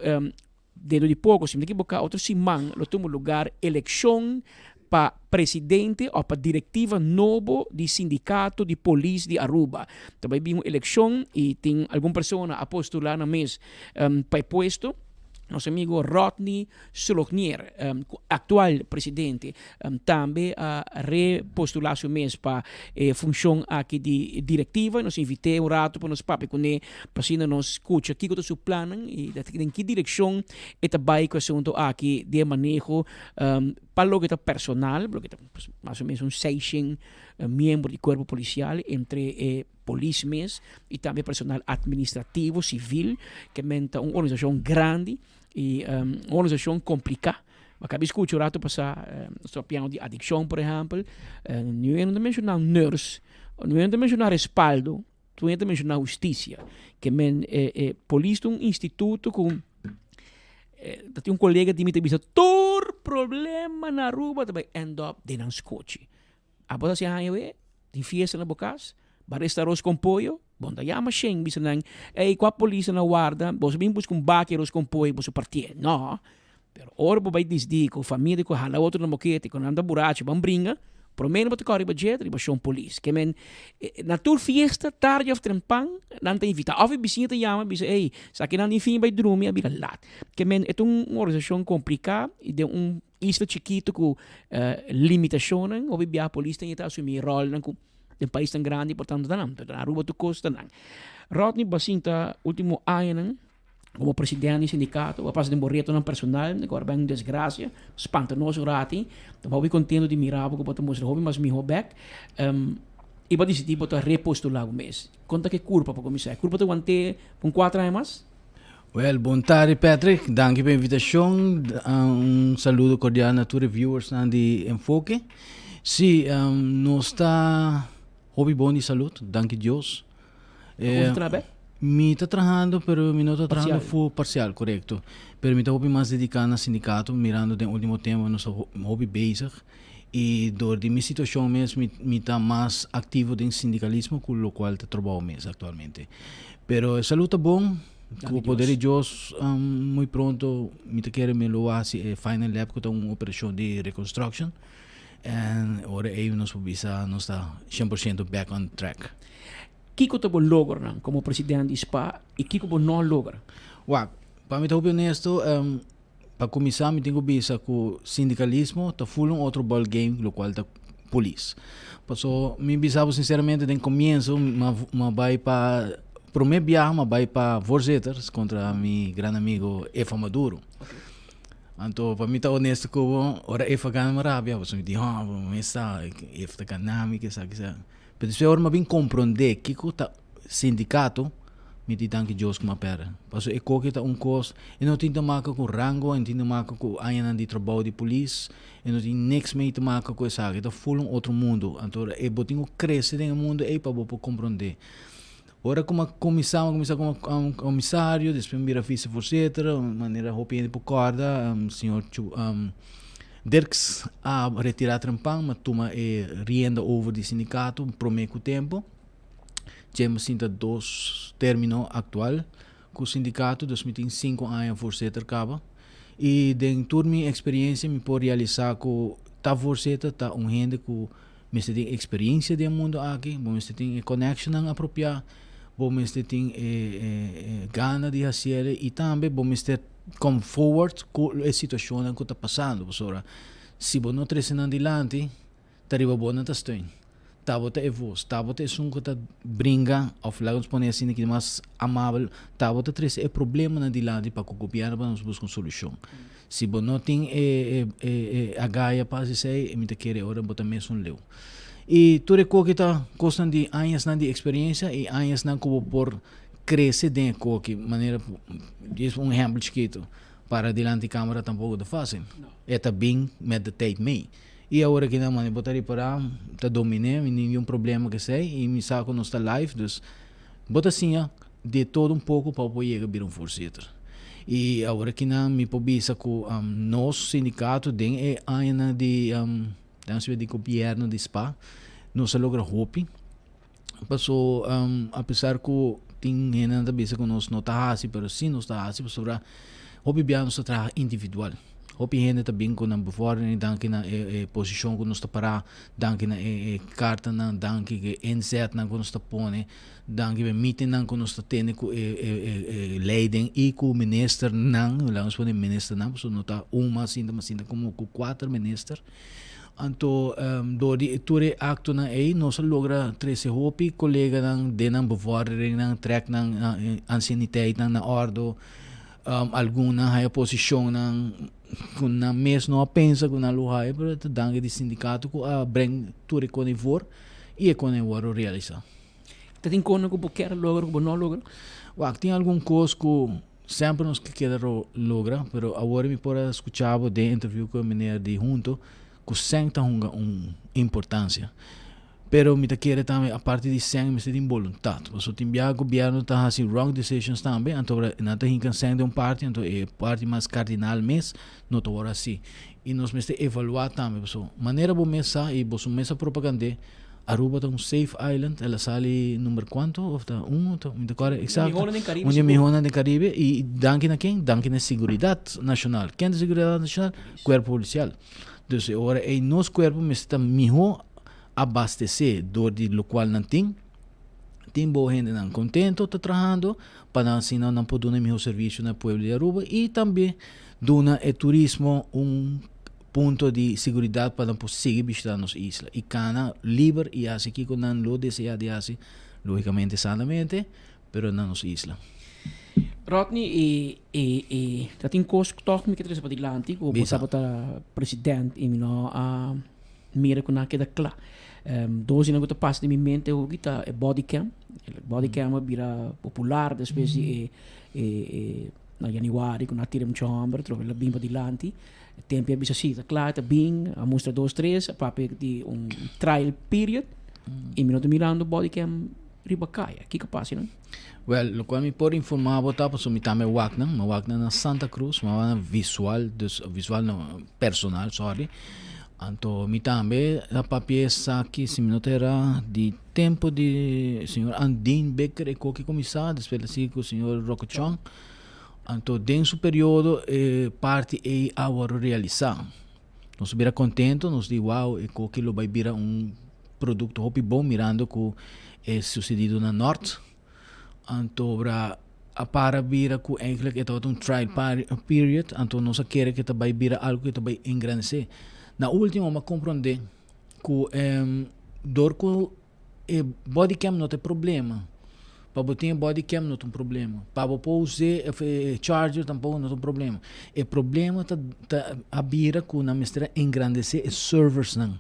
dentro de pouco, se me equivocar, outro simão, lo tomo lugar eleição para presidente ou para diretiva novo de sindicato de polícia de Aruba. Também vi uma eleição e tem alguma pessoa a postular na mesa para posto. Nosso amigo Rodney Solognier, atual presidente, também a repostular sua mesa para função aqui de diretiva. Nós invitei um rato para nos papel com ele, para assim nos escuta aqui com o seu plano e em que direção é também com o assunto aqui de manejo para o que é personal, porque mais ou menos 600 membros do corpo policial entre polícia e também personal administrativo, civil, que é uma organização grande e uma organização complicada. Acabei de escutar o rato passar sobre piano de adicção, por exemplo, não é mencionar nurse, não é mencionar respaldo, não é mencionar justiça, que é polícia um instituto com tem um colega de mim que diz todo problema na rua também end up dentro do coche. A boa se highway, tem fiesta na bocas, barista arroz com pollo, bom da yama sheng bisa nang com a polícia na guarda, você bem busca baki arroz com pollo, você partir. Não. Pero ora bo vai disdi com família com hala outro na moquete, com anda buraco, bam bringa, promeno bote corre budget, riba shon police. Que men na tour fiesta tarde of trempang, nanta invita. Of bisita yama bisa sa akin nan fim by drumi abira lat. Que men etong organização complicada e de isto chiquito com limitações, ou bia a polícia tem que assumir rol nang de país tão grande, portanto tanam, na Aruba tu costa nang. Rodney Basinta último ano como presidente do sindicato, o passo de morrer todo personal, agora bem uma desgraça, espantanoso rati, então vou contento de mirar porque botar mostrar hobby, mas me back, e vou decidir botar repostular o mês. Conta que curva para começar, curva tu ante com 4 anos mais? Well, bom tarde Patrick, danke pela invitação, saludo cordial a todos os viewers de Enfoque. Sim, nós está hobby bom de saúde, danke Deus. Como trabalha? Mi está trabajando, pero mi no está trabajando full parcial, correcto. Pero mi está hobby más dedicado al sindicato, mirando de último tema, nosso hobby bezig. E door de minha situação mesmo, mi está mais ativo em sindicalismo, com o qual te trabalho mesmo atualmente. Pero saúde está bom, com o poder de Deus, muito pronto, mi está querendo me loar se final lab com uma operação de reconstruction. E agora aí nós está 100% back on track. Kiko te logra como presidente de SPA e Kiko não logra? Para mim, estar honesto, para começar, eu tenho que ver que o sindicalismo está full outro ball game, o qual está polícia. Então, me pensava sinceramente, no começo, mas vai para primeiro viagem, mas vai para Voorzitters contra meu grande amigo Eva Maduro. Então, para mim, estar honesto, ora Eva ganha uma rábia, você me diz, mas Eva está ganhando, que sabe. Pero se agora bem compreender que o sindicato me diz que Deus como pera. Porque é que está coisa e não tem nada com rango, não tem nada com a de trabalho de polícia, e não tem nada com essa área. Está full outro mundo. Então é botinho crescer no mundo é para compreender. Ora como começar como comissário, depois vira vice-voorzitter, maneira roupa de corda, senhor Dirks a retirar trampang, mas toma rienda over de sindicato, prometo tempo. Temos sinta 2 término atual com o sindicato, 2005 anos voorzitter acaba. E dentro da minha experiência, me pode realizar com tá voorzitter, tá gente que você tem experiência do mundo aqui, você tem connection apropriada, você tem gana de fazer e também você come forward com a situação que está passando. Se você não traz adiante, está bom na testa. Tabota é voz, tabota é som que está brinca, ou falamos por assim que mais amável, tabota traz é problema na adiante para copiar para nós buscar uma solução. Se você não tem a gaia para se me te querer ora botar mesmo leu. E tu recorre que está custando de anos de experiência e anos na como por crescer dentro que maneira é um exemplo chiquito para adiante câmera tampouco é fácil. É bem meditate me. E agora que não mano botar para tá dominar, nenhum problema que sei e me saco no está live, dus bota assim de todo pouco para poder vir voorzitter. E agora que não me pobisa com nosso sindicato tem ainda de de governo de SPA, não se logra hopi. Passou apesar que tem ainda bisa com nós não tá assim, pero sim não está assim, sobre hopi bem nosso trabalho individual. Hopi gente também com a bevordering, danke na posição que nós está para, danke na carta na, danke que inzet na que nós está pone, danke na meeting na que nós está tendo com leiding e com o minister na, vamos pôr minister na, porque não está mas ainda como com 4 minister. Então, do de acto na nós logra 13 hopi, colega na denang bevordering na, track na ancieniteit na ordo, alguma haya posição na mês não pensa com na lugar para dar de sindicato que bring tudo com o e com o realizar. Tem coisa que você quer lograr, que não logra? Tem algum coisa que sempre nos quer lograr, mas agora me pode escuchar de interview com o menino de junto que sente uma importância. Pero me quer também a parte de sangue me tem vontade. Porque o governo está fazendo wrong decisions também, então não tem que sangue de uma parte, então é parte mais cardinal mesmo, não está agora assim. E nós temos que evaluar também, porque maneira de mesa e você mesa propaganda, Aruba é safe island, ela sale número quanto? Ou está me decora exato. Onde mijona de Caribe e danke na quem? Danke na seguridade nacional. Quem é seguridade nacional? Corpo policial. Então agora é nosso corpo me está melhor abastecer do qual não tem boa gente não contento, está trabalhando para assim não poder dar melhor serviço no povo de Aruba e também dona turismo ponto de segurança para não seguir visitando nossa isla e cana livre e assim que não lo deseja de assim logicamente sanamente pero na nossa isla. Rodney dat tem coisa que toca me que trazer para adiante o para presidente e não mira com naquela clara. Dois anos que passa de minha mente o que tá body cam vira popular depois na januário quando tiramos chamber troca bem para adiante tempo é bisa sim claro tá bem a mostra 2-3 para de trial period e minuto mirando body cam riba caia que passa não. Well, lo qual me pode informar botar para me também wakna na Santa Cruz, mas visual não personal, sorry. Então, me também a papel aqui se me notera de tempo de senhor Andin Becker e que comissário, depois assim com o senhor Rocochon. Então, dentro do período parte é agora realizar. Nós vira contento, nos diz wow, e que lo vai virar produto hopi bom mirando que é sucedido na norte. Então, para vira que eigenlijk é todo trial period, então nós quer que vai virar algo que vai engrandecer. Na última, eu compreendi que body cam não tem problema. Para botar body cam não tem problema. Para usar charger tampouco não tem problema. O problema está a vira que na mistura engrandecer os servers não.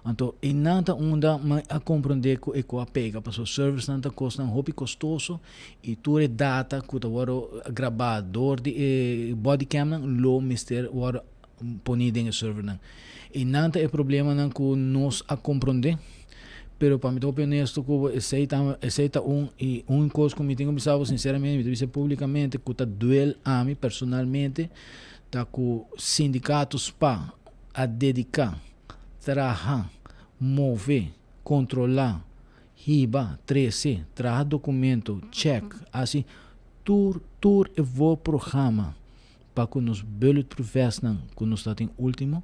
Então, e nada onda a compreender que é a pega, porque os servers não custam muito custoso e tudo é data que está gravador de body cam não lo mister agora ponido em server não. E nada é problema não que nós a compreender, pero para mim tô honesto que aceita coisa que me tenho pensado sinceramente, me dizer publicamente que está duel a mim personalmente, tá com sindicatos para a dedicar, trabalhar, mover, controlar, riba, 13, trazer documento, check, assim, tur e vou programa para que nos bulletproof não, que nos está em último,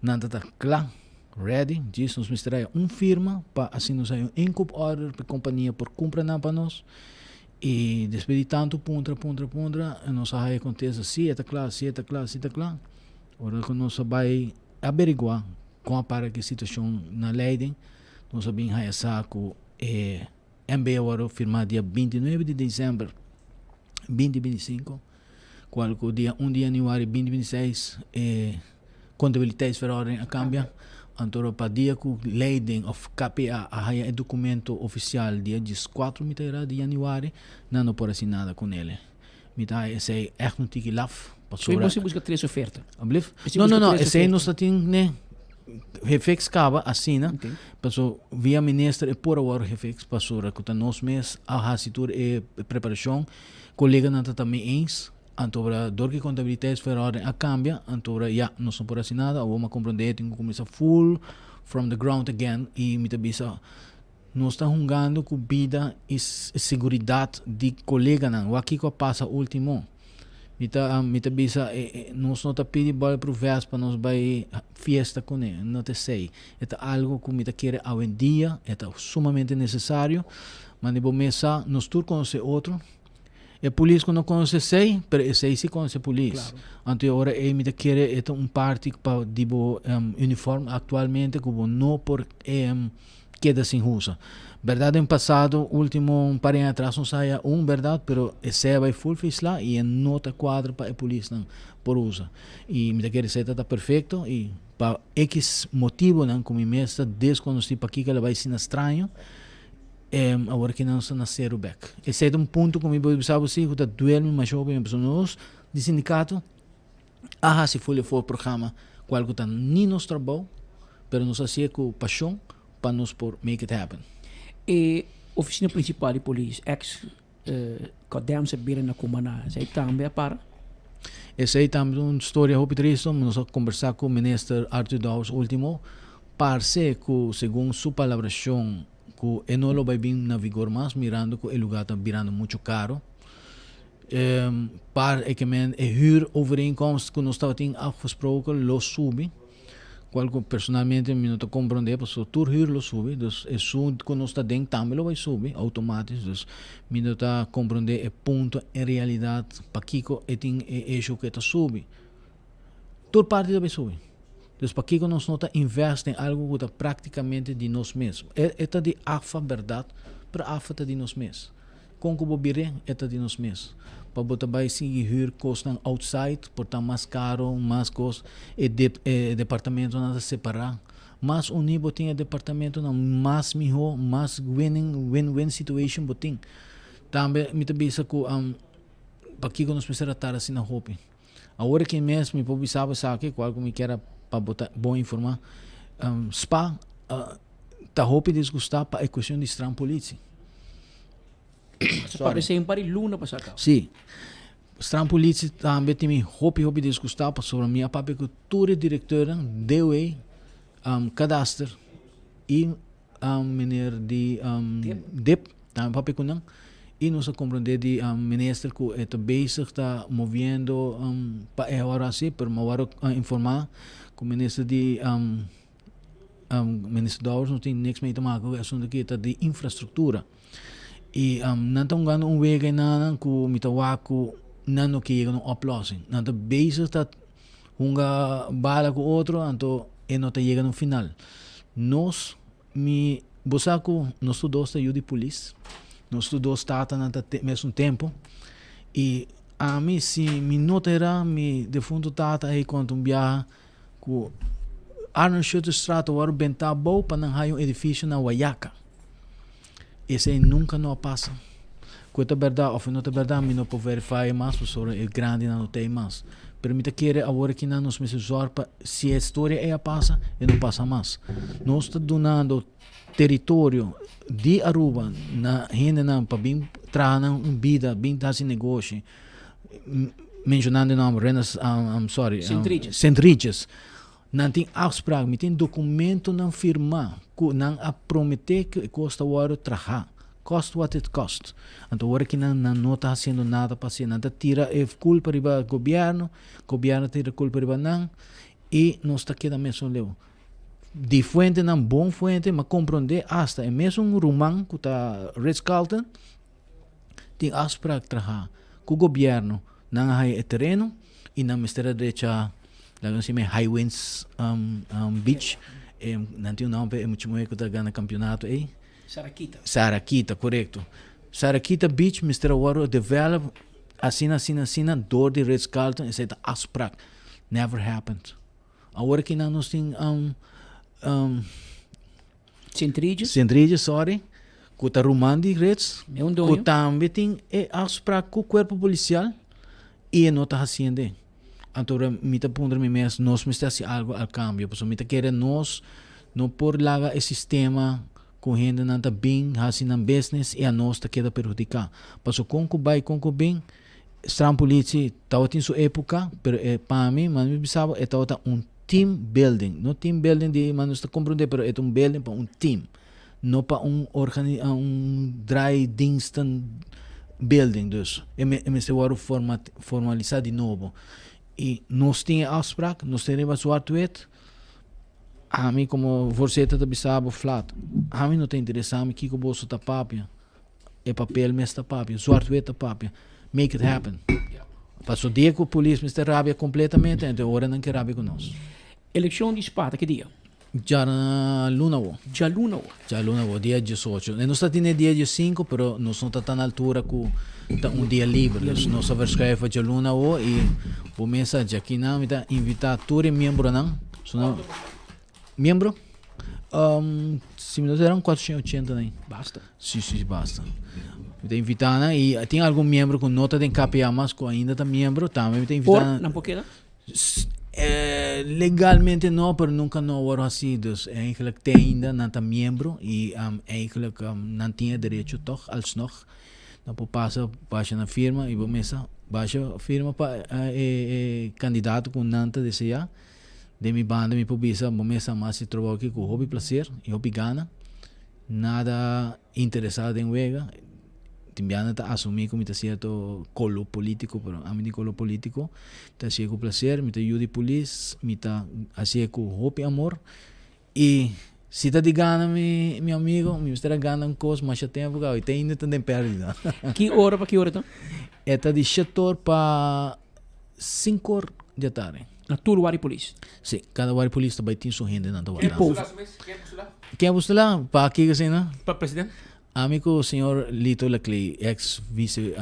nada está claro, ready, diz nos mostrar firma para assim nos sair income order para a companhia por comprar para nós. E depois de tanto puntra, nós aí acontece, se está claro. Agora que nós vai averiguar como para que a situação na Leiden, nós sabemos que saco MBA agora firmar dia 29 de dezembro 2025, qual que dia 1 de janeiro 2026, contabilidade federal a cambia. Então, para dia que Leiden of KPA a documento oficial dia 14 de janeiro, não pode assinar nada com ele. Mita esse é um tiki laf. Você busca 3 ofertas. Não, esse aí nós temos, né? Reflex acaba assina, passou via ministro e por agora reflex passou que nós mês a rasitur e preparação, colega não também ens. Antora dor que contabilidade federal a cambia, antora não são por assinada, ou uma compreender tem que começar full from the ground again e me tabisa nós estamos jogando com vida e segurança de colega não, o aqui que passa último, me tabisa nós não está pedindo bola para o verso para nós vai fiesta com ele, não te sei, é algo que me quer hoje em dia, é sumamente necessário, mas depois mesa nós todos conhecer outro. A polícia não conhece sei, mas esse se conhece a polícia. Então agora me quer parte para tipo uniforme atualmente como não por queda sem uso. Verdade em passado último par anos atrás não saía verdade, pero esse vai full fez lá e nota quadro para a polícia não por uso. E me quer ser está perfeito e para X motivo não como me está desconhecido para que ela vai ser estranho. Agora que não se nasceram back. Esse é ponto como eu pensava assim, que duelo mais jovem pessoas de sindicato, se for o programa, qual que está nem nos trabalho, mas nós assim com paixão para nos por make it happen. E oficina principal de polícia, que demos se bem na comuna, sei também para. Esse aí também uma história muito triste, nós conversar com o ministro Arthur Dawes último, parece que segundo sua palavração que não lo vai vir na vigor mais, mirando que o lugar está virando muito caro. Para que huur overeenkomst que nós estávamos afgesproken, lo sube. Qual que personalmente me não estou compreendendo, porque o huur lo sube, então é isso que nós estamos dentro também lo vai subir, automático. Então, me não está compreendendo o ponto em realidade, para que é isso que está sube. Toda parte vai subir. Então, para que nós não investimos em algo que está praticamente de nós mesmos. É de afa verdade, para afa de nós mesmos. Com que o bobire é de nós mesmos. Para botar vai seguir custos outside, portar mais caro, mais custos, e departamento não separar. Mas o nível tem departamento não mais melhor, mais win-win situation botin. Também me tabisa que para que nós precisamos estar assim na roupa. Agora que mesmo me pode saber qual que me quer para botar bom informar, spa tá roupa desgustar para a questão de estranho polícia. Parece um par de luna para sacar. Sim. Estranho polícia também tem roupa desgustar para sobre minha papel que toda diretora deu cadastro e menino de DEP também papel que não e nós compreender de ministro que é bezig está movendo para agora assim para agora informar que o ministro de ministro Dawes não tem niks mee te maken com o assunto que está de infraestrutura e não estão ganhando weg na que o mitawaku não que chega uma oplossing não está bezig está bala com outro então e não está chegando no final nós bosaco nós dois está de polícia nós dois está no mesmo tempo e a mim se me notera me de fundo tata aí quando viaja com Arnold Schutterstraat agora bentar bom para não ter edifício na Guayaca. Esse aí nunca não passa. Quanto é verdade ou não é verdade, me não pode verificar mais, porque é grande não tem mais. Permita que agora que não nos meses se a história é a passa, e não passa mais. Nós estamos donando território de Aruba na gente não para bem trazer uma vida, bem fazer negócio. Mencionando o nome St. Regis. Não tem afspraak, não tem documento não firma, não a prometer que custa o trabalhar. Cost what it cost. Então, agora que não está fazendo nada para si, não tira culpa para o governo tira culpa para não, e não está quedando mesmo leu. De fuente, não bom fuente, mas compreender hasta, é mesmo um rumão que está Ritz-Carlton, tem afspraak trabalhar com o governo, não há terreno, e não mistura direita, Highwinds Beach, não tem um nome, é muito muito que está ganhando campeonato aí. Sarakita, correto. Sarakita Beach, Mr. Waro develop, assim, door de Ritz-Carlton, e está afspraak. Never happened. Agora que nós temos Centrídio, sorry, que está rumando de Ritz, que também tem afspraak com o corpo policial, e não está fazendo. Então, me está pondo mesmo, nós estamos algo ao câmbio, porque me está querendo nós, não por lá o sistema, com gente não está bem, fazendo business, e a nós está queda prejudicar. Porque com o bem, a polícia estava em sua época, mas para mim, me pensava, estava team building. Não team building de, mas não está compreendendo, mas é building para team. Não para dry instant building. Dus. E se vai formalizar de novo. E nós tínhamos afspraak, nós tínhamos zwart-wit. A mim, como voorzitter da Bissau flat, a mim não tem interesse, a mim que o bolso está papel, é papel, mas está papel, zwart-wit está papel. Make it happen. Passou dia que o polícia está rábia completamente, então agora não quer rábia com nós. Eleição de Esparta, que dia? Já na Lunavo. Já Lunavo, dia 18. Não está tendo dia 15, mas nós não está na altura com dia livre. Nós vamos escrever já Lunavo e vou mensagem aqui não, está invitar todos os membros não. Membro? Se me deram 480 né? Basta. Sim, basta. Me invitar, né? E tem algum membro com nota de KPA, mas que ainda está membro, também me invitar. Não por quê? Legalmente não, mas nunca não era assim. Dus eigenlijk tem ainda não está membro e eigenlijk não tinha direito toch, alsnog. Não pode passar na firma e vamos baixa firma para candidato com nanta desejar. De minha banda, minha publica, vamos mais se trocar aqui com hobby prazer e hobby gana. Nada interessado em wega. Também está assumir como está certo colo político, pero a mim colo político está cheio com prazer, me está ajuda polícia, me está assim com hobby amor. E se está de gana, meu amigo, me está ganhando coisa, mas já tem tempo, e tem ainda também perdida. Que hora para que hora então? Está de 7 horas para 5 horas da tarde. Na tua Wari Police? Sim, cada Wari Police também tem sua renda na tua. Quem é você lá? Para aqui assim, não? Para presidente? Amigo senhor Lito Laclay,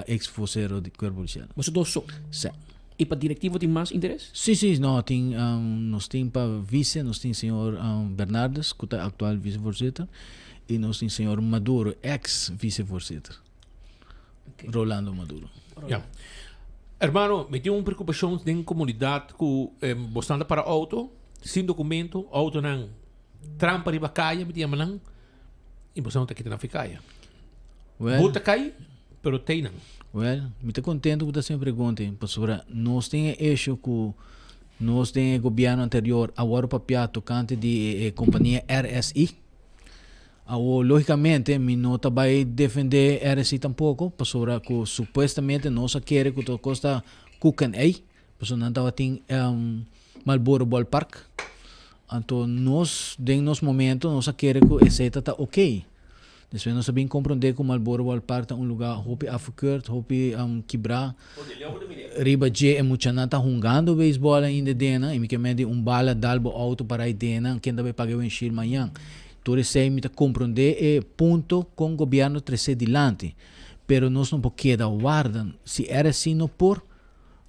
ex-vocero do Corpo Policial. Você dois só? Sim. E para diretivo tem mais interesse? Sim, não, tem, nós temos para vice, nós temos senhor Bernardes, que é atual vice-vorsitter, e nós temos senhor Maduro, ex-vice-vorsitter. Okay. Rolando Maduro. Yeah. Hermano, me tenho uma preocupação na comunidade que bastante para auto, sem documento, auto não trampa de bacaia, me tinha não, e bastante aqui na ficaia. Bota cai, pero tem não. Well, me estou contente com essa pergunta, pastora. Nós temos eixo que nós temos governo anterior, agora o papel tocante de companhia RSI. Logicamente, me não vai defender RSI tampouco, pastora, que supostamente nós queremos que costa Cook aí, pastora, não estava tem Marlboro Ballpark. Então, nós, em nosso momento, nós queremos que esse está ok. Depois nós sabemos compreender que o Marlboro Ballpark é um lugar hopi afukert, hopi quebrar. Riba J é muito nata jogando beisebol ainda dentro, e me queimei bala dalbo auto para aí dentro, quem também paga o enchir amanhã. Todo isso me compreender é ponto com o governo trazer dilante. Pero nós não podemos guardar, se era assim não por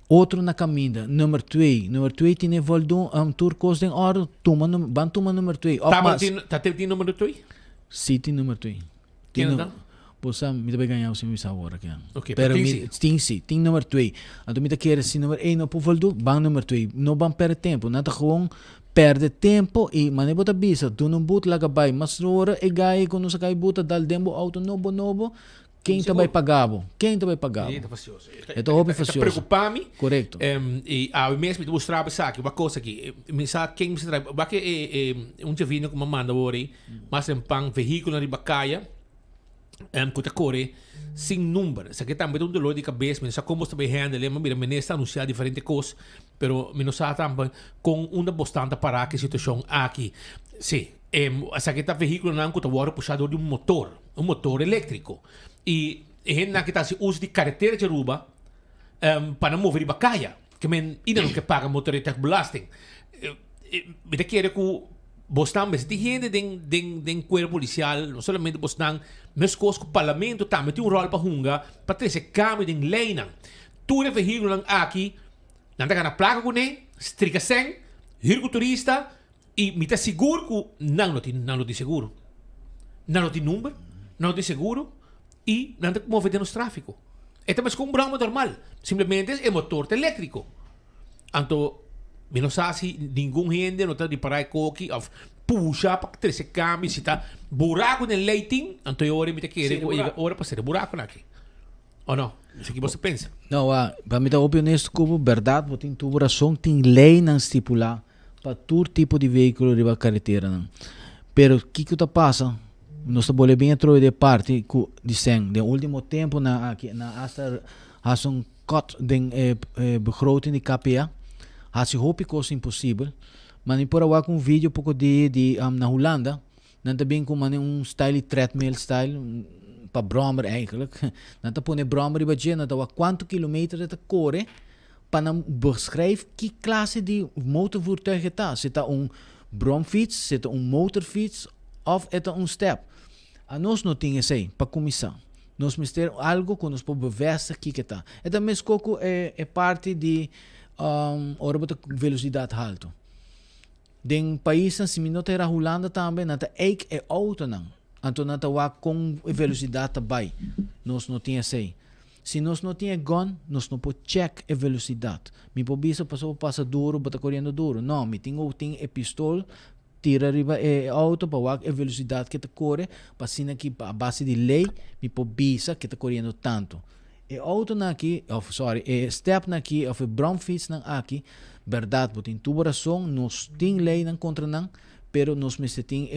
outro na caminha. Número 2 tem voldo turcos em hora, van toma número 2. Tá tem número 2? Sim, tem número 2. Quem não? Você me deve ganhar se me agora aqui. Ok, pero tem número 2. Então me quer se número 1 não pode voldo, van número 2. Não van perder tempo, nada gewoon perde tempo e mane bota bisa, tu não bota lá gabai, mas hora e gai quando você cai bota dal dembo auto novo, Quem também pagava? Quem também pagava? Está facioso. Então, hobby facioso. Preocupar-me. Correto. E a mesmo me mostrava aqui uma coisa aqui. Me sabe quem me traz. Porque um dia vindo com uma manda hoje, mas em pang veículo na Bacaia, com a core sem número. Isso aqui também é um dolor de cabeça. Mas como está bem handle, mas me está anunciando diferentes coisas, pero me não sabe também com uma bastante para que situação aqui. Sim. Essa aqui está veículo não com o puxador de um motor elétrico. E gente que está se usa de carretera de Aruba para mover de Bacaia, que men ainda não que paga motorista belasting. Me quer que Boston, mas tem gente den corpo policial, não somente Boston, mas com o parlamento também tem rol para hunga, para ter esse câmbio de lei não. Tudo é veículo aqui, não tem na placa com ele, strica sem, hirgo turista e me tá seguro que não tem seguro, não tem número, não tem seguro. E não tem como mover no tráfico. É também com um broma normal. Simplesmente é motor elétrico. Então, não sabe se nenhum gente não está de parar aqui, ou puxa para ter esse câmbio, se está buraco no leiting, então eu me quero hora para ser buraco aqui. Ou não? Isso que você pensa? Não, para me dar honesto, como verdade, você tem tubulação, tem lei não estipular para todo tipo de veículo de carretera. Não. Pero, o que está passando? Nós estamos bem entrou de parte de sen. De último tempo na hasta um cut de begroting de KPA. Há-se hoop coisa impossível. Mas nem por agora com um vídeo pouco de na Holanda. Não também com style treadmill style para brommer eigenlijk. Não tá põe brommer e badia não tá quanto quilômetros de corre para beschrijven que classe de motorvoertuig está. Se tá bromfiets, se tá motorfiets of é um step. A nós não tem isso aí, para começar. Nós precisamos ter algo que nos pode beversar aqui que está. E também é parte de velocidade alta. Em países, se não tem a Holanda também, não tem auto não. Então não tem com velocidade também. Nós não tem isso aí. Se nós não tem gun, nós não podemos check a velocidade. Me pode passa duro, bota correndo duro. Não, me tem a pistola, tira arriba auto para a velocidade que está corre, para assim aqui a base de lei, me pobisa que está correndo tanto. E auto aqui, step aqui, of bromfiets aqui, verdade, tem tubulação, nós tem lei não contra não, pero nós tem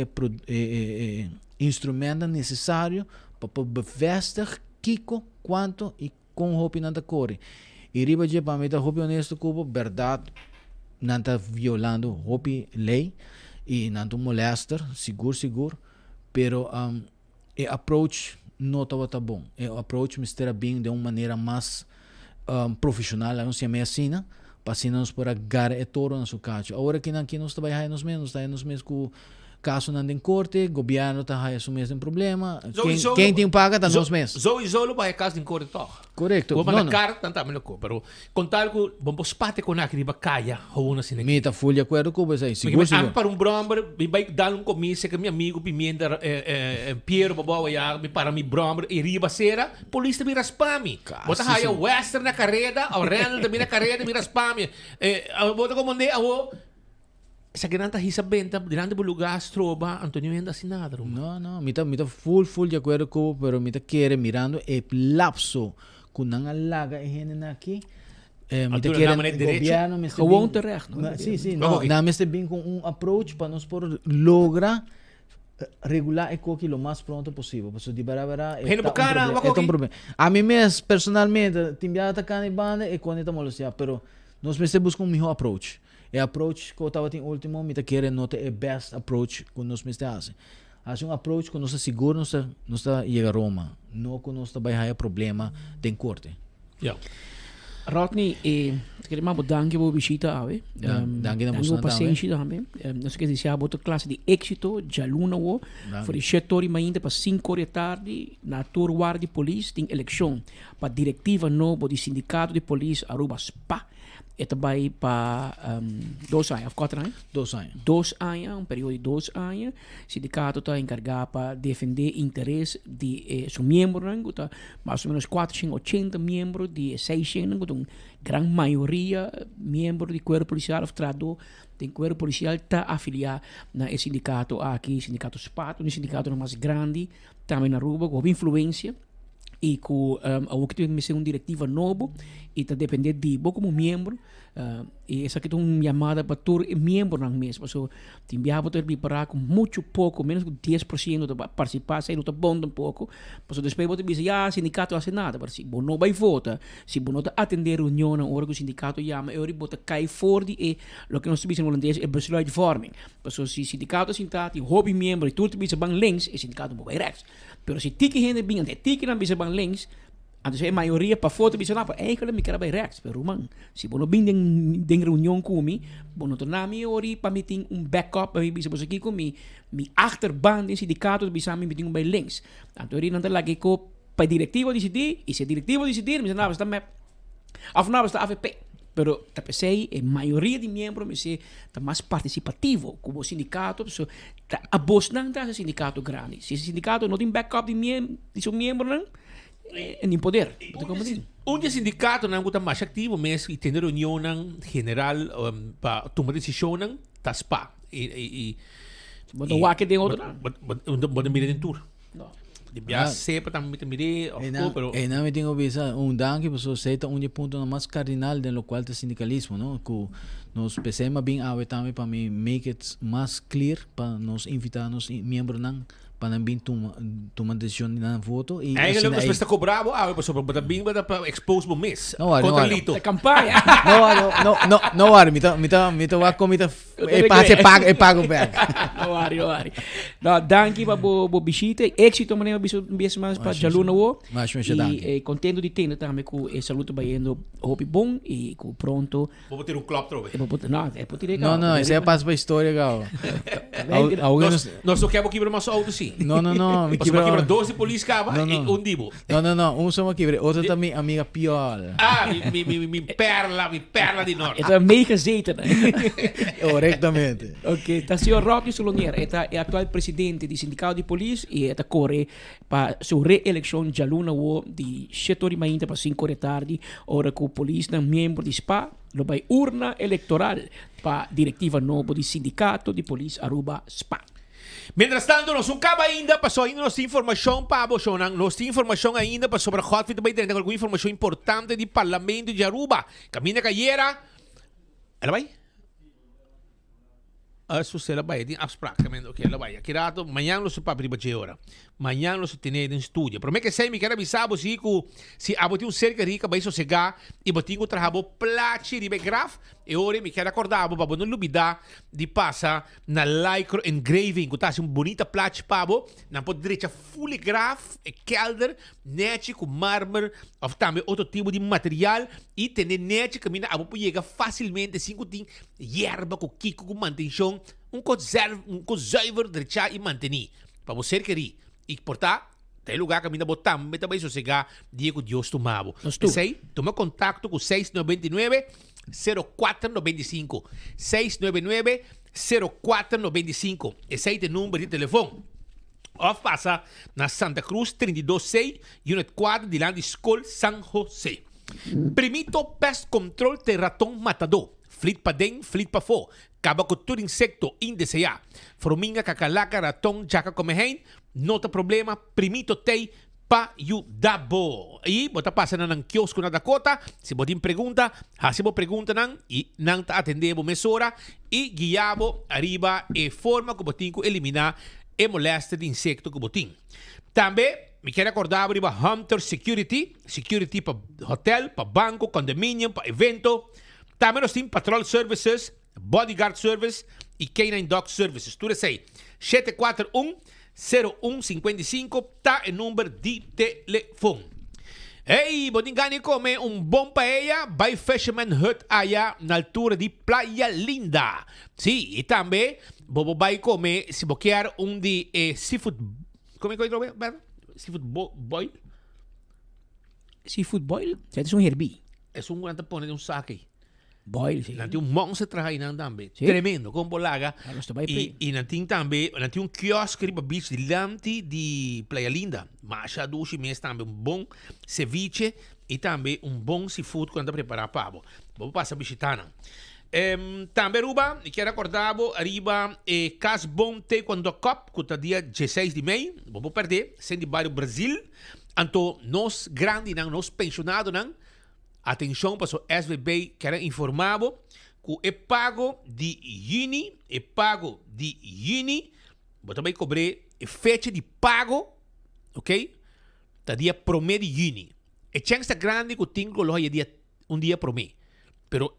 instrumento necessário para bevestir Kiko quanto e com roupa não corre. E riba de para mim tá roupa honesto cubo, verdade, não está violando roupa lei. E não te molesta, seguro, pero o approach não estava bom. O approach me estava bem de uma maneira mais profissional, não se chama assim, para assim nós por agarrar e toro na sua casa. Agora que aqui nós trabalhamos nos mesmos com caso não tem corte, governo está assumindo problema. Quem tem paga está nos mesmos. Sowieso vai caso de corte toch. Correto. Vou mandar carta, tanto também não, pero contar com vamos parte com aquele bacaia ou uma assim. Me tá full de acordo com você, seguro. Para um bromber, me vai dar comício que meu amigo Pimenta Piero Bobo ya me para mi bromber e riba cera, polícia me raspami. Bota raia western na carreta, ao Renal também na carreta me raspami. Bota como ne sa gananta hisabenta dinante do lugar stroba Antonio ainda assinado. Não, me tá full de acordo com, pero me tá querer mirando e lapso com não alaga e gente aqui. Me tá querer governo me gewoon terecht. Sim, não me está bem com approach para nós por lograr regular e coque lo mais pronto possível. Porque de barabara é um problema. A mim mesmo personalmente timbiada atacando banda e quando estamos molestia, pero nós precisamos buscar melhor approach. E approach que eu estava em último, me querer nota é best approach que nós precisamos. Assim approach que nós seguro nós chega a Roma, não que nós vai ter problema tem corte. Yeah. Rodney, queremos bedanken voor visita ave. Danke voor paciência também. Nós queremos desejar outra classe de êxito, de luna o, voor de setor ainda para 5 da tarde na Torre de Polícia tem eleição para diretiva nova do sindicato de polícia Aruba SPA. É também para 2 anos, 4 anos? 2 anos. 2 anos, um período de 2 anos. O sindicato está encarregado para defender o interesse de seus membros, mais ou menos 480 membros de 600, uma grande maioria membros do Corpo Policial, o Corpo Policial está afiliado no sindicato aqui, sindicato SPAT, um sindicato mais grande, também na Aruba, com influência. e com a que tem que ser uma diretiva novo e está depender de você como membro e essa aqui é uma chamada para todos os membros não mesmo so tem viajado ter preparar com muito pouco menos de 10% de participar se não está bom um pouco mas depois você diz sindicato hace nada mas se você não vai votar se você não está atender reunião na hora que o sindicato chama e você cai fora e o que nós dizemos em holandês é besluit vorming mas se o sindicato está tem hobby membro e tudo bisa bang links e sindicato vai rechts pero se tiki gente bem até tiki não bisa bang links antes a maioria para foto bisa napa eigenlijk me quero bij rechts pero man se bono bem den reunião comigo bono to na mi ori para meeting backup para bisa você aqui comigo mi achterbaan den sindicato bisa me meeting bij links antori não tá lá que co para diretivo decidir e se diretivo decidir me napa está map afnava está AVP pero tapesei a maioria de membros me se tá mais participativo como sindicato so tá a boss não tá sindicato grande se sindicato não tem backup de seu membro não em poder. Um sindicato não está mais ativo, mas tem reunião general para tomar decisão não taspa e botar o que tem outro botar mira em tour. Já sempre também mira pero não me tenho visa danke pessoa seita ponto mais cardinal do qual é sindicalismo, não? Que nós pensamos bem a também para me make it mais clear para nos invitar nos membros não para bem tomar decisão na voto e eigenlijk nós está cobrado pessoa para bem para expose o mês contra lito a campanha não me vai comida e pago back não danke para bo visita éxito maneira bis mais para jaluna wo e contento de ter também com e saluto baiendo hope bom e com pronto vou ter club trove não isso é passa para história gal nós só queremos quebrar mais auto sim não me quebra 12 polícia cava e dibo não só me quebra outro também amiga pior mi perla de norte é meio gezeten corretamente ok tá senhor Rocky Solonier é atual presidente do sindicato de polícia e está corre para sua reeleição de aluna de 7 mainta para 5 da tarde hora que o polícia é membro de SPA lo vai urna eleitoral para diretiva nova do sindicato de polícia Aruba SPA. Mientras tanto, nós não acaba ainda, passou ainda nossa informação para você, nossa informação ainda para sobre a Hotfit, também tem alguma informação importante do Parlamento de Aruba. Caminha Caiera, ela vai? Isso ela vai, tem abstractamente, ok, ela vai. Aqui rato, amanhã nós para abrir a hora. Amanhã nós temos em estúdio. Pero me que sei, me quero avisar você que se a botar cerca rica vai sossegar e botar um trabalho plache de graf e ora me quero acordar para não olvidar de passar na lycra engraving, que tá assim bonita plache pabo, na ponta direita full graf, e kelder, net com mármore, ou também outro tipo de material e ter net que mina abo chega facilmente assim que tem erva com kiko com manutenção, um conserva direita e manter para você querer e portar tem lugar que ainda botar, mas também sossegar Diego Dios tomavo. Sei, toma contato com 699-0495. 699-0495. Esse aí é o número de telefone. Ou passa na Santa Cruz 326, Unit 4 de Land School San José. Primito Pest Control de Ratão Matador. Flit pa dentro, flit pa fora. Acaba com todo insecto indesejado. Formiga, cacalaca, ratão, jaca come hen. Não tem problema. Primito tem pa ajudabo. E bota passa na quiosco na Dakota. Se botin pergunta, hacemos pergunta nan e não ta atendemos mesora e guiamos arriba e forma que botin que eliminar e molesta de insecto que botin. Também me quero acordar arriba Hunter Security para hotel, para banco, condomínio, para evento. Também nós temos Patrol Services, Bodyguard Service e Canine Dog Services. Tudo isso aí. 741-0155 tá o número de telefone. Ei, Bodingani come bom paella by Fisherman Hut allá na altura de Playa Linda. Sim, e também bobo vai comer, se boquear de seafood. Como é que eu seafood boil? Seafood boil? Isso é herbi. É que põe um saque. Boil, sim. Nanti monstro trabalha nan também. Tremendo, com bolaga. E nanti também, nanti quiosque riba beach de Lanti de Playa Linda. Masha dushi mes também bom ceviche e também bom seafood quando preparar pavo. Vamos passar visitando. Também Ruba, e quero acordar arriba Cas Bom Taekwondo Cup, que está dia 16 de maio. Vamos perder, sendo de bairro Brasil. Anto nos grande nang nos pensionado nang atenção para o SVB quer informavo que é pago de juni, mas também cobre a fecha de pago, ok? Tá dia promê de juni. É chance grande que tem que dia dia promê. Pero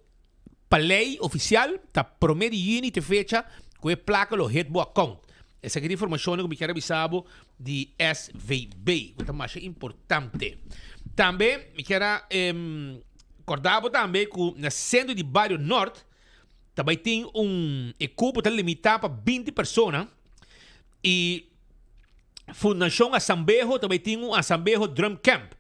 para lei oficial tá promê de juni te fecha que é placa lo head bo account. Essa aqui é a informação que me quero avisar de SVB, que é mais importante. Também me quero acordar também que na centro de bairro Norte também tem cupo limitado para 20 pessoas e Fundação Assambejo também tem Assambejo Drum Camp.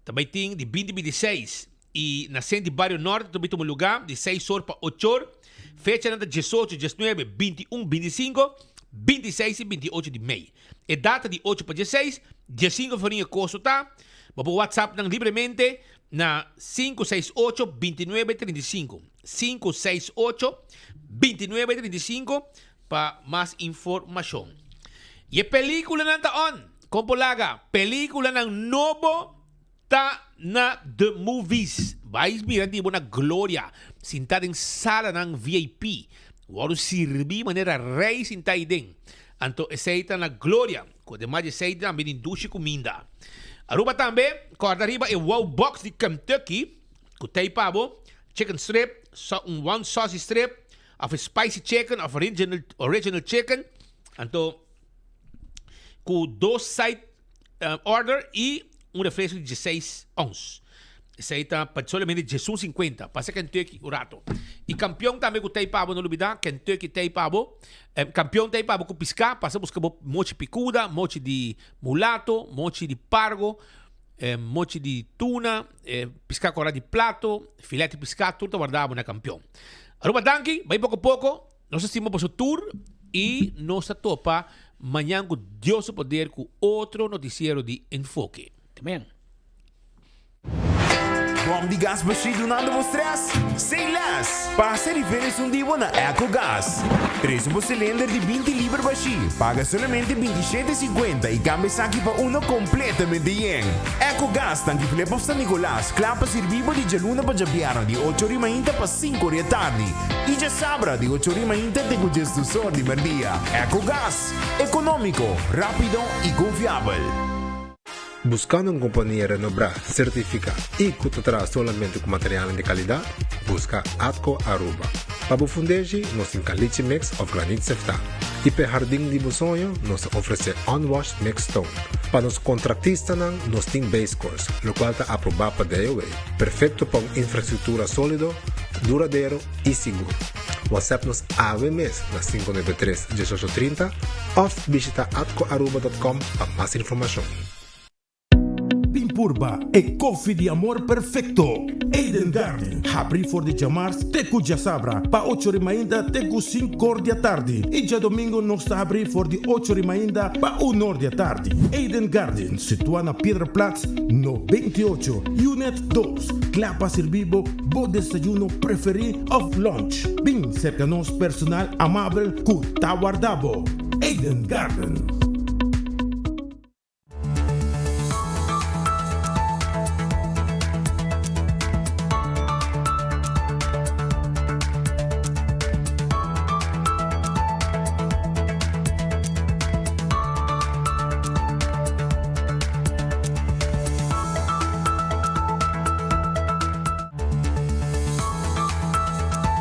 Também tem de 20 a 26 e na centro de bairro Norte também tem um lugar de 6 horas para 8 horas. Fecha de 18, 19, 21, 25, 26 e 28 de maio. É data de 8 para 16, 15 farinha custo tá. Vou por WhatsApp não livremente na 568-2935. 568-2935 para mais informação. E a película não está on. Como laga, película não novo tá na The Movies. Vai mirar de uma glória. Sentado em sala ng VIP. Waro sirbi maneira rei sentado dentro. Anto aceita na glória. Com demais aceita também indústria comida. Aruba também, corda arriba é Wow Box de Kentucky. Com tem pavo, chicken strip, one saucy strip, of spicy chicken, of original chicken. Anto, com 2 side order e refresco de 16 ons. Aceita para solamente $1.50. Passa Kentucky o rato. E campeão também com tem pavo, não olvidar. Kentucky tem pavo. Campeão tem pavo com piscar. Passa buscar mochi picuda, mochi de mulato, mochi de pargo, mochi de tuna, piscar com de plato, filete de piscar, tudo guardado na campeão. Aruba danke, vai pouco a pouco. Nós estimamos para o tour e nós topa amanhã com Deus o poder com outro noticiero de enfoque. Também. Bom de gás baixo nada vos stress? Sem less! Passa diferença dia na EcoGás. 3 cilindro de 20 libras baixo. Paga solamente $27.50 e cambia aqui para uno completamente yen. EcoGás tanque flepa San Nicolás. Clapa servivo de Jaluna para Japiano de 8h30 para 5h da tarde. E já sabra de 8h30 tem o gesto só de merdia. EcoGás. Econômico, rápido e confiável. Buscando uma companhia renombrada, certificada e que te traz somente com material de qualidade, busca Atco Aruba. Para o fundejo, nós temos caliche mix of granite sefta. E para jardim de sonho, nós oferecemos unwashed mix stone. Para os contratistas, nós temos base course, o qual está aprovado para DOE. Perfeito para uma infraestrutura sólida, duradouro e seguro. WhatsApp-nos AVMS na 593-1830 ou visita atcoaruba.com para mais informação. Pimpurba e coffee de amor perfecto. Eden Garden. Abri for de chamars teku já sabra. Pa 8h30 teku 5h da tarde. E já domingo nós abri for de 8h30 pa 1h da tarde. Eden Garden, situada na Piedraplatz, no 28, Unit 2. Clapa servibo, bo desayuno preferi of lunch. Bem cerca nos personal amável ku tawardabo. Eden Garden.